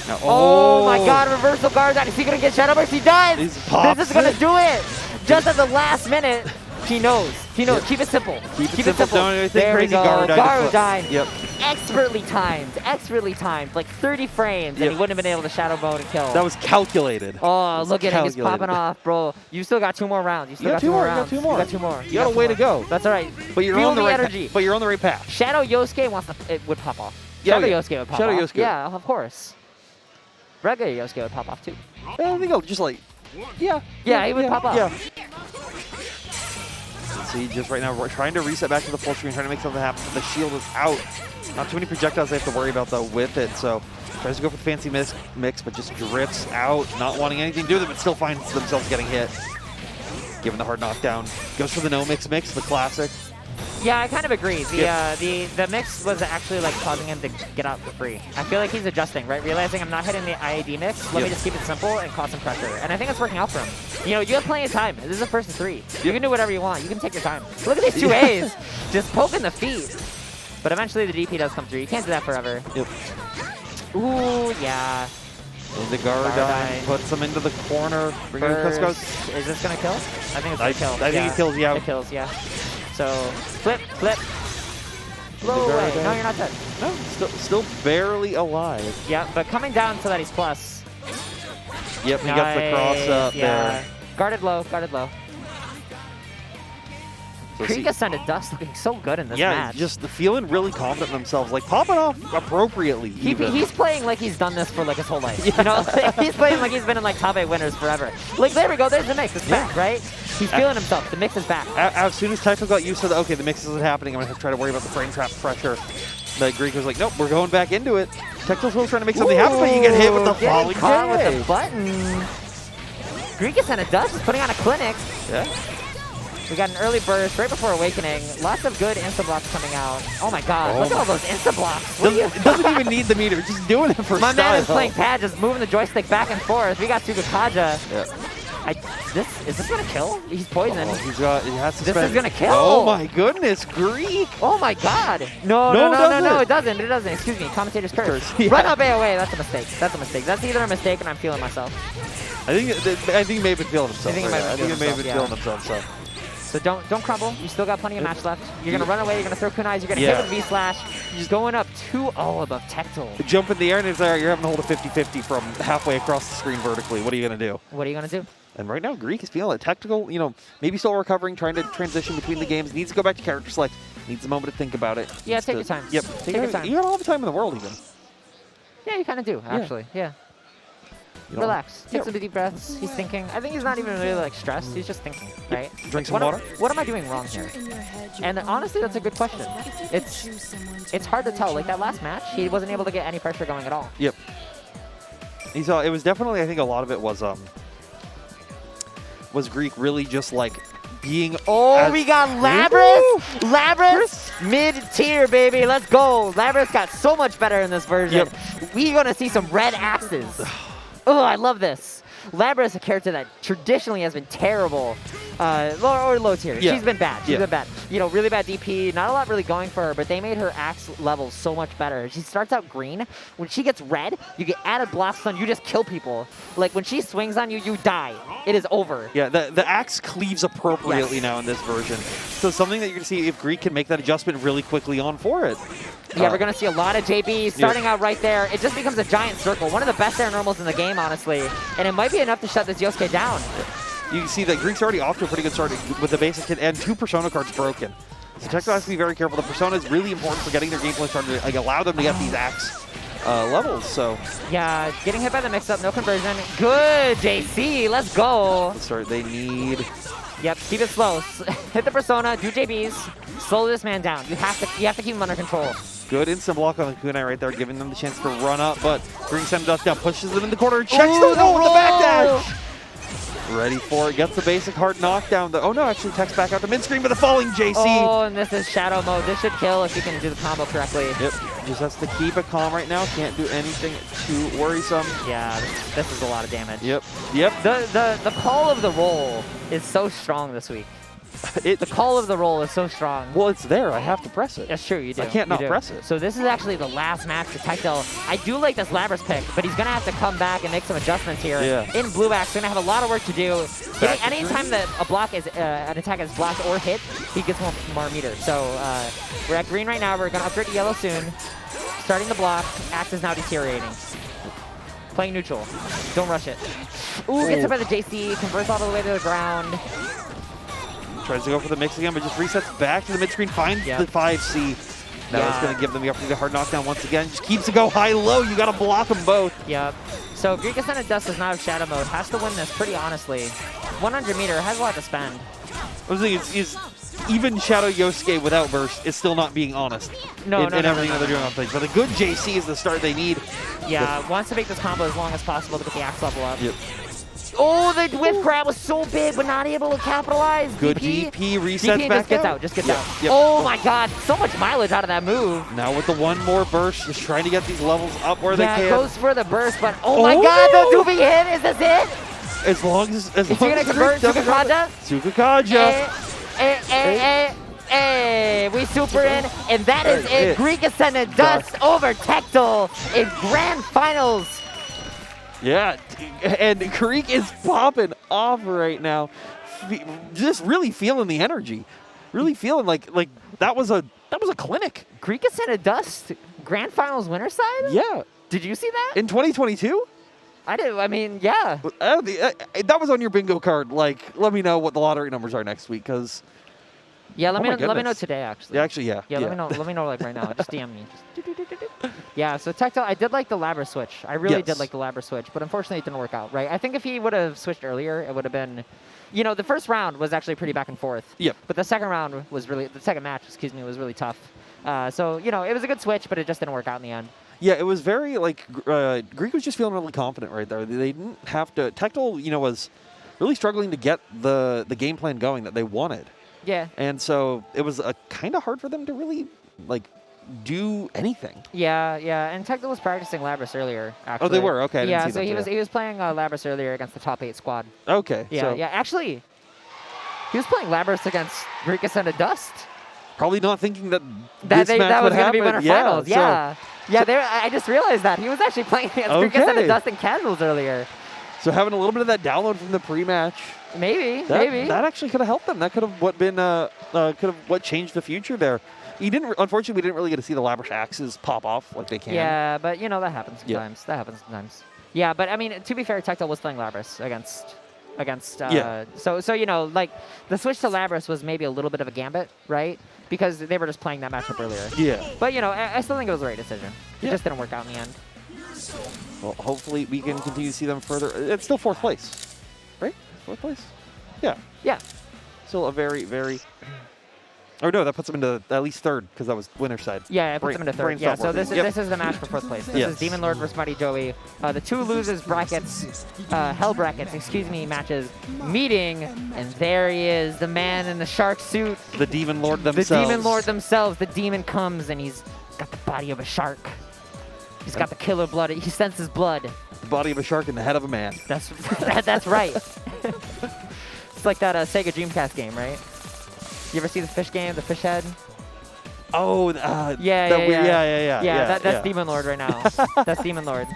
Now, oh my God, reversal guard. Is he gonna get Shadow Burst? He does. This is gonna do it. Just at the last minute, he knows. He knows. Keep it simple. Keep it simple. Don't do anything there crazy. We go. Garu died. Yep. Expertly timed, like 30 frames, and he wouldn't have been able to shadow mode and kill. That was calculated. Oh, look at him, he's popping off, bro. You still got 2 more rounds. You still got 2 more rounds. You got 2 more. You got a way to go. That's all right. But you're Feel on the right energy. But you're on the right path. Shadow Yosuke wants to. It would pop off. Yeah, Shadow Yosuke would pop Shadow off. Yosuke. Yeah, of course. Regular Yosuke would pop off too. I think I'll just like. Yeah. Yeah, he would pop off. Yeah. See, just right now, we're trying to reset back to the full screen, trying to make something happen. The shield is out. Not too many projectiles they have to worry about, though, with it. So tries to go for the fancy mix, but just drifts out, not wanting anything to do with it, but still finds themselves getting hit. Given the hard knockdown. Goes for the no mix, the classic. Yeah, I kind of agree. The mix was actually like causing him to get out for free. I feel like he's adjusting, right? Realizing I'm not hitting the IAD mix. Let me just keep it simple and cause some pressure. And I think it's working out for him. You know, you have plenty of time. This is a 1st and 3. You can do whatever you want. You can take your time. Look at these 2 A's. Just poking the feet. But eventually the DP does come through. You can't do that forever. Yep. Ooh, yeah. And the Gardine puts him into the corner. Bringing Cusco. Is this going to kill? I think it's going to kill. I think it kills, yeah. It kills, yeah. So, flip. Blow away. No, you're not dead. No, still barely alive. Yeah, but coming down so that he's plus. Yep, he got the cross up there. Guarded low. So GreekAscendedDust looking so good in this match. Yeah, just feeling really confident in themselves, like popping off appropriately. He's playing like he's done this for like his whole life. You know, he's playing like he's been in like top 8 winners forever. Like there we go, there's the mix. It's back, right? He's feeling himself. The mix is back. As soon as Taito got used to the mix isn't happening, I'm gonna have to try to worry about the frame trap pressure. The Greek was like, nope, we're going back into it. Tectal's still trying to make something happen, but you get hit with the falling caught with the button. GreekAscendedDust is putting on a clinic. Yeah. We got an early burst right before Awakening. Lots of good insta-blocks coming out. Oh my God, look at all those insta-blocks. It doesn't even need the meter, just doing it for My style. man is playing pad, just moving the joystick back and forth. We got Kujikawa. Yeah. Is this gonna kill? He's poisoned. He has to This is gonna kill. Oh my goodness, Greek! Oh my God! No, it doesn't. Excuse me, commentator's curse. Yeah. Run up AOA, that's a mistake. That's either a mistake and I'm feeling myself. I think he may have been feeling himself. I think he may have been feeling himself. So don't crumble. You still got plenty of match left. You're gonna run away. You're gonna throw kunais. You're gonna hit with V-Slash. You're going up 2-0 above Tectal. Jump in the air and it's there. You're having to hold a 50-50 from halfway across the screen vertically. What are you gonna do? What are you gonna do? And right now, Greek is feeling it. Tactical, maybe still recovering, trying to transition between the games. Needs to go back to character select. Needs a moment to think about it. Yeah, take your time. Yep, take your time. You got all the time in the world, even. Yeah, you kind of do, actually. Yeah. Relax. Take some deep breaths. He's thinking. I think he's not even really like stressed. He's just thinking, right? Drink some water. What am I doing wrong here? And honestly, that's a good question. It's hard to tell. Like that last match, he wasn't able to get any pressure going at all. Yep. It was definitely. I think a lot of it was Greek really just like being. Oh, we got Labras mid-tier, baby. Let's go. Labras got so much better in this version. Yep. We're gonna see some red axes. Oh, I love this. Labra is a character that traditionally has been terrible, low tier. Yeah. She's been bad. She's been bad. Really bad DP. Not a lot really going for her, but they made her axe levels so much better. She starts out green. When she gets red, you get added blast stun. You just kill people. Like when she swings on you, you die. It is over. Yeah, the axe cleaves appropriately now in this version. So something that you're gonna see if Greek can make that adjustment really quickly on for it. Yeah, we're going to see a lot of JBs starting out right there. It just becomes a giant circle. One of the best air normals in the game, honestly. And it might be enough to shut this Yosuke down. You can see that Greek's already off to a pretty good start with the basic hit and 2 Persona cards broken. So Tectal has to be very careful. The Persona is really important for getting their gameplay started to allow them to get these axe levels. So yeah, getting hit by the mix-up, no conversion. Good, JC, let's go. They need... Yep, keep it slow. Hit the Persona, do JBs, slow this man down. You have to keep him under control. Good instant block on the kunai right there, giving them the chance to run up, but GreekAscendedDust down, pushes them in the corner, checks the roll with the backdash! Ready for it. Gets the basic hard knockdown. Oh no, actually Tech's back out to mid-screen with a falling JC. Oh, and this is shadow mode. This should kill if you can do the combo correctly. Yep. Just has to keep it calm right now. Can't do anything too worrisome. Yeah, this is a lot of damage. Yep. Yep. The call of the roll is so strong this week. The call of the roll is so strong. Well, it's there. I have to press it. That's true, you do. I can't not press it. So this is actually the last match for Tectal. I do like this Labrys pick, but he's going to have to come back and make some adjustments here. Yeah. In blue back, he's going to have a lot of work to do. Anytime that a block is an attack is blocked or hit, he gets more meter. So we're at green right now. We're going to upgrade to yellow soon. Starting the block. Axe is now deteriorating. Playing neutral. Don't rush it. Ooh, gets hit by the JC. Converts all the way to the ground. Tries to go for the mix again, but just resets back to the mid-screen, finds the 5C. Now it's going to give them the opportunity to hard knockdown once again. Just keeps it go high-low. You got to block them both. Yep. So GreekAscendedDust does not have shadow mode. Has to win this pretty honestly. 100 meter, has a lot to spend. I was thinking, is even Shadow Yosuke without burst is still not being honest in everything that they're doing on stage. But a good JC is the start they need. Yeah, wants to make this combo as long as possible to get the axe level up. Yep. Oh, the whiff grab was so big, but not able to capitalize. Good DP resets DP back just gets out. Yep. Oh my god, so much mileage out of that move. Now with the one more burst, just trying to get these levels up where they can. Yeah, goes for the burst, but oh my god, the doobie hit, is this it? As long as Is he gonna convert Tsukakaja? Tsukakaja. We super in, and that is it. GreekAscendedDust over Tectal in grand finals. Yeah, and Greek is popping off right now. Just really feeling the energy. Really feeling like that was a clinic. GreekAscendedDust grand finals winner side? Yeah. Did you see that? In 2022? I did. I mean, yeah. That was on your bingo card. Like, let me know what the lottery numbers are next week, because. Yeah, let me know today actually. Yeah, actually, yeah. Yeah, let me know like right now. Just DM me. Yeah, so Tectal, I did like the Labrys switch. I really did like the Labrys switch, but unfortunately it didn't work out, right? I think if he would have switched earlier, it would have been, the first round was actually pretty back and forth. Yep. But the second match, was really tough. So, it was a good switch, but it just didn't work out in the end. Yeah, it was very, Greek was just feeling really confident right there. They didn't have to, Tectal, was really struggling to get the game plan going that they wanted. Yeah. And so it was kind of hard for them to really, do anything. Yeah, and Tectal was practicing Labrys earlier, actually. Oh, they were? Okay, I didn't see so that, he was playing Labrys earlier against the top 8 squad. Okay. Yeah, actually, he was playing Labrys against GreekAscendedDust. Probably not thinking that that was going to be winner finals. Yeah. I just realized that. He was actually playing against GreekAscendedDust in casuals earlier. So having a little bit of that download from the pre-match. Maybe. That actually could have helped them. That could have what changed the future there. Unfortunately, we didn't really get to see the Labrys axes pop off like they can. Yeah, but that happens sometimes. That happens sometimes. Yeah, but I mean, to be fair, Tectal was playing Labrys against. So the switch to Labrys was maybe a little bit of a gambit, right? Because they were just playing that matchup earlier. Yeah. But I still think it was the right decision. It just didn't work out in the end. Well, hopefully we can continue to see them further. It's still 4th place, right? 4th place? Yeah. Yeah. Still a very, very... Oh, no, that puts them into at least 3rd, because that was winner's side. Yeah, it puts them into 3rd. Yeah, so this is the match for 4th place. This is DEMONLORD versus mightyjoey. The 2 losers brackets, hell brackets, matches meeting, and there he is, the man in the shark suit. The DEMONLORD themselves. The DEMONLORD themselves. The demon comes, and he's got the body of a shark. He's got the killer blood. He senses blood. The body of a shark and the head of a man. That's right. It's like that Sega Dreamcast game, right? You ever see the fish game, the fish head? Oh, yeah. That's DEMONLORD right now. That's DEMONLORD.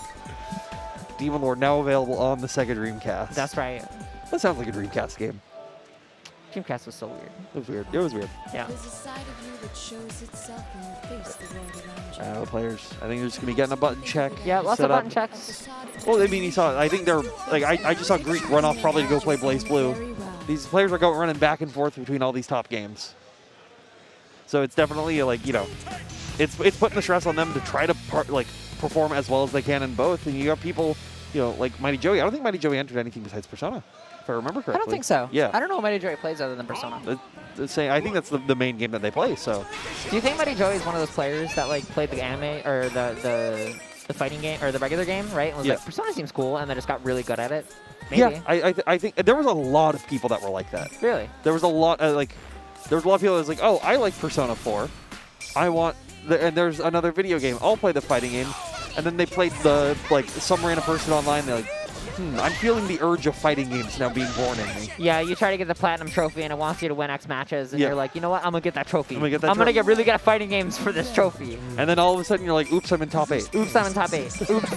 DEMONLORD now available on the Sega Dreamcast. That's right. That sounds like a Dreamcast game. Dreamcast was so weird. It was weird. Yeah. There's a side of you that shows itself when you face the world around you. The players, I think they're just gonna be getting a button check. Yeah, lots of button checks. Well, I mean, I think they're I just saw Greek run off probably to go play Blaze Blue. These players are running back and forth between all these top games. So it's definitely it's putting the stress on them to try to perform as well as they can in both. And you have people, like mightyjoey. I don't think mightyjoey entered anything besides Persona, if I remember correctly. I don't think so. Yeah. I don't know what mightyjoey plays other than Persona. I think that's the main game that they play. So. Do you think mightyjoey is one of those players that played the anime or the fighting game or the regular game, right? And was like, Persona seems cool, and then just got really good at it. Maybe. Yeah, I think there was a lot of people that were like that. Really? There was a lot there was a lot of people that was like, oh, I like Persona 4. I want and there's another video game. I'll play the fighting game. And then they played the some random person online. They're like, I'm feeling the urge of fighting games now being born in me. Yeah, you try to get the platinum trophy and it wants you to win X matches, and Yeah. you're like, you know what? I'm gonna get that trophy. I'm gonna get that gonna get really good at fighting games for this trophy. And then all of a sudden you're like, oops, I'm in top 8. Oops, I'm in top 8. Oops.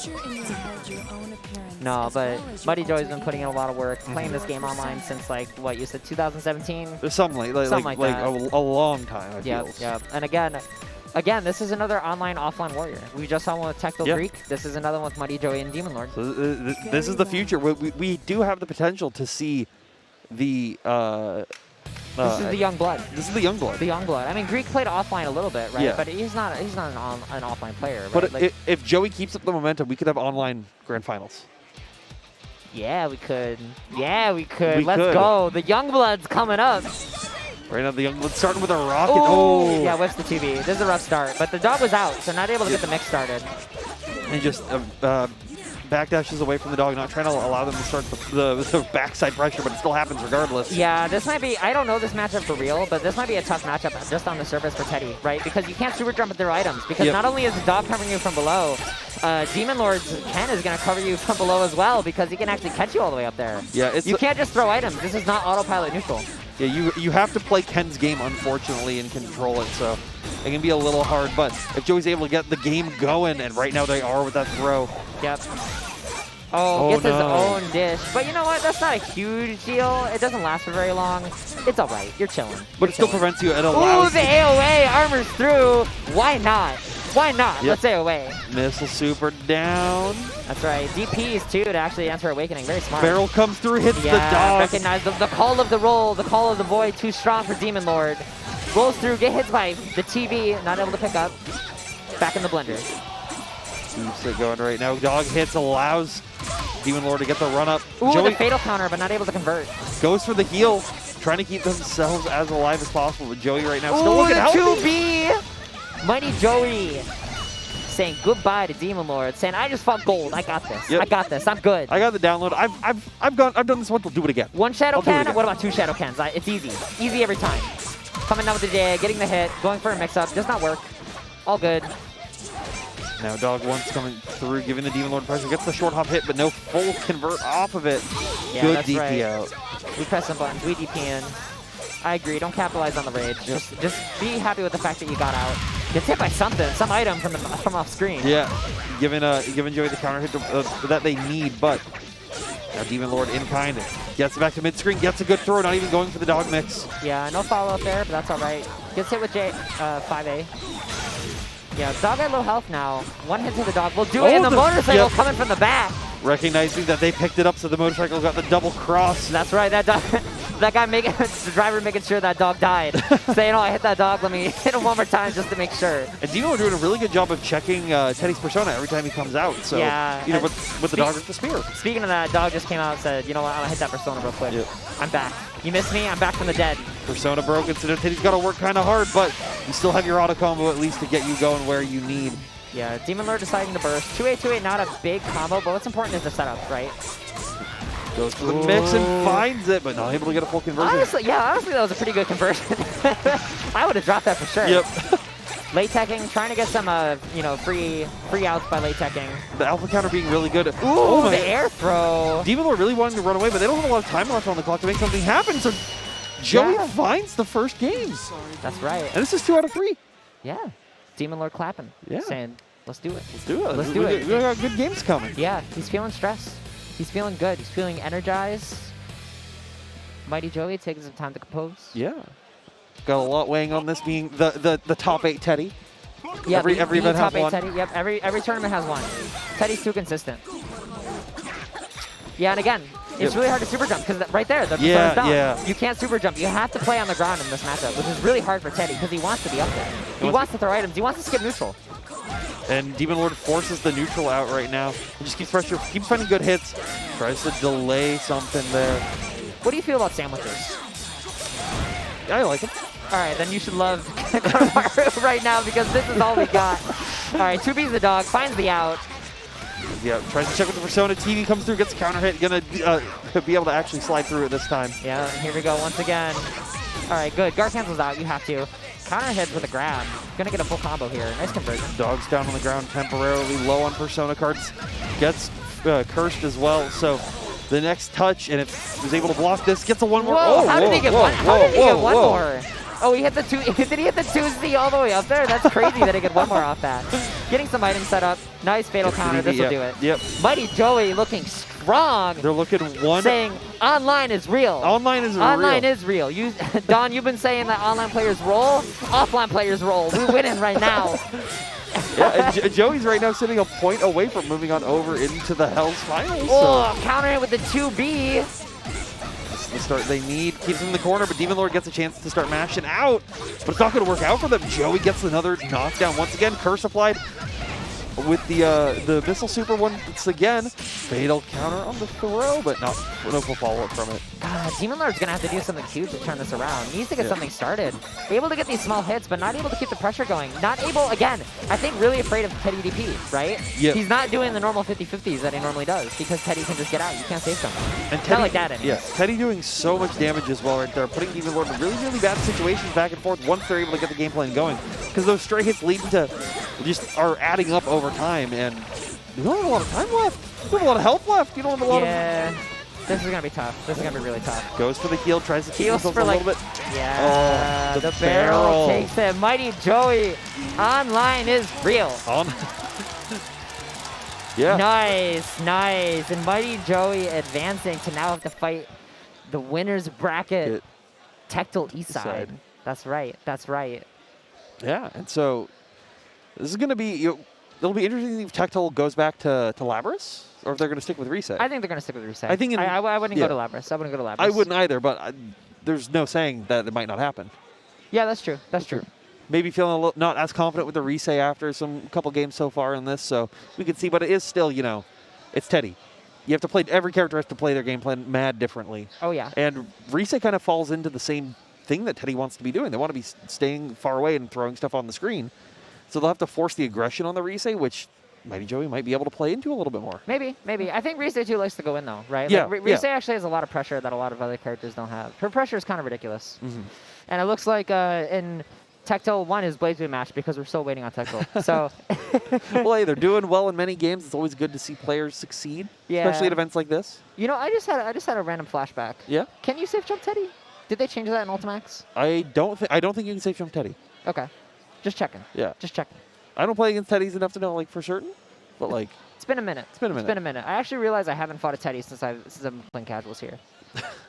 Picture in your head your own appearance. No, but as well as Mighty your Joey's been putting in a lot of work, playing this game online since what you said, 2017. Something like Something like that. a long time, I Yep, feel. yep. And again, this is another online offline warrior. We just saw one with Tectal Yeah. Greek. This is another one with Mighty Joey and Demon Lord. So this is the future. We do have the potential to see the This is the young blood. This is the young blood. The young blood. I mean, Greek played offline a little bit, right? Yeah. But he's not an offline player. Right? But Like, if Joey keeps up the momentum, we could have online grand finals. yeah, we could. Yeah, we could. We Let's could. go. The young blood's coming up. Right now, the young blood starting with a rocket. Oh, yeah, whips the 2B. This is a rough start, but the dog was out, so not able to get the mix started. And just backdashes away from the dog, not trying to allow them to start the backside pressure, but it still happens regardless. Yeah, this might be, I don't know this matchup for real, but this might be a tough matchup just on the surface for Teddie, right? Because you can't super jump at their items, because Yep. not only is the dog covering you from below, Demon Lord's Ken is going to cover you from below as well, because he can actually catch you all the way up there. Yeah, You can't just throw items. This is not autopilot neutral. Yeah, you have to play Ken's game, unfortunately, and control it, so it can be a little hard, but if Joey's able to get the game going, and right now they are with that throw. Yep. Oh, Oh, gets his no. own dish. But you know what? That's not a huge deal. It doesn't last for very long. It's all right. You're chilling. But it still prevents you. It Ooh, allows the AOA armors through. Why not? Why not? Yep. Let's AOA. Missile super down. That's right. DPs too to actually answer Awakening. Very smart. Barrel comes through, hits yeah, the dog. recognize the call of the roll, the call of the void. Too strong for Demon Lord. Rolls through, get hit by the TV. Not able to pick up. Back in the blender. Keeps it going right now. Dog hits, allows Demon Lord to get the run up. Ooh, Joey the fatal counter, but not able to convert. goes for the heal, trying to keep themselves as alive as possible. But Joey right now still Ooh, looking the healthy. 2B! Mighty Joey saying goodbye to Demon Lord, saying, I just fought gold. I got this. Yep. I got this. I'm good. I got the download. I've done this once. We'll do it again. One Shadow I'll do it Can? again. What about 2 Shadow Cans? It's easy. Easy every time. Coming down with the J, getting the hit, going for a mix-up. Does not work. All good. Now dog once coming through, giving the Demon Lord pressure. Gets the short hop hit, but no full convert off of it. Yeah, Good that's DP right. out. We press some buttons. We DP in. I agree. Don't capitalize on the rage. Just be happy with the fact that you got out. Gets hit by something, some item from off screen. Yeah, giving Joey the counter hit that they need, but now Demon Lord in kind. Gets back to mid screen, gets a good throw, not even going for the dog mix. Yeah, no follow up there, but that's all right. Gets hit with 5A. Yeah, dog at low health now. One hit to the dog will do it, Oh, and the motorcycle yep. coming from the back. Recognizing that they picked it up, so the motorcycle got the double cross. That's right. That dog, that guy the driver making sure that dog died. Saying, "Oh, I hit that dog. Let me hit him one more time just to make sure." And Dino doing a really good job of checking Teddie's persona every time he comes out. So Yeah, you know, and with the dog with the spear. Speaking of that, dog just came out and said, "You know what? I'm gonna hit that persona real quick. Yep. I'm back. You missed me. I'm back from the dead." Persona broken, so Teddie's got to work kind of hard, but you still have your auto combo at least to get you going where you need. Yeah, Demon Lord deciding to burst. 2A, 2A, not a big combo, but what's important is the setup, right? Goes for the mix and finds it, but not able to get a full conversion. Honestly, that was a pretty good conversion. I would have dropped that for sure. Yep. Late teching, trying to get some, free outs by late teching. The alpha counter being really good. Ooh, my- the air throw. Demon Lord really wanting to run away, but they don't have a lot of time left on the clock to make something happen, so Joey Yeah. finds the first game. That's right. And this is 2 out of 3. Yeah. Demon Lord clapping. Yeah. Saying, let's do it. Let's do it. Let's do it. We got good games coming. Yeah, he's feeling stressed. He's feeling good. He's feeling energized. Mighty Joey taking some time to compose. Yeah. Got a lot weighing on this being the top 8 Teddie. Yeah, Every the event top has 8 one. Teddie. Yep, every tournament has one. Teddie's too consistent. Yeah, and again, it's Yep. really hard to super jump because right there, the Yeah, person's down. yeah. You can't super jump. You have to play on the ground in this matchup, which is really hard for Teddie because he wants to be up there. He wants to throw items. He wants to skip neutral. And Demon Lord forces the neutral out right now. He just keeps pressure, keeps finding good hits. Tries to delay something there. What do you feel about sandwiches? I like him. All right, then you should love Kokomaru right now because this is all we got. All right, 2B's the dog, finds the out. Yeah, tries to check with the Persona. TV comes through, gets a counter hit. Gonna be able to actually slide through it this time. Yeah, here we go once again. All right, good. Guard cancels out. You have to. Counter hits with a grab. Gonna get a full combo here. Nice conversion. Dog's down on the ground temporarily, low on Persona cards. Gets cursed as well. So the next touch, and if he's able to block this, gets a one more. Whoa, Oh, how did he get one? How did he get one more? Oh, he hit the two. Did he hit the 2C all the way up there? That's crazy that he get one more off that. Getting some items set up. Nice fatal counter. This will do it. Yep. Mighty Joey looking strong. They're looking one. Saying online is real. Online is real. Online is real. You, Don, you've been saying that online players roll, offline players roll. We're winning right now. Yeah, and Joey's right now sitting a point away from moving on over into the Hell's Finals. Oh, countering it with the 2B. This is the start they need. Keeps him in the corner, but Demon Lord gets a chance to start mashing out. But it's not going to work out for them. Joey gets another knockdown once again. Curse applied with the missile super once again. Fatal counter on the throw, but no full follow-up from it. God, Demon Lord's going to have to do something huge to turn this around. He needs to get something started. Able to get these small hits, but not able to keep the pressure going. Not able, again, I think really afraid of Teddie DP, right? Yep. He's not doing the normal 50-50s that he normally does because Teddie can just get out. You can't save someone. And Not like that anymore. Yeah, Teddie doing so much damage as well right there, putting Demon Lord in really, really bad situations back and forth once they're able to get the game plan going. Because those stray hits lead to just are adding up over time, and you don't have a lot of time left. You don't have a lot of health left. You don't have a lot of... This is going to be tough. This is going to be really tough. Goes for the heal, tries to keep Heals himself for a like, little bit. yeah, Oh, the barrel takes it. Mighty Joey, online is real. On. Yeah. Nice, nice. And Mighty Joey advancing to now have to fight the winner's bracket, TectalEastside. That's right, that's right. Yeah, and so this is going to be, it'll be interesting if Tectal goes back to Labras, or if they're going to stick with Reset. I think they're going to stick with Reset. I think I wouldn't go to Labras. I wouldn't go to Labras. I wouldn't either, but there's no saying that it might not happen. Yeah, that's true. That's true. Maybe feeling a little, not as confident with the Reset after some couple games so far in this, so we can see, but it is still, it's Teddie. You have to play, every character has to play their game plan mad differently. Oh, yeah. And Reset kind of falls into the same thing that Teddie wants to be doing. They want to be staying far away and throwing stuff on the screen. So they'll have to force the aggression on the Reset, which Mighty Joey might be able to play into a little bit more. Maybe. I think Reset too likes to go in though, right? Yeah. Like, Reset actually has a lot of pressure that a lot of other characters don't have. Her pressure is kind of ridiculous. Mm-hmm. And it looks like in Tectal 1 is Blaze Blue match because we're still waiting on Tectal. So well, hey, they're doing well in many games. It's always good to see players succeed, especially at events like this. I just had a random flashback. Yeah. Can you safe jump Teddie? Did they change that in Ultimax? I don't think you can safe jump Teddie. Okay. Just checking. Yeah. Just checking. I don't play against Teddies enough to know for certain, but it's been a minute. It's been a minute. I actually realized I haven't fought a Teddie since I've been playing casuals here.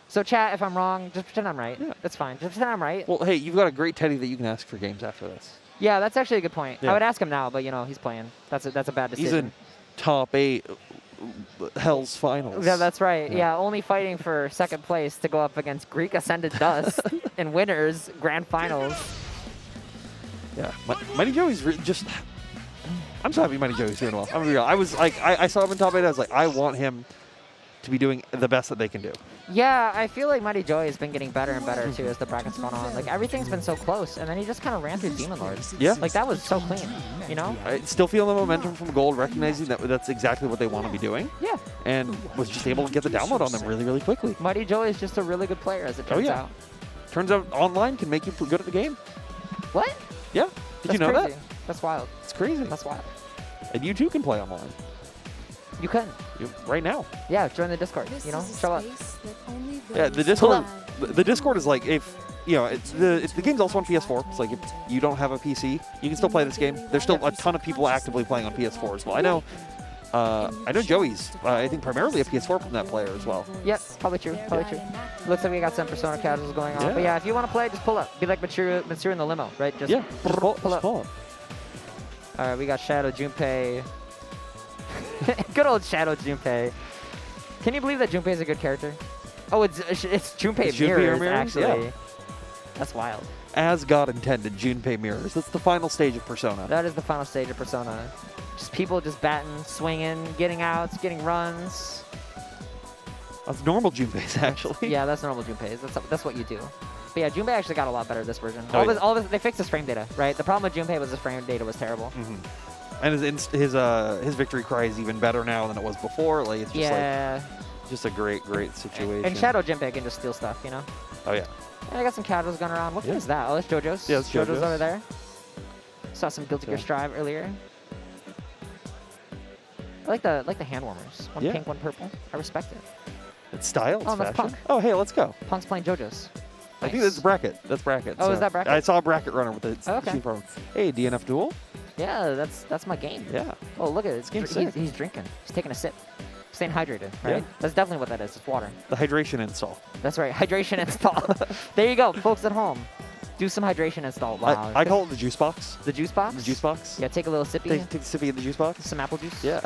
So chat, if I'm wrong, just pretend I'm right. Yeah. That's fine. Just pretend I'm right. Well, hey, you've got a great Teddie that you can ask for games after this. Yeah, that's actually a good point. Yeah. I would ask him now, but he's playing. That's a bad decision. He's in top 8 Hell's Finals. Yeah, that's right. Yeah, only fighting for second place to go up against GreekAscendedDust in winners grand finals. Yeah, Mighty Joey's just. I'm so happy Mighty Joey's doing well. I'm gonna be real. I was like, I saw him in top 8. I was like, I want him to be doing the best that they can do. Yeah, I feel like Mighty Joey has been getting better and better too as the bracket's gone on. Like everything's been so close, and then he just kind of ran through Demon Lord. Yeah. Like that was so clean, I still feel the momentum from Gold, recognizing that that's exactly what they want to be doing. Yeah. And was just able to get the download on them really, really quickly. Mighty Joey is just a really good player, as it turns out. Turns out online can make you good at the game. What? Yeah. Did you know crazy. that? That's wild. It's crazy. That's wild. And you too can play online. You can. Right now. Yeah, join the Discord. Show up. Yeah, the Discord. The Discord is like if the game's also on PS4. It's like if you don't have a PC, you can still play this game. There's still a ton of people actively playing on PS4 as well. I know Joey's. I think primarily a PS4 from that player as well. Yep, probably true. Probably true. Looks like we got some Persona casuals going on. Yeah. But yeah, if you want to play, just pull up. Be like Matsuru in the limo, right? Just pull up. All right, we got Shadow Junpei. Good old Shadow Junpei. Can you believe that Junpei is a good character? Oh, it's Junpei Mirrors, actually. Yeah. That's wild. As God intended, Junpei Mirrors. That's the final stage of Persona. That is the final stage of Persona. Just people just batting, swinging, getting outs, getting runs. That's normal Junpei's, actually. Yeah, that's normal Junpei's. That's what you do. But yeah, Junpei actually got a lot better this version. Oh, all this, they fixed his frame data, right? The problem with Junpei was his frame data was terrible. And his victory cry is even better now than it was before. Like it's just Yeah. like just a great situation. And Shadow Jinpei can just steal stuff, you know? Oh yeah. And I got some casuals going around. What is that? Oh, it's JoJo's. Yeah, it's JoJo's. over there. Saw some Guilty Gear Strive earlier. I like the hand warmers. One pink, one purple. I respect it. It's style. It's Oh, that's fashion. Punk. Oh hey, let's go. Punk's playing JoJo's. I think that's bracket. That's bracket. Oh, is that bracket? I saw a bracket runner with it. Okay. Hey, DNF duel. Yeah, that's my game. Yeah. Oh, look at it. Game's sick. He's drinking. He's taking a sip. Staying hydrated, right? Yeah. That's definitely what that is. It's water. The hydration install. That's right. Hydration install. There you go, folks at home. Do some hydration install. Wow. I call it the juice box. The juice box? The juice box. Yeah, take a little sippy. Take a sippy of the juice box. Some apple juice. Yeah.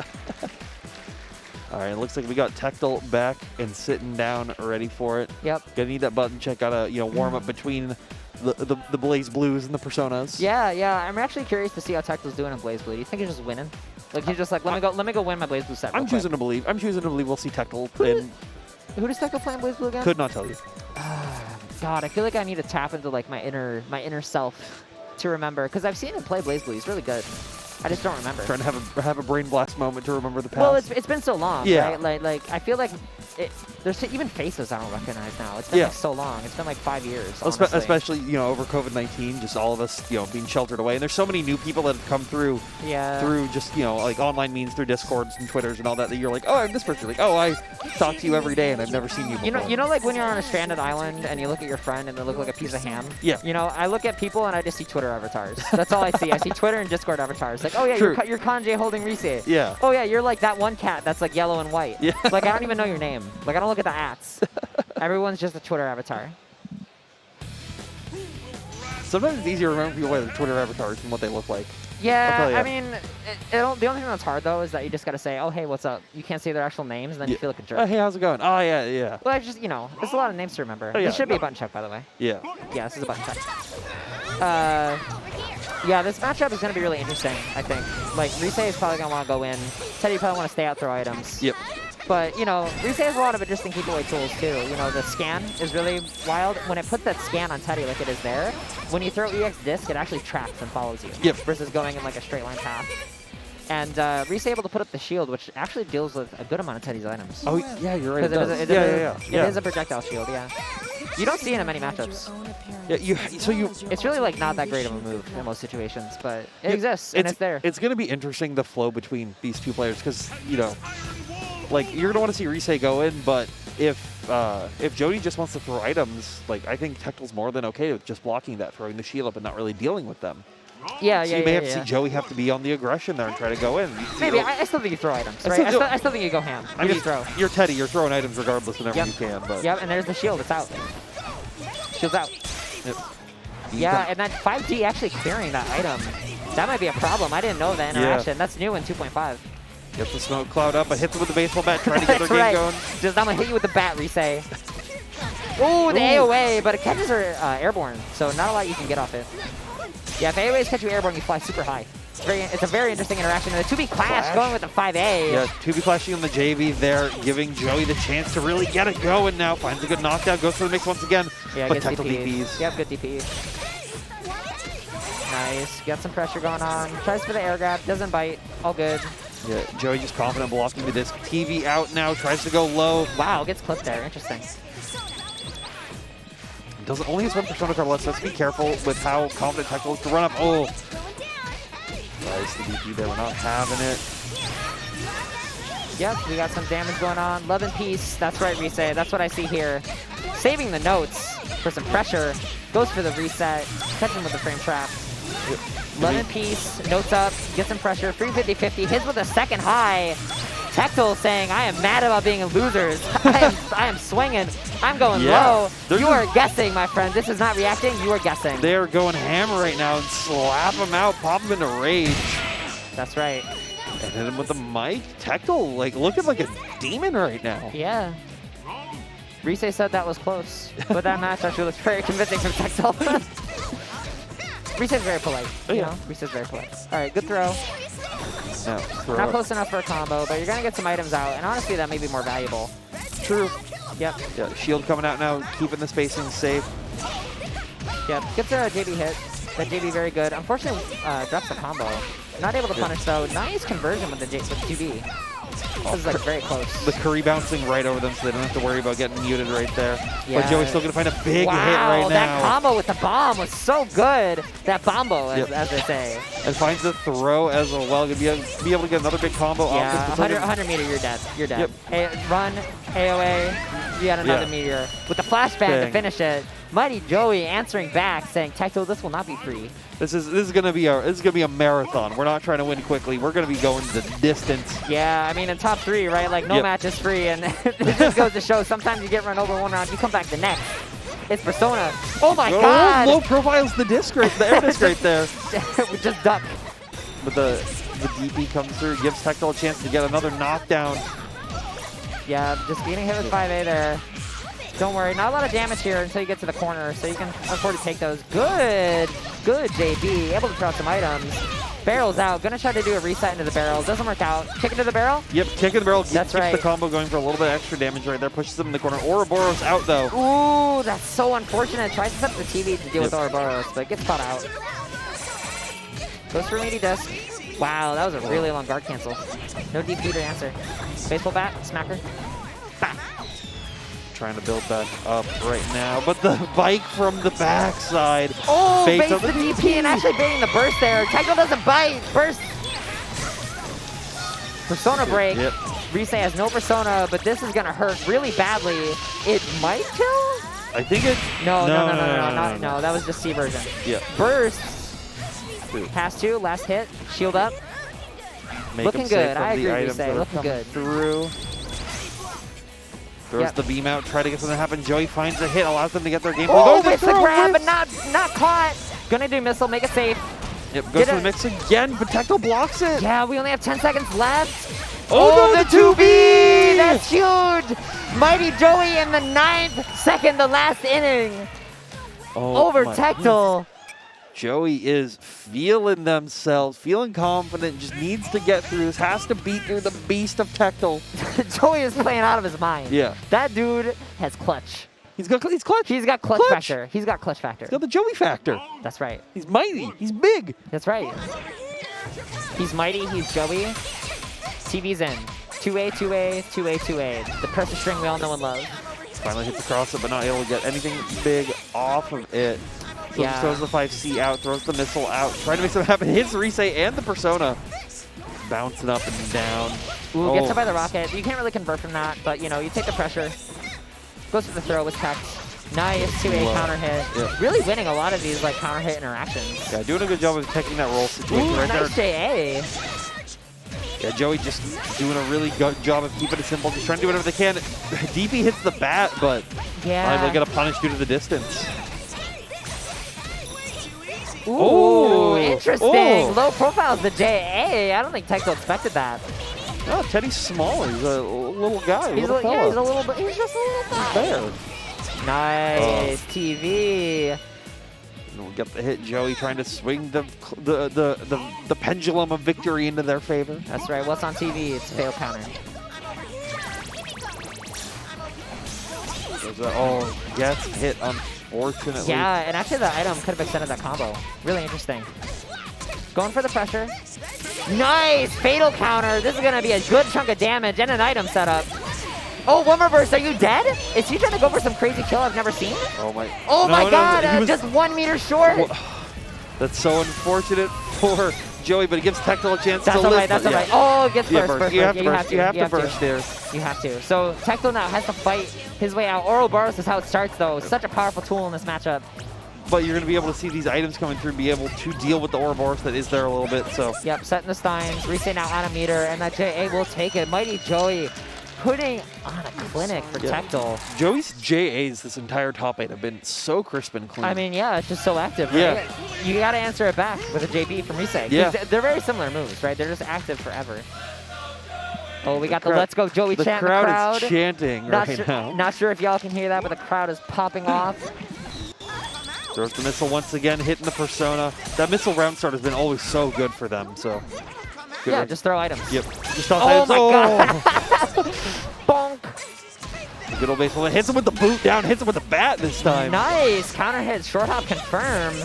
All right, it looks like we got Tectal back and sitting down, ready for it. Yep. Gonna need that button check. Gotta warm up between the Blaze Blues and the Personas. Yeah. I'm actually curious to see how Tectal's doing in Blaze Blue. Do you think he's just winning? Like he's just like, let me go win my Blaze Blue set. I'm choosing to believe. We'll see Tectal. And Who does Tectal play in Blaze Blue again? could not tell you. God, I feel like I need to tap into like my inner self to remember, because I've seen him play Blaze Blue. He's really good. I just don't remember. Trying to have a brain blast moment to remember the past. Well, it's been so long, Yeah. right? Like I feel like there's even faces I don't recognize now. It's been like so long. It's been like 5 years. Honestly. Especially over COVID-19, just all of us being sheltered away, and there's so many new people that have come through. Yeah. Through just like online means, through Discords and Twitters and all that you're like, oh, I'm this person. Like, oh, I talk to you every day and I've never seen you before. You know, like when you're on a stranded island and you look at your friend and they look like a piece of ham. Yeah. You know, I look at people and I just see Twitter avatars. That's all I see. I see Twitter and Discord avatars. Like, oh yeah, you're Kanji holding Rise. Yeah. Oh yeah, you're like that one cat that's like yellow and white. Yeah. Like I don't even know your name. Like I don't look at the ats. Everyone's just a Twitter avatar. Sometimes it's easier to remember people by their Twitter avatars than what they look like. Yeah, I mean, the only thing that's hard though is that you just gotta say, oh hey, what's up? You can't say their actual names, and then you feel like a jerk. Oh hey, how's it going? Oh yeah. Well, I just there's a lot of names to remember. Oh, yeah. This should be a button check, by the way. Yeah. Yeah, this is a button check. Yeah, this matchup is going to be really interesting, I think. Like, Rise is probably going to want to go in. Teddie probably want to stay out, throw items. Yep. But, Rise has a lot of interesting keep-away tools, too. The scan is really wild. When it puts that scan on Teddie like it is there, when you throw EX Disc, it actually tracks and follows you. Yep. Versus going in, like, a straight-line path. And Rise able to put up the shield, which actually deals with a good amount of Teddie's items. Oh, yeah, you're right. It is a projectile shield, yeah. You don't see it in many matchups. Yeah, It's really like not that great of a move in most situations, but it exists and it's there. It's going to be interesting, the flow between these two players, because like you're going to want to see Rise go in, but if Jody just wants to throw items, like I think Tectal's more than okay with just blocking that, throwing the shield up, and not really dealing with them. Yeah, so you may have to see Joey have to be on the aggression there and try to go in. Maybe. I still think you throw items, right? I still think you go ham. I mean, throw. You're Teddie. You're throwing items regardless whenever you can. But Yep, and there's the shield. It's out. Shield's out. Yep. Yeah, and that 5D actually clearing that item. That might be a problem. I didn't know the interaction. Yeah. That's new in 2.5. Gets the smoke cloud up, but hits it with the baseball bat, trying to get their game going. Just I'm going to hit you with the bat, Rise. Ooh, the AOA, but it catches her airborne, so not a lot you can get off it. Yeah, if AOAs catch you airborne, you fly super high. It's a very interesting interaction. And the 2B Clash going with the 5A. Yeah, 2B Clashing on the JV there, giving Joey the chance to really get it going now. Finds a good knockdown, goes for the mix once again. Yeah, but gets DPs. Yep, good DP. Nice. Got some pressure going on. Tries for the air grab. Doesn't bite. All good. Yeah, Joey just confident blocking the disc. TV out now. Tries to go low. Wow, gets clipped there. Interesting. Doesn't only has one Persona card left, so let's be careful with how confident Tectal is to run up. Oh. Nice, the DP there. We're not having it. Yep, we got some damage going on. Love and peace. That's right, Rise. That's what I see here. Saving the notes for some pressure. Goes for the reset. Catching with the frame trap. Love and peace. Notes up. Gets some pressure. Free 50-50. Hits with a second high. Tectal saying, I am mad about being losers. I am swinging. I'm going low. You are guessing, my friend. This is not reacting. You are guessing. They are going hammer right now and slap him out, pop him into rage. That's right. And hit him with the mic. Tectal, like, looking like a demon right now. Yeah. Rise said that was close, but that match actually looks very convincing from Tectal. Rise's very polite. You know, Rise's very polite. All right, good throw. No, not close enough for a combo, but you're going to get some items out, and honestly, that may be more valuable. True. Yep. Yeah, shield coming out now, keeping the spacing safe. Yep. Gets a JB hit. That JB very good. Unfortunately, drops the combo. Not able to punish though. Nice conversion with the 2B. This is like very close. The curry bouncing right over them so they don't have to worry about getting muted right there. Yeah. But Joey's still going to find a big hit Wow, right now. that combo with the bomb was so good. That bombo, as they say. And finds the throw as well. Gonna be able to get another big combo Yeah, off this. 100 meter, you're dead. You're dead. Yep. Hey, run, AOA, you got another meteor. With the flashbang to Bang. finish it. Mighty Joey answering back, saying, Tectal, this will not be free. This is gonna be a marathon. We're not trying to win quickly. We're gonna be going the distance. Yeah, I mean, in top 3, right? Like, no match is free, and it just goes to show sometimes you get run over one round, you come back the next. It's Persona. Oh my god! Low profile's the disc right, the air disc right there. Just duck. But the DP comes through, gives Tectal a chance to get another knockdown. Yeah, just getting hit with 5A there. Don't worry, not a lot of damage here until you get to the corner, so you can afford to take those. Good JB, able to throw out some items. Barrel's out, gonna try to do a reset into the barrel. Doesn't work out. Kick into the barrel? Yep, kick in the barrel. That's keeps right. the combo going for a little bit extra damage right there. Pushes him in the corner. Ouroboros out though. Ooh, that's so unfortunate. Tries to set up the TV to deal with Ouroboros, but gets caught out. Goes for meaty disc. Wow, that was a really long guard cancel. No DP to answer. Baseball bat, smacker. Bah. Trying to build that up right now, but the bike from the backside. Oh, baits baits out the DP and actually baiting the burst there. Tectal doesn't bite. Burst. Persona break. Yep. Rise has no persona, but this is going to hurt really badly. It might kill? I think it. No. That was just C version. Yeah. Burst. Pass 2, last hit. Shield up. Make Looking him safe good. from I the agree with items Say. that are Looking coming good. Through. Throws the beam out, try to get something to happen. Joey finds a hit, allows them to get their game. Oh, it's a grab, but not caught. Gonna do missile, make it safe. Yep, goes for the mix again, but Tectal blocks it. Yeah, we only have 10 seconds left. Oh, no, the 2B! That's huge! Mighty Joey in the 9th second, the last inning. Over Tectal. Joey is feeling themselves, feeling confident, just needs to get through this, has to beat through the beast of Tectal. Joey is playing out of his mind. Yeah. That dude has clutch. He's clutch. He's got clutch factor. He's got clutch factor. He's got the Joey factor. That's right. He's mighty. He's big. That's right. He's mighty. He's Joey. TV's in. 2A, 2A, 2A, 2A. The pressure string we all know and love. Finally hits across it, but not able to get anything big off of it. So Yeah. just throws the 5C out, throws the missile out, trying to make something happen. Hits Rise and the Persona. Bouncing up and down. Ooh, gets hit by the rocket. You can't really convert from that, but you know, you take the pressure. Goes for the throw with tech. Nice 2A counter hit. Yeah. Really winning a lot of these like counter hit interactions. Yeah, doing a good job of taking that roll situation right nice there. JA. Yeah, Joey just doing a really good job of keeping it simple, just trying to do whatever they can. DP hits the bat, but Yeah. they get a punish due to the distance. Ooh, interesting. Oh. Low profile is the JA. I don't think Tectal expected that. Oh, Teddie's smaller. He's a little guy. He's little fella. he's a little bit. He's just a little guy. There. Nice TV. And we'll get the hit. Joey trying to swing the pendulum of victory into their favor. That's right. What's on TV? It's fail counter. Gets hit, unfortunately. Yeah, and actually the item could have extended that combo. Really interesting. Going for the pressure. Nice! Fatal counter. This is going to be a good chunk of damage and an item setup. Oh, one more burst. Are you dead? Is he trying to go for some crazy kill I've never seen? Oh my! Oh my God! he was just 1 meter short. That's so unfortunate for Joey, but it gives Tectal a chance to live. That's all right. Oh, it gets Yeah, burst. You have to burst there. You have to. So Tectal now has to fight his way out. Ouroboros is how it starts, though. Such a powerful tool in this matchup. But you're going to be able to see these items coming through and be able to deal with the Ouroboros that is there a little bit. So. Yep, setting the Steins. Reset now on a meter, and that JA will take it. Mighty Joey putting on a clinic for Tectal. Joey's JAs this entire top 8 have been so crisp and clean. I mean, yeah, it's just so active, right? Yeah. You got to answer it back with a JB from Rise. Yeah. They're very similar moves, right? They're just active forever. Oh, we got the Let's Go Joey chant in the crowd. The crowd is chanting right now. Not sure if y'all can hear that, but the crowd is popping off. Throws the missile once again, hitting the Persona. That missile round start has been always so good for them, so. Yeah, just throw items. Yep. Just throw oh items. My God. Bonk. The good old baseball. Hits him with the boot down, hits him with the bat this time. Nice. Counter hit, short hop confirm.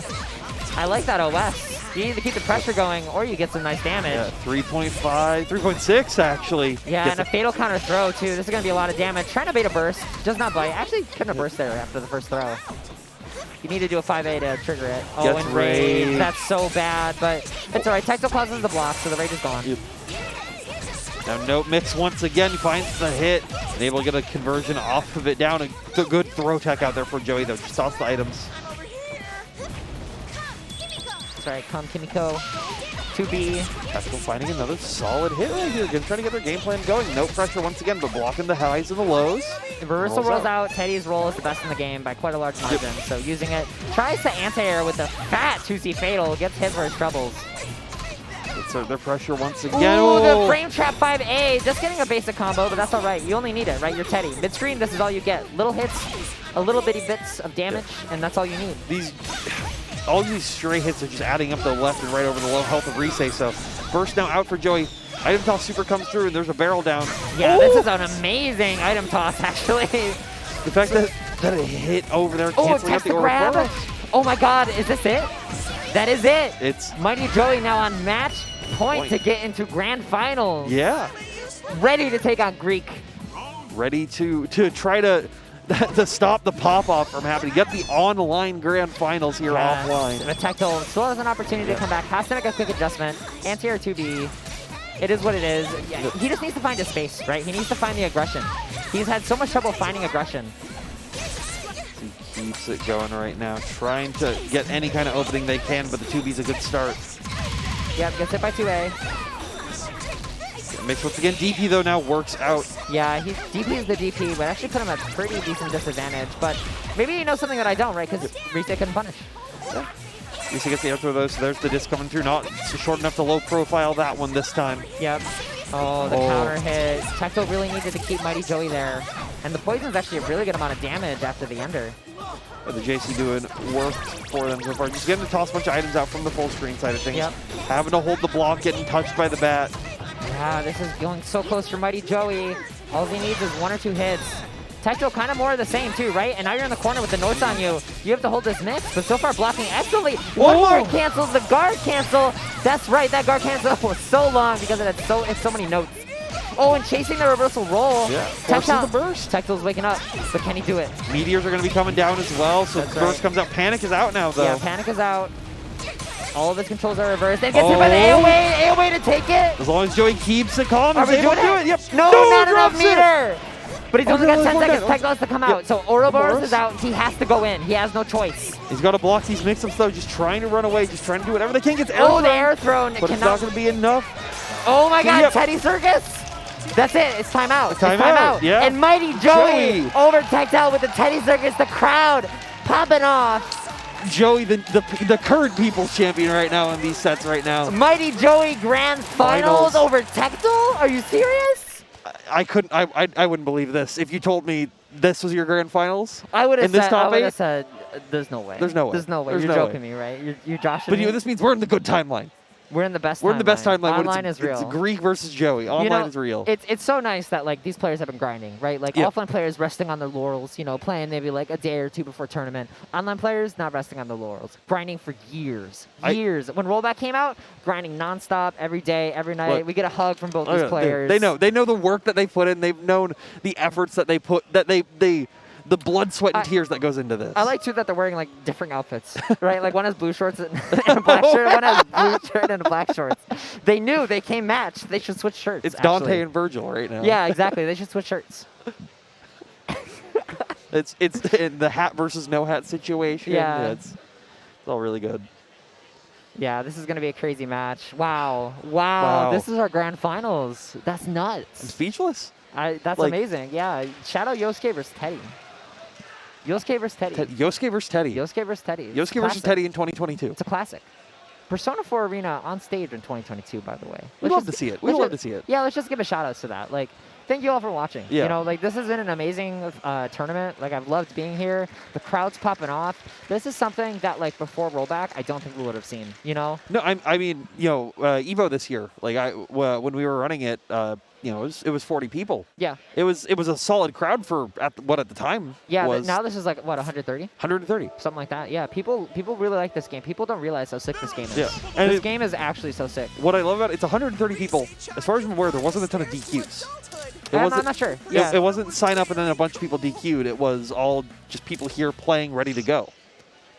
I like that OS. You need to keep the pressure going, or you get some nice damage. Yeah, 3.5, 3.6 actually. Yeah, Gets and a fatal counter throw, too. This is going to be a lot of damage. Trying to bait a burst. Does not bite. Actually, couldn't have burst there after the first throw. You need to do a 5A to trigger it. Oh, Gets and Rage. Rage. That's so bad, but it's all right. Tectal causes the block, so the Rage is gone. Yep. Now Note Mix once again finds the hit. And able to get a conversion off of it down. A good throw tech out there for Joey, though. Just toss the items. That's right. Come, Kimiko. 2B. Tactical finding another solid hit right here. Again, trying to get their game plan going. No pressure once again, but blocking the highs and the lows. Reversal rolls out. Teddie's roll is the best in the game by quite a large margin. So using it, tries to anti-air with a fat 2C fatal, gets hit for his troubles. It's their pressure once again. Ooh, the Oh. frame trap 5A, just getting a basic combo, but that's all right. You only need it, right? You're Teddie. Mid-screen, this is all you get. Little hits, a little bitty bits of damage, and that's all you need. All these stray hits are just adding up the left and right over the low health of Risei. So first now out for Joey. Item toss super comes through and there's a barrel down. Yeah, Ooh. this is an amazing item toss, actually. The fact that it hit over there, Oh, canceling out test the the grab. Ouroboros. Oh my god, is this it? That is it. It's, Mighty Joey now on match point to get into grand finals. yeah, Ready to take on Greek. ready to try to stop the pop-off from happening. Get the online grand finals here offline. But Tectal still has an opportunity to come back. Has to make a quick adjustment. Anti-air 2B. It is what it is. Yeah, he just needs to find his space, right? He needs to find the aggression. He's had so much trouble finding aggression. He keeps it going right now, trying to get any kind of opening they can, but the 2B's a good start. Yep, gets hit by 2A. Mixed once again. DP though now works out. Yeah, DP is the DP, but actually put him at pretty decent disadvantage. But maybe he knows something that I don't, right? Because Risei couldn't punish. Yeah. Risei gets the air throw though, so there's the disc coming through. Not short enough to low profile that one this time. Yep. Oh, the counter hit. Tectal really needed to keep Mighty Joey there. And the poison's actually a really good amount of damage after the ender. But the JC doing work for them so far. Just getting to toss a bunch of items out from the full screen side of things. Yep. Having to hold the block, getting touched by the bat. Yeah, this is going so close for Mighty Joey. All he needs is 1 or 2 hits. Tectal kind of more of the same too, right? And now you're in the corner with the notes on you. You have to hold this mix, but so far blocking excellently. One more cancels the guard cancel. That's right, that guard cancel was so long because it had so many notes. Oh, and chasing the reversal roll. Yeah, forces the burst. Tectal's waking up, but can he do it? Meteors are going to be coming down as well, so That's the burst right. comes out. Panic is out now though. Yeah, Panic is out. All of his controls are reversed. Then gets hit by the AOA to take it. As long as Joey keeps it calm, Are he's we able to doing do it? it. Yep. No, not enough drops it. meter. But he's only got 10 one seconds. down. Tectal has to come out. Yep. So Ouroboros Ouroboros is out. He has to go in. He has no choice. He's got to block these mix-ups though, just trying to run away, just trying to do whatever they can. Gets air Oh, the thrown, air thrown. but it's not going to be enough. Oh my god, Yep. Teddie Circus. That's it. It's timeout. It's Time timeout. out, yeah. And Mighty Joey Joey. over Tectal with the Teddie Circus. The crowd popping off. Joey, the current People's Champion right now in these sets right now. Mighty Joey Grand Finals over Tectal? Are you serious? I couldn't. I wouldn't believe this if you told me this was your grand finals. I would have in this said. top I would eight? have said. There's no way. There's no way. There's no way. There's You're no joking way. me, right? You're joshing But me. this means we're in the good timeline. We're in the best. We're in the best timeline. when Online it's, is real. It's Greek versus Joey. Online You know, is real. It's so nice that like these players have been grinding, right? Like Yep. offline players resting on their laurels, you know, playing maybe like a day or two before tournament. Online players not resting on their laurels, grinding for years. Years. When rollback came out, grinding nonstop every day, every night. Look. We get a hug from both Oh, these yeah, players. They know the work that they put in. They've known the efforts that they put. The blood, sweat, and tears that goes into this. I like too that they're wearing like different outfits, right? Like one has blue shorts and a black shirt, one has blue shirt and black shorts. They knew they came matched. They should switch shirts. It's Dante actually. and Virgil right now. Yeah, exactly. They should switch shirts. It's in the hat versus no hat situation. Yeah. It's all really good. Yeah, this is going to be a crazy match. Wow. This is our grand finals. That's I'm nuts. speechless. That's like- amazing. Yeah. Shadow Yosuke versus Teddie. Yosuke versus Teddie. Yosuke versus Teddie. Yosuke versus Teddie. It's a Yosuke versus classic. Teddie in 2022. It's a classic. Persona 4 Arena on stage in 2022, by the way. We'd love to see it. We'd love to see it. Yeah, let's just give a shout out to that. Like, thank you all for watching. Yeah. You know, like this has been an amazing tournament. Like I've loved being here. The crowd's popping off. This is something that like before rollback, I don't think we would have seen. You know? No, I mean, you know, Evo this year, like when we were running it, you know, it was 40 people. Yeah. It was a solid crowd for at the time Yeah, was now this is like, what, 130? 130. Something like that. Yeah, people really like this game. People don't realize how sick this game is. Yeah. And This game is actually so sick. What I love about it's 130 people. As far as I'm aware, there wasn't a ton of DQs. I'm not sure. Yeah. It wasn't sign up and then a bunch of people DQ'd. It was all just people here playing, ready to go.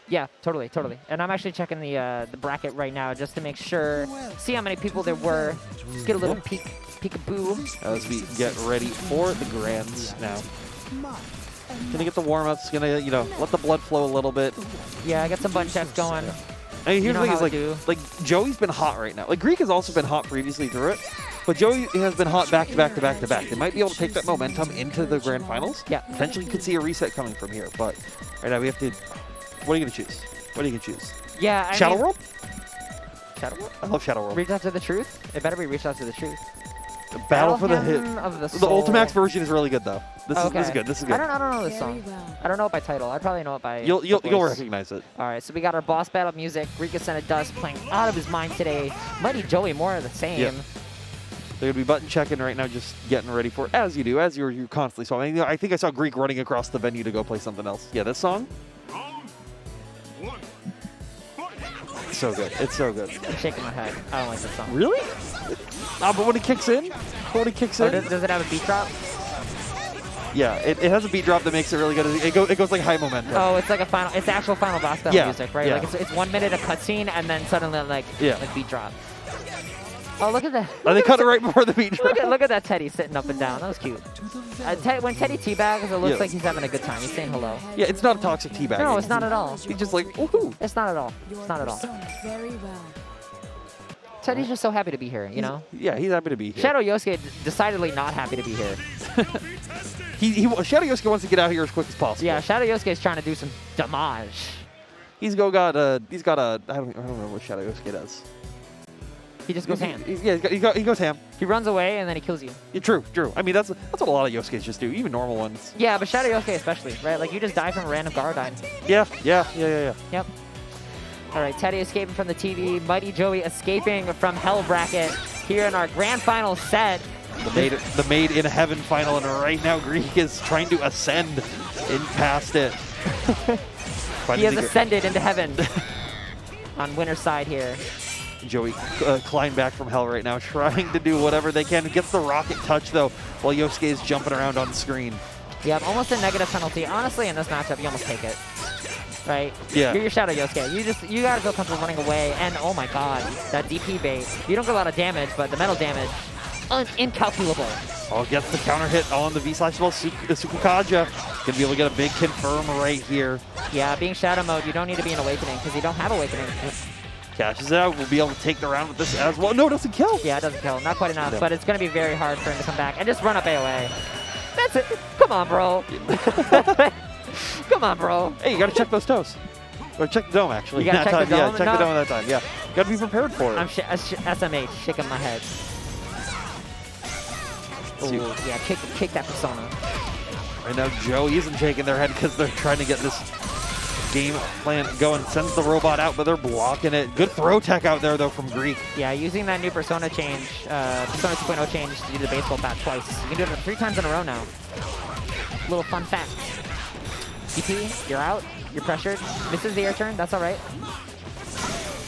Yeah, totally. And I'm actually checking the bracket right now just to make sure, see how many people there were. Just get a little peekaboo. As we get ready for the grands now. Gonna get the warm-ups, gonna, you know, let the blood flow a little bit. Yeah, I got some button checks going. I mean, here's know the thing how I is, do. like Joey's been hot right now. Like, Greek has also been hot previously through it, but Joey has been hot back to back to back to back. They might be able to take that momentum into the grand finals. Yeah. Potentially could see a reset coming from here, but right now we have to... What are you going to choose? What are you going to choose? Yeah, Shadow World? Shadow World? I love Shadow World. Reach out to the truth? It better be reach out to the truth. Battle for the hit. Hymn of the The Soul. Ultimax version is really good, though. This is good. This is good. I don't know this Very song. well. I don't know it by title. I probably know it by You'll voice. recognize it. All right, so we got our boss battle music. GreekAscendedDust playing out of his mind today. Mighty Joey, more of the same. Yep. They're going to be button checking right now, just getting ready for it, as you do, as you're constantly swapping. You know, I think I saw Greek running across the venue to go play something else. Yeah, this song? It's so good. It's so good. I'm shaking my head. I don't like this song. Really? But when it kicks in, Oh, does it have a beat drop? Yeah, it has a beat drop that makes it really good. It goes like high momentum. Oh, it's like it's the actual final boss battle Yeah, music, right? yeah. Like it's 1 minute of cutscene and then suddenly like beat drop. Oh, look at that! And they cut it right before the beat drop. Look at that Teddie sitting up and down. That was cute. When Teddie teabags, it looks like he's having a good time. He's saying hello. Yeah, it's not a toxic teabag. No, it's not at all. He's just like, woohoo. It's not at all. You're It's not at all. done very well. Teddie's just so happy to be here, you know? Yeah, he's happy to be here. Shadow Yosuke decidedly not happy to be here. Shadow Yosuke wants to get out here as quick as possible. Yeah, Shadow Yosuke is trying to do some damage. He's got a I don't know what Shadow Yosuke does. He just goes ham. He goes ham. He runs away and then he kills you. Yeah, true. I mean, that's what a lot of Yosuke's just do, even normal ones. Yeah, but Shadow Yosuke especially, right? Like you just die from a random Garadine. Yeah. Yep. All right, Teddie escaping from the TV. Mighty Joey escaping from Hell Bracket here in our grand final set. The Made in Heaven final, and right now Greek is trying to ascend in past it. He has ascended into heaven on winner's side here. Joey climbed back from hell right now, trying to do whatever they can. Gets the rocket touch, though, while Yosuke is jumping around on the screen. Yeah, almost a negative penalty. Honestly, in this matchup, you almost take it. Right? Yeah. You're your Shadow Yosuke. You gotta feel comfortable running away. And oh my god, that DP bait. You don't get a lot of damage, but the metal damage, incalculable. Oh, gets the counter hit on the V/Well Sukukaja. Gonna be able to get a big confirm right here. Yeah, being Shadow mode, you don't need to be in Awakening because you don't have Awakening. Cashes out. We'll be able to take the round with this as well. No, it doesn't kill. Yeah, it doesn't kill. Not quite enough, No. but it's gonna be very hard for him to come back and just run up AOA. That's it. Come on, bro. Come on, bro. Hey, you gotta check those toes. Or check the dome, actually. You gotta check the dome? Yeah, check No. the dome that time. Yeah. You gotta be prepared for it. I'm SMH, shaking my head. Ooh, yeah, kick that persona. Right now, Joey isn't shaking their head because they're trying to get this game plan going. Sends the robot out, but they're blocking it. Good throw tech out there, though, from Greek. Yeah, using that new Persona change, Persona 2.0 change to do the baseball bat twice. You can do it 3 times in a row now. Little fun fact. DP, you're out. You're pressured. Misses the air turn. That's all right.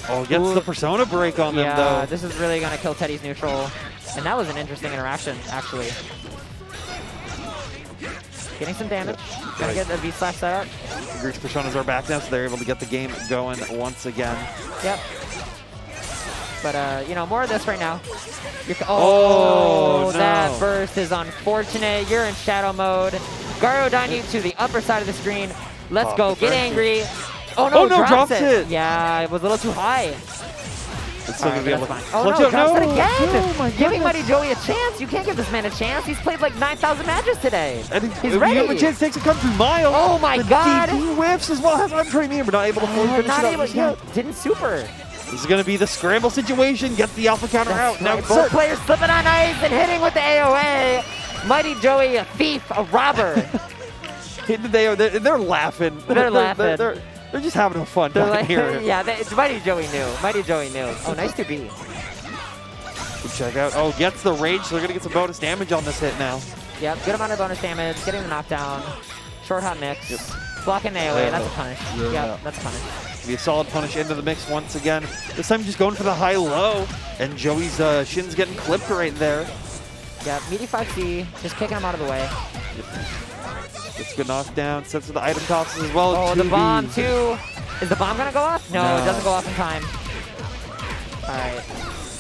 Oh, gets Ooh. the Persona break on them, Yeah, though. this is really going to kill Teddie's neutral. And that was an interesting interaction, actually. Getting some damage. Gonna get the V/slash set up. Greek's Personas are back now, so they're able to get the game going once again. Yep. But, you know, more of this right now. Oh, no. That burst is unfortunate. You're in shadow mode. Garodon you to the upper side of the screen. Let's Oh, go. the Get burst. angry. Oh, no, Oh, no, drops it. Yeah, it was a little too high. It's still All going to right, be able that's to fine. Oh, clutch no, out. drops it No, again. no, my Giving goodness. Mighty Joey a chance. You can't give this man a chance. He's played like 9,000 matches today. And He's if ready. you have a chance, takes a country mile. Oh, my the God. DP whiffs as well. Has untrained in, but not able to fully finish Not it up able, just yeah, yet. didn't super. This is going to be the scramble situation. Gets the alpha counter out. Now Right. Both players slipping on ice and hitting with the AOA. Mighty Joey, a thief, a robber. They're laughing. They're laughing. They're just having fun They're down like, here. yeah, Mighty Joey knew. Mighty Joey knew. Oh, nice to be. check out. Oh, gets the rage, so they're going to get some bonus damage on this hit now. Yep, good amount of bonus damage, getting the knockdown. Short hop mix. Yep. Blocking AoE, that's a punish. Yeah. Yep, that's a punish. Be a solid punish into the mix once again. This time just going for the high-low, and Joey's shin's getting clipped right there. Yeah, meaty 5C, just kicking him out of the way. Gets good knockdown, sets to the item tosses as well. Oh, the 2B. bomb too. Is the bomb gonna go off? No, No. it doesn't go off in time. All right,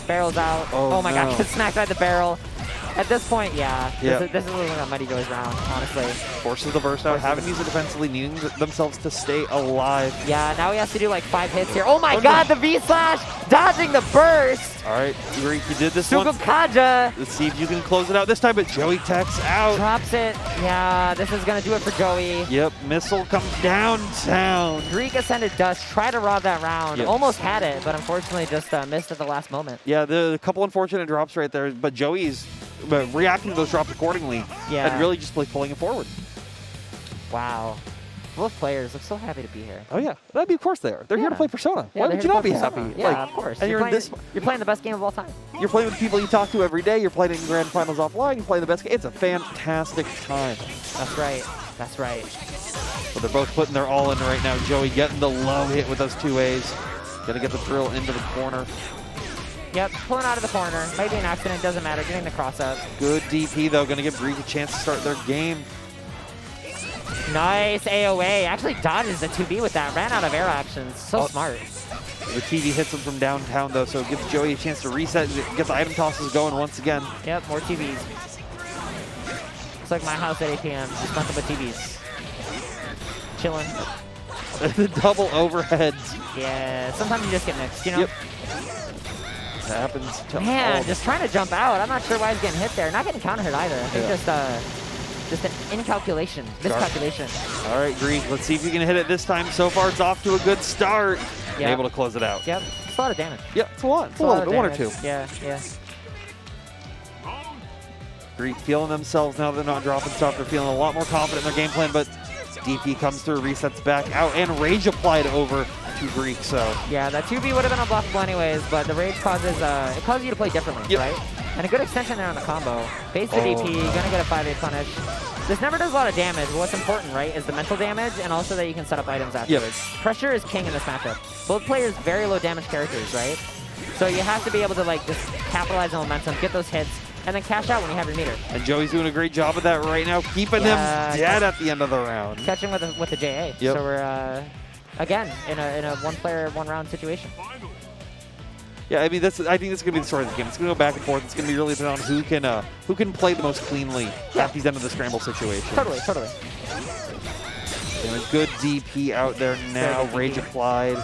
barrel's out. Oh, Oh my no. god, gets smacked by the barrel. At this point, yeah, Yep. this is looking like a Mighty Joey's round, honestly. Forces the burst out, haven't used it defensively, needing themselves to stay alive. Yeah, now he has to do like 5 hits here. Oh my Oh, god, no. the V-slash! Dodging the burst! All right, Greek, you did this one. Sugukaja Let's see if you can close it out this time, but Joey techs out. drops it. Yeah, this is gonna do it for Joey. Yep, missile comes downtown. GreekAscendedDust tried to rob that round. Yep. Almost had it, but unfortunately just missed at the last moment. Yeah, the couple unfortunate drops right there, but Joey's reacting to those drops accordingly. Yeah. And really just pulling it forward. Wow. Both players look so happy to be here. Oh yeah, that'd be of course they are. They're here to Yeah. play Persona. Yeah, Why they're would here you to not play be Persona. happy? Yeah, Like, of course. And you're playing the best game of all time. You're playing with people you talk to every day. You're playing in grand finals offline. You play the best game. It's a fantastic time. That's right. That's right. But they're both putting their all in right now. Joey getting the low hit with those 2As. Gonna get the drill into the corner. Yep, pulling out of the corner. Might be an accident, doesn't matter. Getting the cross up. Good DP though. Gonna give Greek a chance to start their game. Nice AoE. Actually dodges the 2B with that. Ran out of air actions. So smart. The TV hits him from downtown though, so it gives Joey a chance to reset and get the item tosses going once again. Yep, more TVs. It's like my house at 8 p.m. Just nothing but TVs. Chilling. The double overheads. Yeah, sometimes you just get mixed, you know? Yep. That happens to all Man, of just trying to jump out. I'm not sure why he's getting hit there. Not getting counter hit either. I think just an incalculation, miscalculation. All right, Greek, let's see if you can hit it this time. So far, it's off to a good start. Yep. Able to close it out. Yep, it's a lot of damage. Yeah, it's a lot. It's a lot little of bit, one or damage. two. Yeah, yeah. Greek feeling themselves now. They're not dropping stuff. They're feeling a lot more confident in their game plan, but DP comes through, resets back out, and rage applied over to Greek. So Yeah, that 2B would have been unblockable anyways, but the rage causes it causes you to play differently, Yep. right? And a good extension there on the combo. Base the Oh. DP, gonna get a 5A punish. This never does a lot of damage, but what's important, right, is the mental damage and also that you can set up items afterwards. Pressure is king in this matchup. Both players very low damage characters, right? So you have to be able to like just capitalize on momentum, get those hits, and then cash out when you have your meter. and Joey's doing a great job of that right now, keeping Yeah, them dead at the end of the round. Catching with the JA. Yep. So we're again in a one player, one round situation. Yeah, I mean, I think this is gonna be the story of the game. It's gonna go back and forth. It's gonna be really dependent on who can play the most cleanly at these end of the scramble situations. Totally, totally. And a good DP out there now. good Rage DP. applied.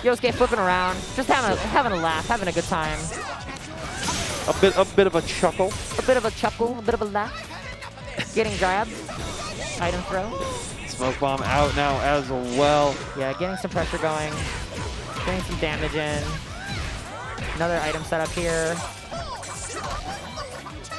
Yosuke flipping around, just having a laugh, having a good time. A bit of a chuckle. A bit of a chuckle, a bit of a laugh. Getting grabbed. Item throw. Smoke bomb out now as well. Yeah, getting some pressure going. Getting some damage in. Another item set up here.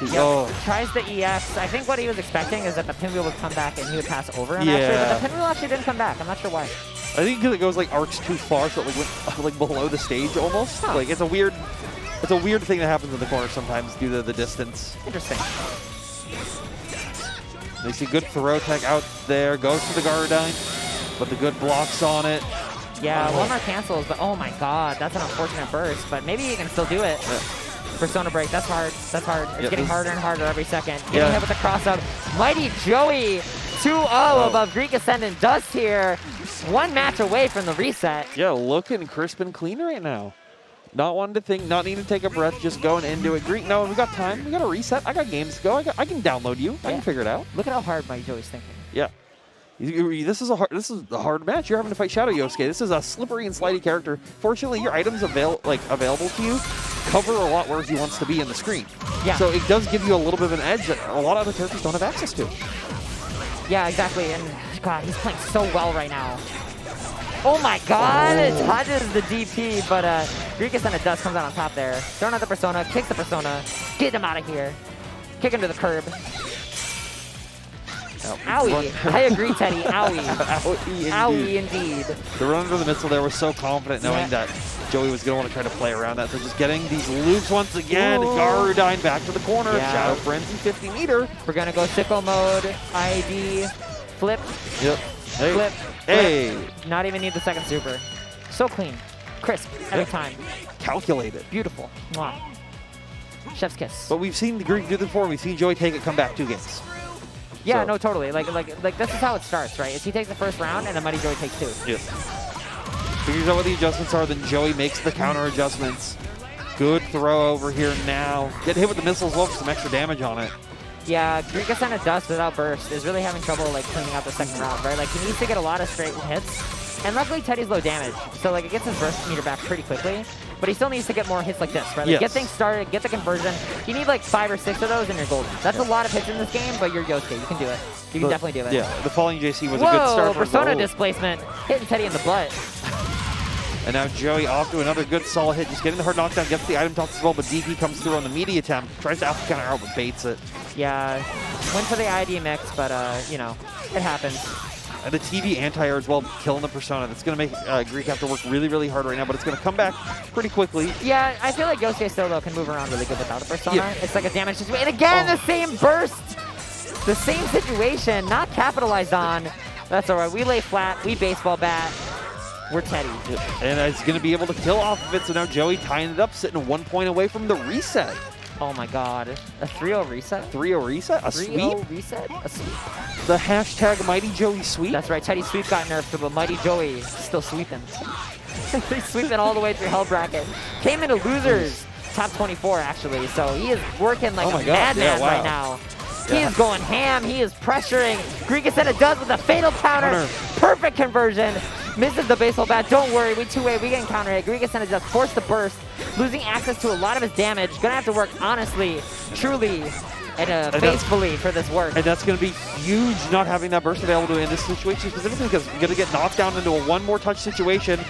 Yep. Oh, Tries the EX. I think what he was expecting is that the pinwheel would come back and he would pass over him Yeah. actually, but the pinwheel actually didn't come back. I'm not sure why. I think because it goes like arcs too far, so it like went like below the stage almost. Huh. Like it's a weird thing that happens in the corner sometimes due to the distance. Interesting. They see good throw tech out there, goes to the Guardine, but the good blocks on it. Yeah, Oh. one more cancels, but oh my god, that's an unfortunate burst, but maybe you can still do it. Yeah. Persona break, that's hard, that's hard. It's Yeah, getting this- harder and harder every second. Getting Yeah. hit with the cross up. Mighty Joey, 2-0 above GreekAscendedDust here. One match away from the reset. Yeah, looking crisp and clean right now. Not wanting to think, not needing to take a breath, just going into it. Greek, no, we got time. We got a reset. I got games to go. I can download you. I Yeah. can figure it out. Look at how hard Mighty Joey's thinking. Yeah. This is a hard match. You're having to fight Shadow Yosuke. This is a slippery and slidey character. Fortunately, your items available to you cover a lot where he wants to be in the screen. Yeah. So it does give you a little bit of an edge that a lot of other characters don't have access to. Yeah, exactly, and god, he's playing so well right now. Oh my god, it touches the DP, but GreekAscendedDust comes out on top there. Throwing out the Persona, kicks the Persona, get him out of here. Kick him to the curb. Owie. I agree, Teddie. Owie. Owie, Owie indeed. The run under the missile there was so confident knowing Yeah. that Joey was going to want to try to play around that. So just getting these loops once again. Ooh. Garudyne back to the corner. Yeah. Shadow Frenzy 50 meter. We're going to go sicko mode, ID, flip, Yep. Hey. flip, Hey. flip. Not even need the second super. So clean. Crisp every time. Calculated. Beautiful. Mwah. Chef's kiss. But we've seen the Greek do this before. We've seen Joey take it, come back 2 games. Yeah, So- no, totally. Like this is how it starts, right? Is he takes the first round and then Mighty Joey takes 2. Yes. Figures out what the adjustments are, then Joey makes the counter adjustments. Good throw over here now. Get hit with the missile as well for some extra damage on it. Yeah, GreekAscendedDust without burst is really having trouble like cleaning out the second round, right? Like he needs to get a lot of straight hits. And luckily Teddie's low damage, so like it gets his burst meter back pretty quickly. But he still needs to get more hits like this, right? Like Yes. get things started, get the conversion. You need like 5 or 6 of those and you're golden. That's a lot of hits in this game, but you're Yosuke. You can do it. You can definitely do it. Yeah, the falling JC was Whoa, a good start for persona goal. displacement, hitting Teddie in the butt. And now Joey off to another good solid hit, just getting the hard knockdown, gets the item toss as well, but DP comes through on the meaty attempt, tries to alpha counter out, but baits it. Yeah, went for the ID mix, but you know, it happens. And the TV anti-air as well, killing the persona. That's going to make Greek have to work really, really hard right now, but it's going to come back pretty quickly. Yeah, I feel like Yosuke still though can move around really good without a persona. Yeah. It's like a damage situation. And again, the same burst! The same situation, not capitalized on. That's all right. We lay flat, we baseball bat. We're Teddie. And it's going to be able to kill off of it, so now Joey tying it up, sitting 1 point away from the reset. Oh my god. A 3-0 reset? 3-0 reset? A 3-0 sweep? reset? A sweep. The hashtag Mighty Joey sweep? That's right, Teddie's sweep got nerfed, but Mighty Joey still sweeping. He's sweeping all the way through Hell Bracket. Came into losers, top 24 actually, so he is working like Oh my a God, madman yeah, wow. right now. He Yeah. is going ham, he is pressuring. GreekAscendedDust with a fatal counter. Perfect conversion. Misses the baseball bat. Don't worry, we two-way, we getting counter hit. GreekAscendedDust forced the burst, losing access to a lot of his damage. Gonna have to work honestly, truly, and faithfully for this work. And that's going to be huge not having that burst available in this situation specifically because you're going to get knocked down into a one more touch situation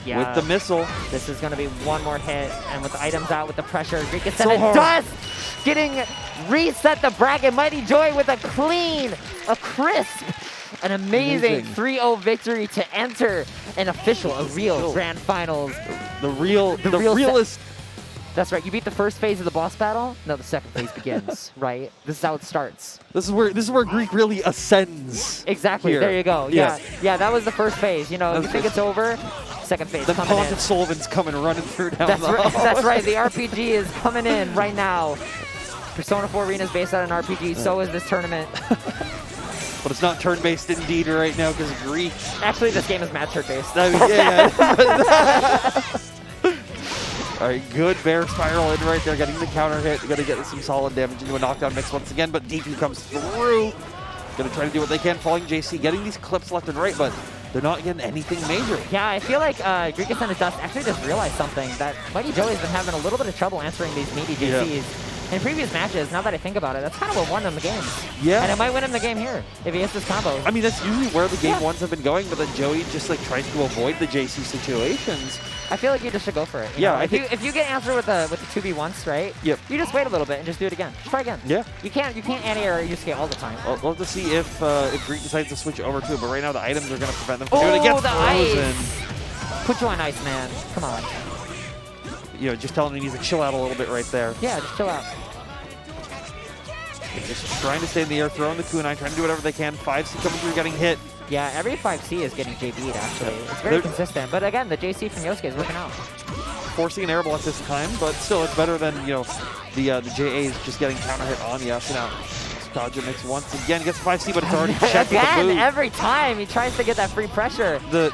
Yeah. with the missile. This is going to be one more hit, and with the items out, with the pressure, So GreekAscendedDust getting reset the bracket. Mighty Joy with a clean, a crisp, an amazing 3-0 victory to enter an official, a real grand finals. The realest. That's right. You beat the first phase of the boss battle. Now the second phase begins. Right. This is how it starts. This is where Greek really ascends. Exactly. Here. There you go. Yeah. Yeah. That was the first phase. You know, That's you think it's over. Second phase Then coming in. Pontiff Sullivan's coming running through down That's the right. hall. That's right. The RPG is coming in right now. Persona 4 Arena is based on an RPG. So is this tournament. But it's not turn-based indeed right now because Greek. Actually, this game is mad turn-based. I mean, yeah. All right, good bear spiral in right there, getting the counter hit. Going to get some solid damage into a knockdown mix once again, but DP comes through. Going to try to do what they can, falling JC, getting these clips left and right, but they're not getting anything major. Yeah, I feel like GreekAscendedDust actually just realized something, that Mighty Joey's been having a little bit of trouble answering these meaty JCs. In previous matches, now that I think about it, that's kind of what won them the games. Yeah. And it might win him the game here, if he hits this combo. I mean, that's usually where the game ones have been going, but then Joey just like tries to avoid the JC situations. I feel like you just should go for it. you Yeah, know? I If think- you get answered with the 2v once, right? Yep. You just wait a little bit and just do it again. Just try again. Yeah. You can't anti-air Yusuke all the time. We'll have to see if Greek decides to switch over to it, but right now the items are going to prevent them from doing it. It gets the frozen. ice! Put you on ice, man. Come on. You know, just telling him he needs to chill out a little bit right there. Yeah, just chill out. Just trying to stay in the air, throwing the kunai, trying to do whatever they can. 5C coming through, getting hit. Yeah, every 5C is getting JB'd, actually. It's very consistent. But again, the JC from Yosuke is working out. Forcing an air block this time, but still it's better than, you know, the JAs just getting counter hit on you. So now Kaja makes once again, gets 5C, but it's already checked with the Again, boot. every time he tries to get that free pressure. The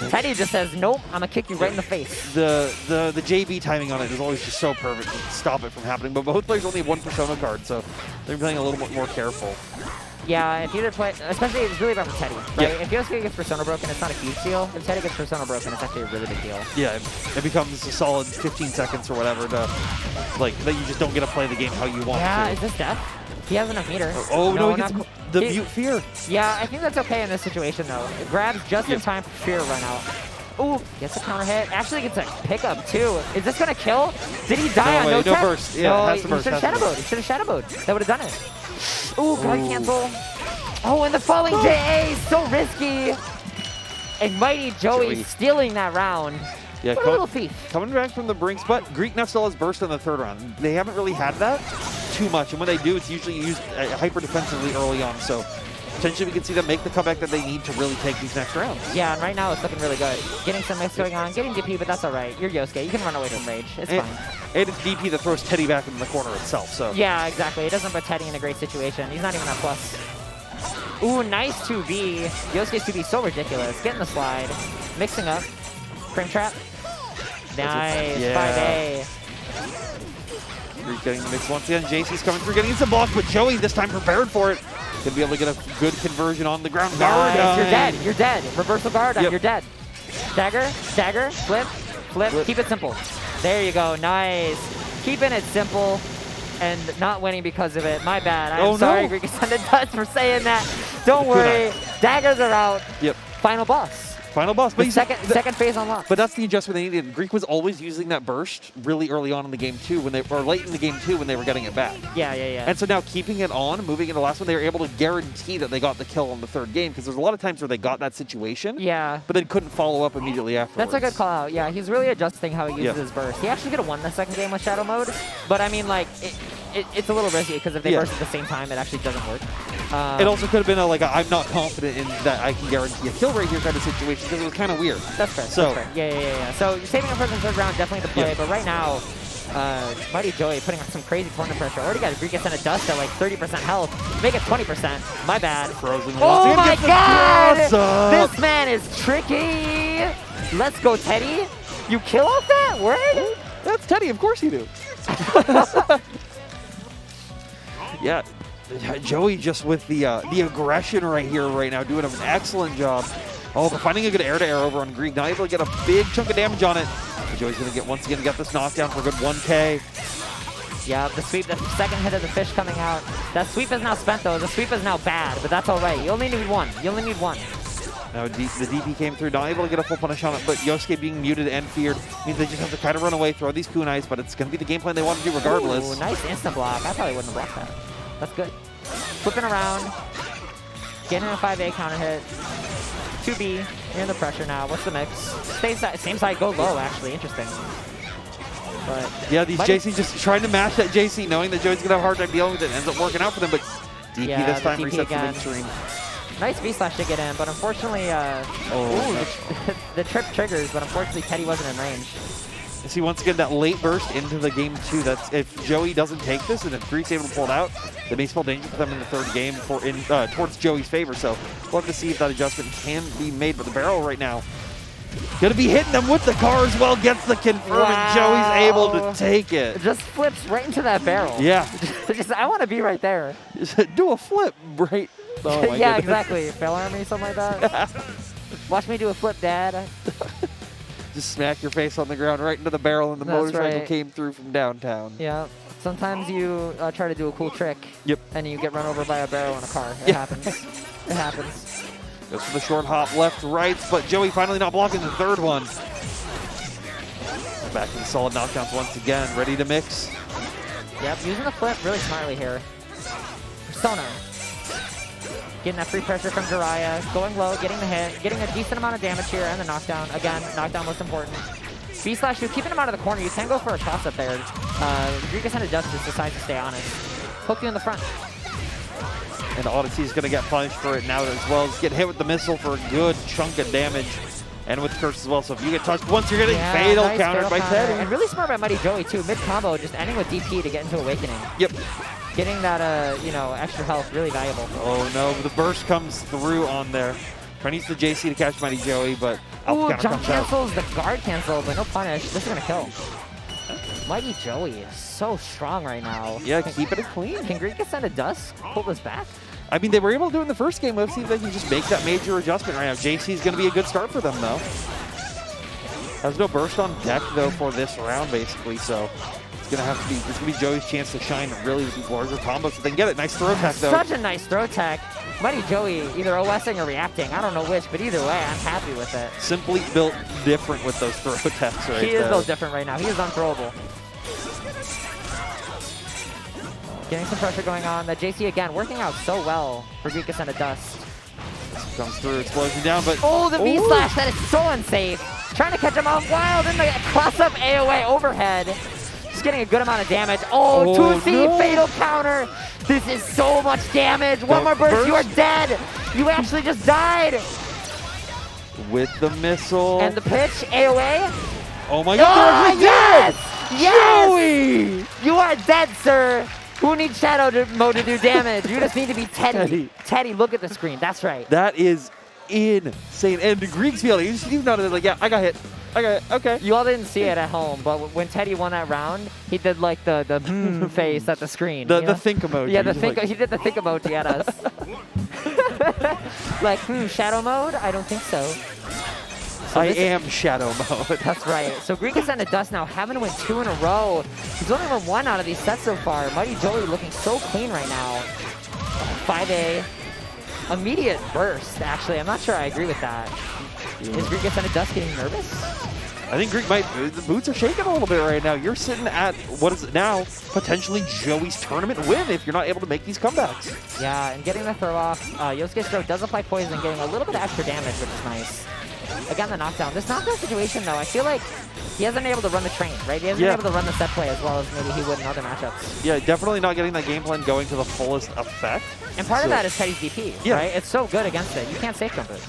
Teddie just says, nope, I'm going to kick you right in the face. The JB timing on it is always just so perfect to stop it from happening. But both players only have one Persona card, so they're playing a little bit more careful. Yeah, if either play, especially it's really about for Teddie, right? If Yosuke gets Persona broken, it's not a huge deal. If Teddie gets Persona broken, it's actually a really big deal. Yeah, it becomes a solid 15 seconds or whatever to, like, that you just don't get to play the game how you want Yeah, to. is this death? He has enough meter. Oh, no, he not gets qu- the he- Mute Fear. Yeah, I think that's okay in this situation, though. It grabs just in time for Fear run out. Ooh, gets a counter hit. Actually gets a pickup, too. Is this going to kill? Did he die on no no tech? burst. Yeah, no, has to burst, he should have has to shadowed. He should have shadowed. That would have done it. Ooh, guard cancel. Oh, and the falling JA, so risky. And Mighty Joey stealing that round. Yeah, What a little thief. coming back from the brinks, but Greek now still has burst in the third round. They haven't really had that too much, and when they do, it's usually used hyper defensively early on. So potentially we can see them make the comeback that they need to really take these next rounds. Yeah, and right now it's looking really good. Getting some mix going on, getting DP, but that's all right. You're Yosuke. You can run away from rage. It's fine. And it's DP that throws Teddie back into the corner itself. So Yeah, exactly. It doesn't put Teddie in a great situation. He's not even at plus. Ooh, nice 2B. Yosuke's 2B so ridiculous. Getting the slide. Mixing up. Frame trap. Nice. Yeah. 5A. Greek getting the mix once again. JC's coming through, getting some block, but Joey this time prepared for it. Gonna be able to get a good conversion on the ground. Guard. Nice. You're dead. You're dead. Reversal guard. Yep. You're dead. Dagger. Dagger. Flip. Flip. Keep it simple. There you go. Nice. Keeping it simple and not winning because of it. My bad. I'm sorry, no. GreekAscendedDust, for saying that. Don't worry. Daggers are out. Yep. Final boss. Final boss. But The second phase unlocked. But that's the adjustment they needed. Greek was always using that burst really early on in the game too, or late in the game too, when they were getting it back. Yeah. And so now keeping it on, moving into the last one, they were able to guarantee that they got the kill on the third game, because there's a lot of times where they got that situation, Yeah. but then couldn't follow up immediately afterwards. That's a good call out. Yeah, he's really adjusting how he uses his burst. He actually could have won the second game with Shadow Mode, but I mean, like, it's a little risky, because if they burst at the same time, it actually doesn't work. It also could have been I'm not confident in that I can guarantee a kill right here kind of situation, because it was kind of weird. That's fair. So that's fair. Yeah. So you're saving up for the third round, definitely the play, but right now, mightyjoey putting on some crazy corner pressure. Already got GreekAscendedDust at like 30% health. Make it 20%. My bad. Frozen. Oh my god! This This man is tricky! Let's go, Teddie. You kill off that? Word? That's Teddie, of course you do. Yeah, Joey just with the aggression right here, right now, doing an excellent job. Oh, but finding a good air-to-air over on Greek. Now able to get a big chunk of damage on it. But Joey's going to once again get this knockdown for a good 1K. Yeah, the sweep, the second hit of the fish coming out. That sweep is now spent, though. The sweep is now bad, but that's all right. You only need one. You only need one. Now the DP came through, not able to get a full punish on it, but Yosuke being muted and feared means they just have to kind of run away, throw these kunais, but it's going to be the game plan they want to do regardless. Ooh, nice instant block. I probably wouldn't have blocked that. That's good. Flipping around. Getting a 5A counter hit. 2B. You're in the pressure now. What's the mix? Same side, go low, actually. Interesting. But yeah, these JC just trying to mash that JC, knowing that Joey's going to have a hard time dealing with it. Ends up working out for them, but DP this time DP resets again. the midstream. Nice V-slash to get in, but unfortunately, the trip triggers, but unfortunately Teddie wasn't in range. You see, once again, that late burst into the game two. That's if Joey doesn't take this, and if Greek's able to pull it out, that may spell danger for them in the third game towards Joey's favor. So we'll have to see if that adjustment can be made. But the barrel right now, gonna be hitting them with the car as well. Gets the confirm, and Joey's able to take it. It just flips right into that barrel. Yeah. I want to be right there. Do a flip right. Oh my yeah, goodness. exactly. Fail army, something like that. Watch me do a flip, Dad. Just smack your face on the ground right into the barrel, and the That's motorcycle right. came through from downtown. Yeah. Sometimes you try to do a cool trick. Yep. And you get run over by a barrel in a car. It happens. It happens. Goes for the short hop, left, right, but Joey finally not blocking the third one. Back to the solid knockdowns once again, ready to mix. Yep, using the flip really smartly here. Persona. Getting that free pressure from Jiraiya, going low, getting the hit, getting a decent amount of damage here, and the knockdown. Again, knockdown most important. B/you, keeping him out of the corner. You can go for a toss-up there. GreekAscendedDust just decides to stay honest. Hook you in the front. And Odyssey's going to get punished for it now as well. Just get hit with the missile for a good chunk of damage. And with Curse as well. So if you get touched once, you're getting fatal nice countered by counter. Teddie. And really smart by mightyjoey too. Mid-combo, just ending with DP to get into Awakening. Yep. Getting that, extra health, really valuable. Oh no, the burst comes through on there. Trying to use the JC to catch mightyjoey, but Ooh, counter jump comes out. cancels, the guard cancel, but no punish. This is gonna kill. mightyjoey is so strong right now. Yeah, keeping it clean. Can GreekAscendedDust pull this back? I mean, they were able to do it in the first game. Let's see if they can just make that major adjustment right now. JC's going to be a good start for them, though. There's no burst on deck, though, for this round, basically, so it's going to be Joey's chance to shine really with these larger combos if they can get it. Nice throw tech, though. Such a nice throw tech. mightyjoey either OSing or reacting. I don't know which, but either way, I'm happy with it. Simply built different with those throw techs right there. He is built different right now. He is unthrowable. Getting some pressure going on. The JC again working out so well for GreekAscendedDust. Comes through, explosion down, but Oh, the V slash, that is so unsafe. Trying to catch him off wild in the cross-up AOA overhead. Just getting a good amount of damage. Oh, 2C no. fatal counter. This is so much damage. One more burst, you are dead. You actually just died. With the missile. And the pitch, AOA. Oh my god, Oh, yes! Yes! Joey! You are dead, sir. Who needs Shadow Mode to do damage? You just need to be Teddie. Teddie, look at the screen. That's right. That is insane. And the Greeks feeling, you know, like, yeah, I got hit. I got it. Okay. You all didn't see it at home, but when Teddie won that round, he did like the face at the screen. The think emoji. Yeah, Like- he did the think emoji at us. Like, Shadow Mode? I don't think so. I am Shadow Mode. That's right. So GreekAscendedDust now having to win 2 in a row. He's only won 1 out of these sets so far. Mighty Joey looking so clean right now. 5A. Immediate burst, actually. I'm not sure I agree with that. Is GreekAscendedDust getting nervous? I think Greek might. The boots are shaking a little bit right now. You're sitting at what is it now? Potentially Joey's tournament win if you're not able to make these comebacks. Yeah, and getting the throw off. Yosuke's throw does apply poison, getting a little bit of extra damage, which is nice. Again, the knockdown. This knockdown situation, though, I feel like he hasn't been able to run the train, right? He hasn't been able to run the set play as well as maybe he would in other matchups. Yeah, definitely not getting that game plan going to the fullest effect. And part of that is Teddie's DP, Yeah. right? It's so good against it. You can't safe jump it.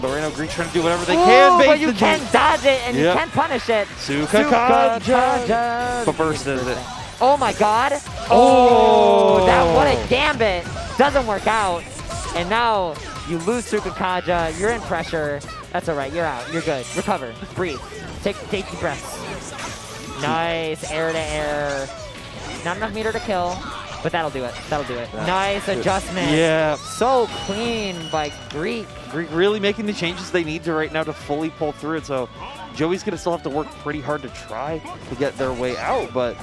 But right now, Greek's trying to do whatever they Ooh, can. but bait you the can juke. dodge it, and you Yep. can punish it. Tsukakaja. But burst is it. Oh my god. Oh. That what a gambit. Doesn't work out. And now you lose Tsukakaja. You're in pressure. That's all right. You're out. You're good. Recover. Breathe. Take deep breaths. Nice. Air to air. Not enough meter to kill, but that'll do it. That'll do it. Nice adjustment. Yeah. So clean by Greek. Greek really making the changes they need to right now to fully pull through it. So Joey's going to still have to work pretty hard to try to get their way out. But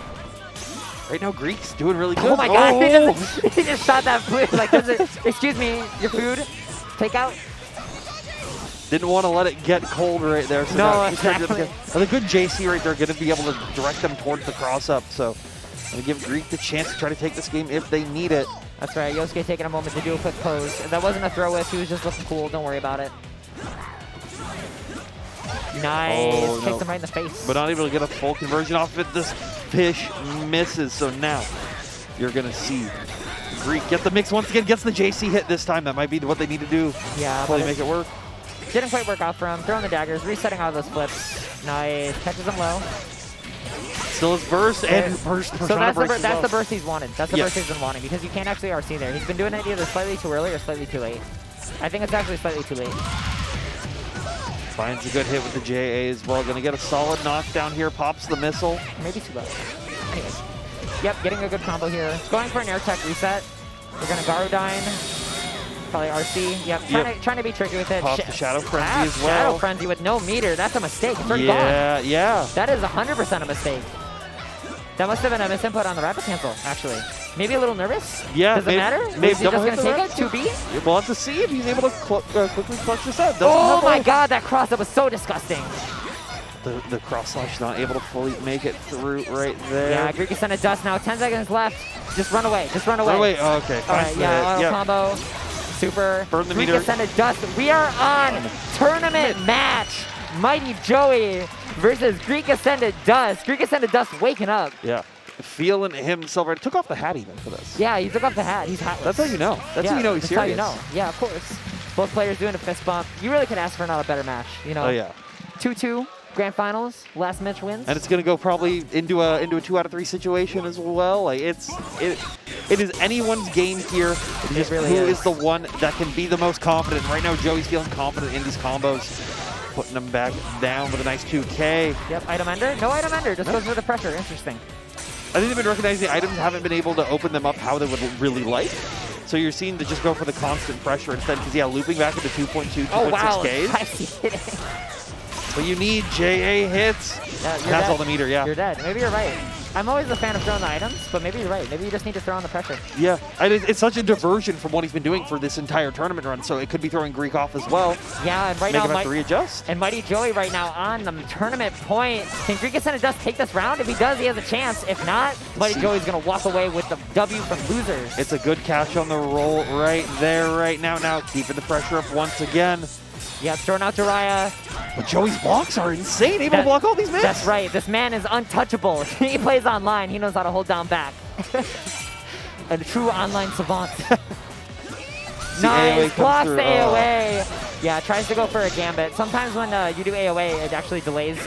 right now, Greek's doing really good. Oh my god. He just shot that food. Like, excuse me, your food? Take out? Didn't want to let it get cold right there. So No, now he's trying to exactly. get- and the good JC right there going to be able to direct them towards the cross-up. So going to give Greek the chance to try to take this game if they need it. That's right. Yosuke taking a moment to do a quick pose. That wasn't a throw with. He was just looking cool. Don't worry about it. Nice. Oh, Kicks no. him right in the face. But not able to get a full conversion off of it. This fish misses. So now you're going to see Greek get the mix once again. Gets the JC hit this time. That might be what they need to do. Yeah, Probably but make it work. didn't quite work out for him. Throwing the daggers, resetting out of those flips. Nice. Catches him low. Still his burst and burst. So that's the burst he's wanted. That's the Yeah. burst he's been wanting because you can't actually RC there. He's been doing it either slightly too early or slightly too late. I think it's actually slightly too late. Finds a good hit with the JA as well. Gonna get a solid knockdown here. Pops the missile. Maybe too low. Anyways. Yep, getting a good combo here. Going for an air tech reset. We're gonna Garudyne. Probably RC. Yep. Trying to be tricky with it. Pops the Shadow Frenzy as well. Shadow Frenzy with no meter. That's a mistake. It's already gone. Yeah. That is 100% a mistake. That must have been a misinput on the rapid cancel, actually. Maybe a little nervous? Yeah, Does it maybe- matter? maybe Is he just double going hit to the take rapid it? 2B? Yeah, we'll have to see if he's able to quickly clutch this out. Doesn't Oh have my a- god, that cross-up was so disgusting. The cross slash not able to fully make it through right there. Yeah, GreekAscendedDust now. 10 seconds left. Just run away. Just run away. Oh, wait. Oh, okay. All right, Finds the yeah, hit. auto Yep. combo. Super. Burn the meter. GreekAscendedDust. We are on tournament match. Mighty Joey versus GreekAscendedDust. GreekAscendedDust waking up. Yeah. Feeling himself right. Took off the hat even for this. Yeah, he took off the hat. He's hatless. That's how you know. That's how you know he's that's serious. how you know. Yeah, of course. Both players doing a fist bump. You really could ask for not a better match. You know. Oh, yeah. 2-2, grand finals, last match wins. And it's going to go probably into a 2 out of 3 situation as well. Like it is anyone's game here. It's just really who is. is the one that can be the most confident. Right now, Joey's feeling confident in these combos. Putting them back down with a nice 2K. Yep, item ender. No item ender. Just goes for the pressure. Interesting. I think they've been recognizing the items haven't been able to open them up how they would really like. So you're seeing to just go for the constant pressure instead because, yeah, looping back into 2.2, 2.6 Oh, wow. Ks. Spicy hitting. But you need JA hits. Yeah, you're That's dead. all the meter, yeah. You're dead. Maybe you're right. I'm always a fan of throwing the items, but maybe you're right. Maybe you just need to throw on the pressure. Yeah, and it's such a diversion from what he's been doing for this entire tournament run, so it could be throwing Greek off as well. Yeah, and right Make now, him have to readjust. and Mighty Joey right now on the tournament point. Can GreekAscendedDust take this round? If he does, he has a chance. If not, Mighty Joey's going to walk away with the W from losers. It's a good catch on the roll right there, right now. Now keeping the pressure up once again. Yeah, throwing out Jiraiya. But Joey's blocks are insane, able to block all these mix. That's right. This man is untouchable. He plays online. He knows how to hold down back. A true online savant. Nice. Blocks the AOA. Yeah, tries to go for a gambit. Sometimes when you do AOA, it actually delays.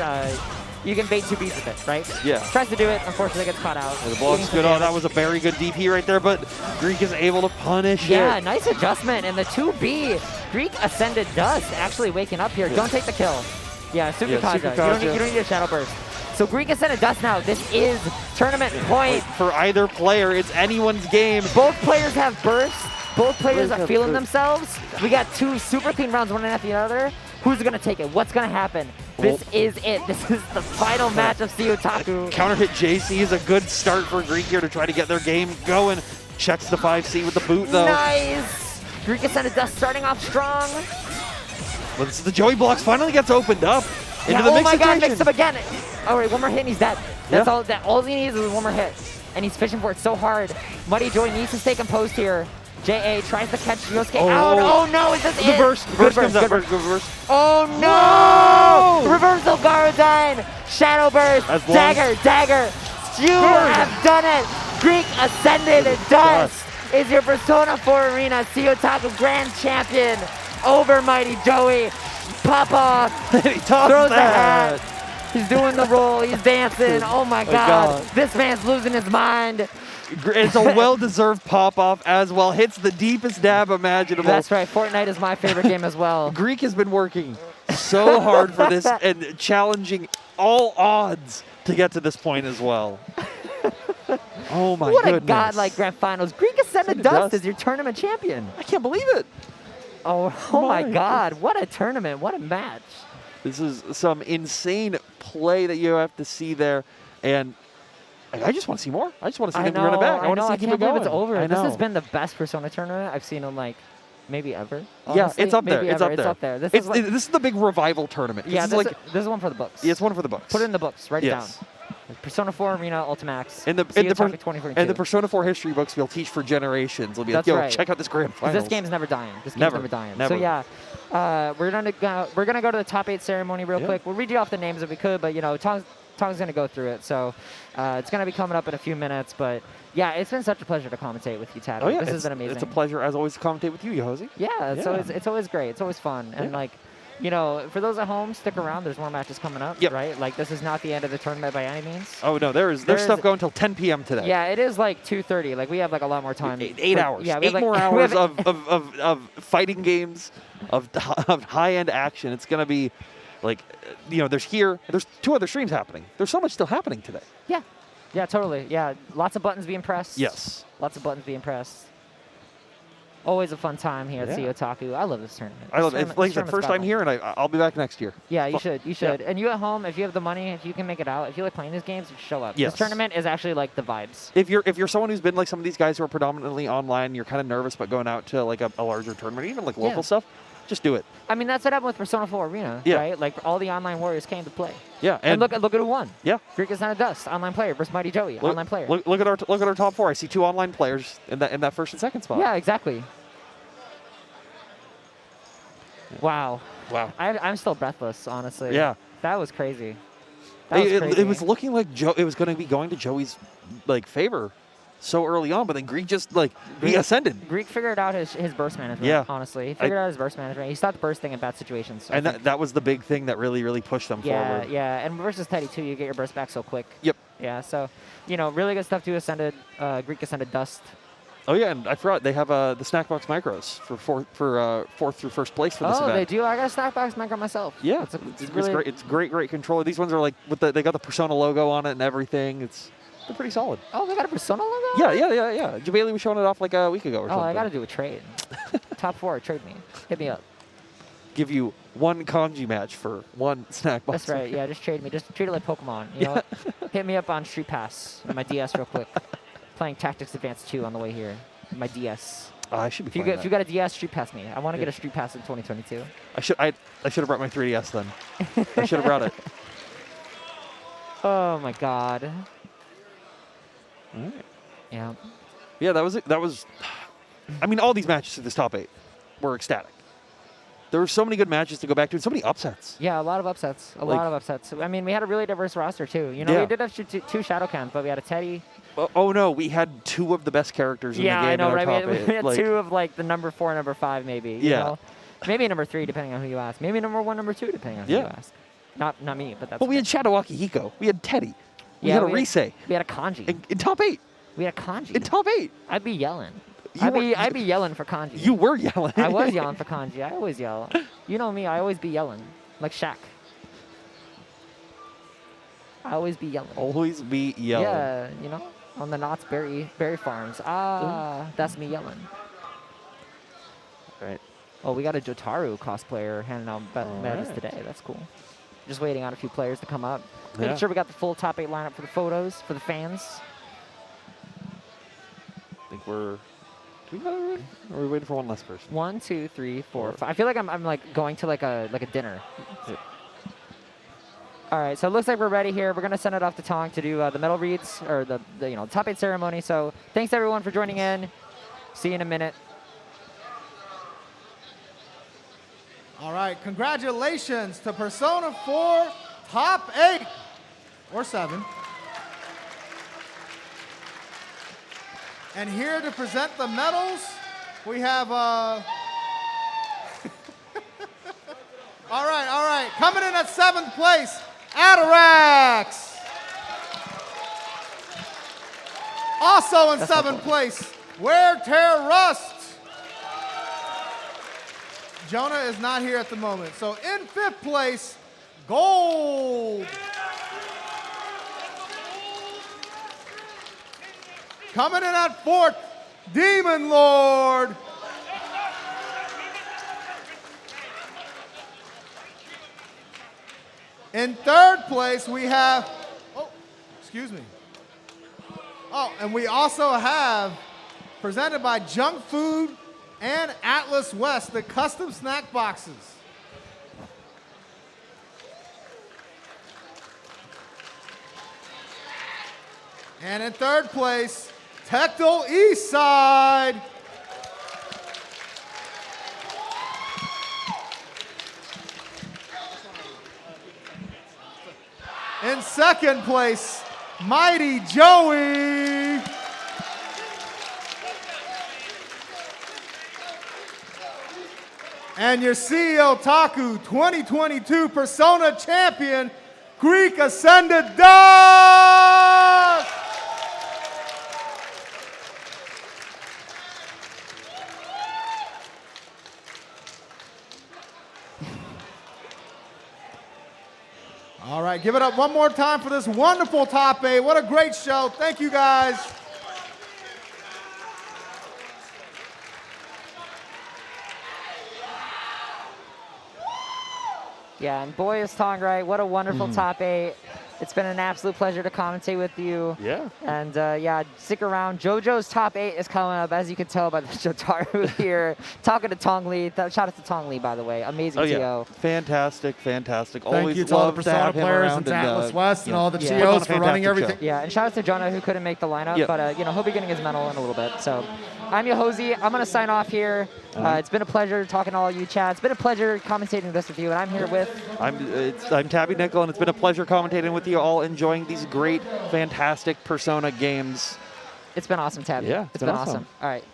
You can bait 2Bs with it, right? Yeah. Tries to do it. Unfortunately, gets caught out. The block's good. Oh, that was a very good DP right there, but Greek is able to punish it. Yeah, nice adjustment. And the 2B, GreekAscendedDust actually waking up here. Don't take the kill. Yeah, Super Kaja. You don't need a Shadow Burst. So GreekAscendedDust now. This is tournament point. For either player, it's anyone's game. Both players have bursts. Both players are feeling themselves. We got two super clean rounds, one after the other. Who's going to take it? What's going to happen? This is it. This is the final match of CEOtaku. Counter hit JC is a good start for Greek here to try to get their game going. Checks the 5C with the boot, though. Nice. GreekAscendedDust starting off strong. But this is the Joey blocks finally gets opened up into the oh mix my God, situation. mixed up again. All right, one more hit and he's dead. That's Yeah. all he needs is one more hit. And he's fishing for it so hard. Mighty Joey needs to stay composed here. JA tries to catch Yosuke out. Oh no, is this it? Reverse comes up. Good Reverse. Oh no! Reversal Garadine! Shadow Burst! That's Dagger! You have done it! GreekAscendedDust is your Persona 4 Arena CEOtaku Grand Champion over Mighty Joey. Pop off! He tosses Throws the that. hat. He's doing the roll. He's dancing. Oh my God. This man's losing his mind. It's a well-deserved pop-off as well. Hits the deepest dab imaginable. That's right. Fortnite is my favorite game as well. Greek has been working so hard for this and challenging all odds to get to this point as well. Oh my What goodness. a godlike grand finals. GreekAscendedDust is your tournament champion. I can't believe it. Oh my God. What a tournament. What a match. This is some insane play that you have to see there. And I just want to see more. I just want to see them run it back. I want to see I keep can't it going. believe it's over. I This know. has been the best Persona tournament I've seen in like maybe ever. Yeah, Honestly. it's up there. Maybe It's ever. up there. It's up there. This It's, is like, this is the big revival tournament. yeah, This is like, this is one for the books. yeah, it's one for the books. Put it in the books. Write Yes. it down. Persona 4 Arena Ultimax. And the CEOtaku 2042. and the Persona 4 history books will teach for generations. They'll be like, That's yo, right. check out this grand 'Cause finals. this game's never dying. This game's Never. never dying. Never. So yeah, we're gonna go to the top 8 ceremony real quick. We'll read you off the names if we could, but you know, Tong's gonna go through it. So it's gonna be coming up in a few minutes. But yeah, it's been such a pleasure to commentate with you, Taddie. Oh yeah, This has been amazing. It's a pleasure as always to commentate with you, Yosi. Yeah, it's Yeah. always great. It's always fun. And like, you know, for those at home, stick around. There's more matches coming up, Yep. right? Like this is not the end of the tournament by any means. Oh no, there's stuff going till 10 p.m. today. Yeah, it is like 2:30. Like we have like a lot more time. 8 hours. Yeah, we have 8 like, more we hours have- of fighting games, of high-end action. It's gonna be like, you know, there's 2 other streams happening. There's so much still happening today. Yeah, totally. Yeah, lots of buttons being pressed. Yes. Lots of buttons being pressed. Always a fun time here at Yeah. CEOtaku. I love this tournament. I love This it. tournament- Like I this said, first time tournament's here, and I'll be back next year. godlike. Yeah, you Well, should. You should. And you at home, if you have the money, if you can make it out, if you like playing these games, show up. Yes. This tournament is actually like the vibes. If you're someone who's been like some of these guys who are predominantly online, you're kind of nervous about going out to like a larger tournament, even like local stuff, just do it. I mean, that's what happened with Persona 4 Arena, Yeah. right? Like all the online warriors came to play. Yeah, And look at who won. Yeah. GreekAscendedDust, online player versus Mighty Joey, online player. Look at our top 4. I see 2 online players in that first and second spot. Yeah, exactly. Wow. Wow. I'm still breathless, honestly. Yeah. That was crazy. That was crazy. It was looking like it was going to be going to Joey's like favor so early on, but then Greek just like he ascended. Greek figured out his burst management, Yeah. honestly. He figured out his burst management. He stopped bursting in bad situations. I And think. that was the big thing that really pushed them forward. Yeah. And versus Teddie, too, you get your burst back so quick. Yep. Yeah, so, you know, really good stuff, too. GreekAscendedDust. Oh yeah, and I forgot they have the snack box micros for fourth through first place for this Oh, event. they do? I got a snack box micro myself. Yeah, It's it's really great. It's great controller. These ones are like they got the Persona logo on it and everything. They're pretty solid. Oh, they got a Persona logo? Yeah. Jabali was showing it off like a week ago or Oh, something. I got to do a trade. Top 4, trade me. Hit me up. give you one kanji match for one snack box. That's right. Yeah, just trade me. Just treat it like Pokemon. You know what? Hit me up on Street Pass on my DS real quick. Playing Tactics Advance 2 on the way here. My DS. I should be If you, playing if you got a DS, Street Pass me. I want to get a Street Pass in 2022. I should have brought my 3DS then. I should have brought it. Oh my God. All right. Yeah. Yeah, that was it. That was. I mean, all these matches to this top 8 were ecstatic. There were so many good matches to go back to, and so many upsets. Yeah, a lot of upsets. A Like- lot of upsets. I mean, we had a really diverse roster too. You know, Yeah. we did have two Shadow Cans, but we had a Teddie. Oh no, we had 2 of the best characters in Yeah, the game. I know, in our right? top We eight. had Like, 2 of like the number 4, number 5, maybe. You Yeah. know? Maybe number 3, depending on who you ask. Maybe number 1, number 2, depending on who you Yeah. ask. Not me, but that's. But we okay. had Shadow Akihiko. We had Teddie. We Yeah, had a we had- Risei. We had a Kanji. In top 8. We had a Kanji. In top 8. I'd be yelling. You were- I'd be yelling for Kanji. You were yelling. I was yelling for Kanji. I always yell. You know me. I always be yelling, like Shaq. I always be yelling. Always be yelling. Yeah, you know, on the Knott's Berry farms. That's me yelling. Right. Oh, we got a Jotaro cosplayer handing out medals right. today. That's cool. Just waiting on a few players to come up. Making Yeah. sure we got the full top 8 lineup for the photos, for the fans. I think we're. Do we got everybody? Or are we waiting for one last person? 1, 2, 3, 4, 5. I feel like I'm like going to like a dinner. Yeah. All right, so it looks like we're ready here. We're gonna send it off to Tong to do the medal reads or the top 8 ceremony. So thanks everyone for joining in. See you in a minute. All right, congratulations to Persona 4 Top 8 or 7. And here to present the medals, we have all right. Coming in at 7th place, Atarax. Also in 7th place, Wear Tear Rust. Jona is not here at the moment. So in 5th place, Gold. Coming in at 4th, DEMONLORD. In 3rd place, we have, and we also have, presented by Junk Food and Atlas West, the custom snack boxes. And in 3rd place, TectalEastside. In 2nd place, mightyjoey. And your CEOtaku 2022 Persona Champion, GreekAscendedDust. All right, give it up one more time for this wonderful top 8. What a great show. Thank you, guys. Yeah, and boy is Tong right. What a wonderful top 8. It's been an absolute pleasure to commentate with you. Yeah. And yeah, stick around. JoJo's top 8 is coming up, as you can tell by the Jotaro here. Talking to Tong Lee. Shout out to Tong Lee, by the way. Amazing Oh, TO. yeah. Fantastic. Thank Always you to all the love to Persona have him players around and to Atlas West and all the Yeah. Put on a CEOs for running fantastic everything. show. Yeah, and shout out to Jona, who couldn't make the lineup, Yeah. but he'll be getting his medal in a little bit. So I'm Yohozi. I'm going to sign off here. It's been a pleasure talking to all you, Chad. It's been a pleasure commentating this with you, and I'm here with... I'm Tabby Nickel, and it's been a pleasure commentating with you all, enjoying these great, fantastic Persona games. It's been awesome, Tabby. Yeah, It's been awesome. All right.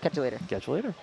Catch you later. Catch you later.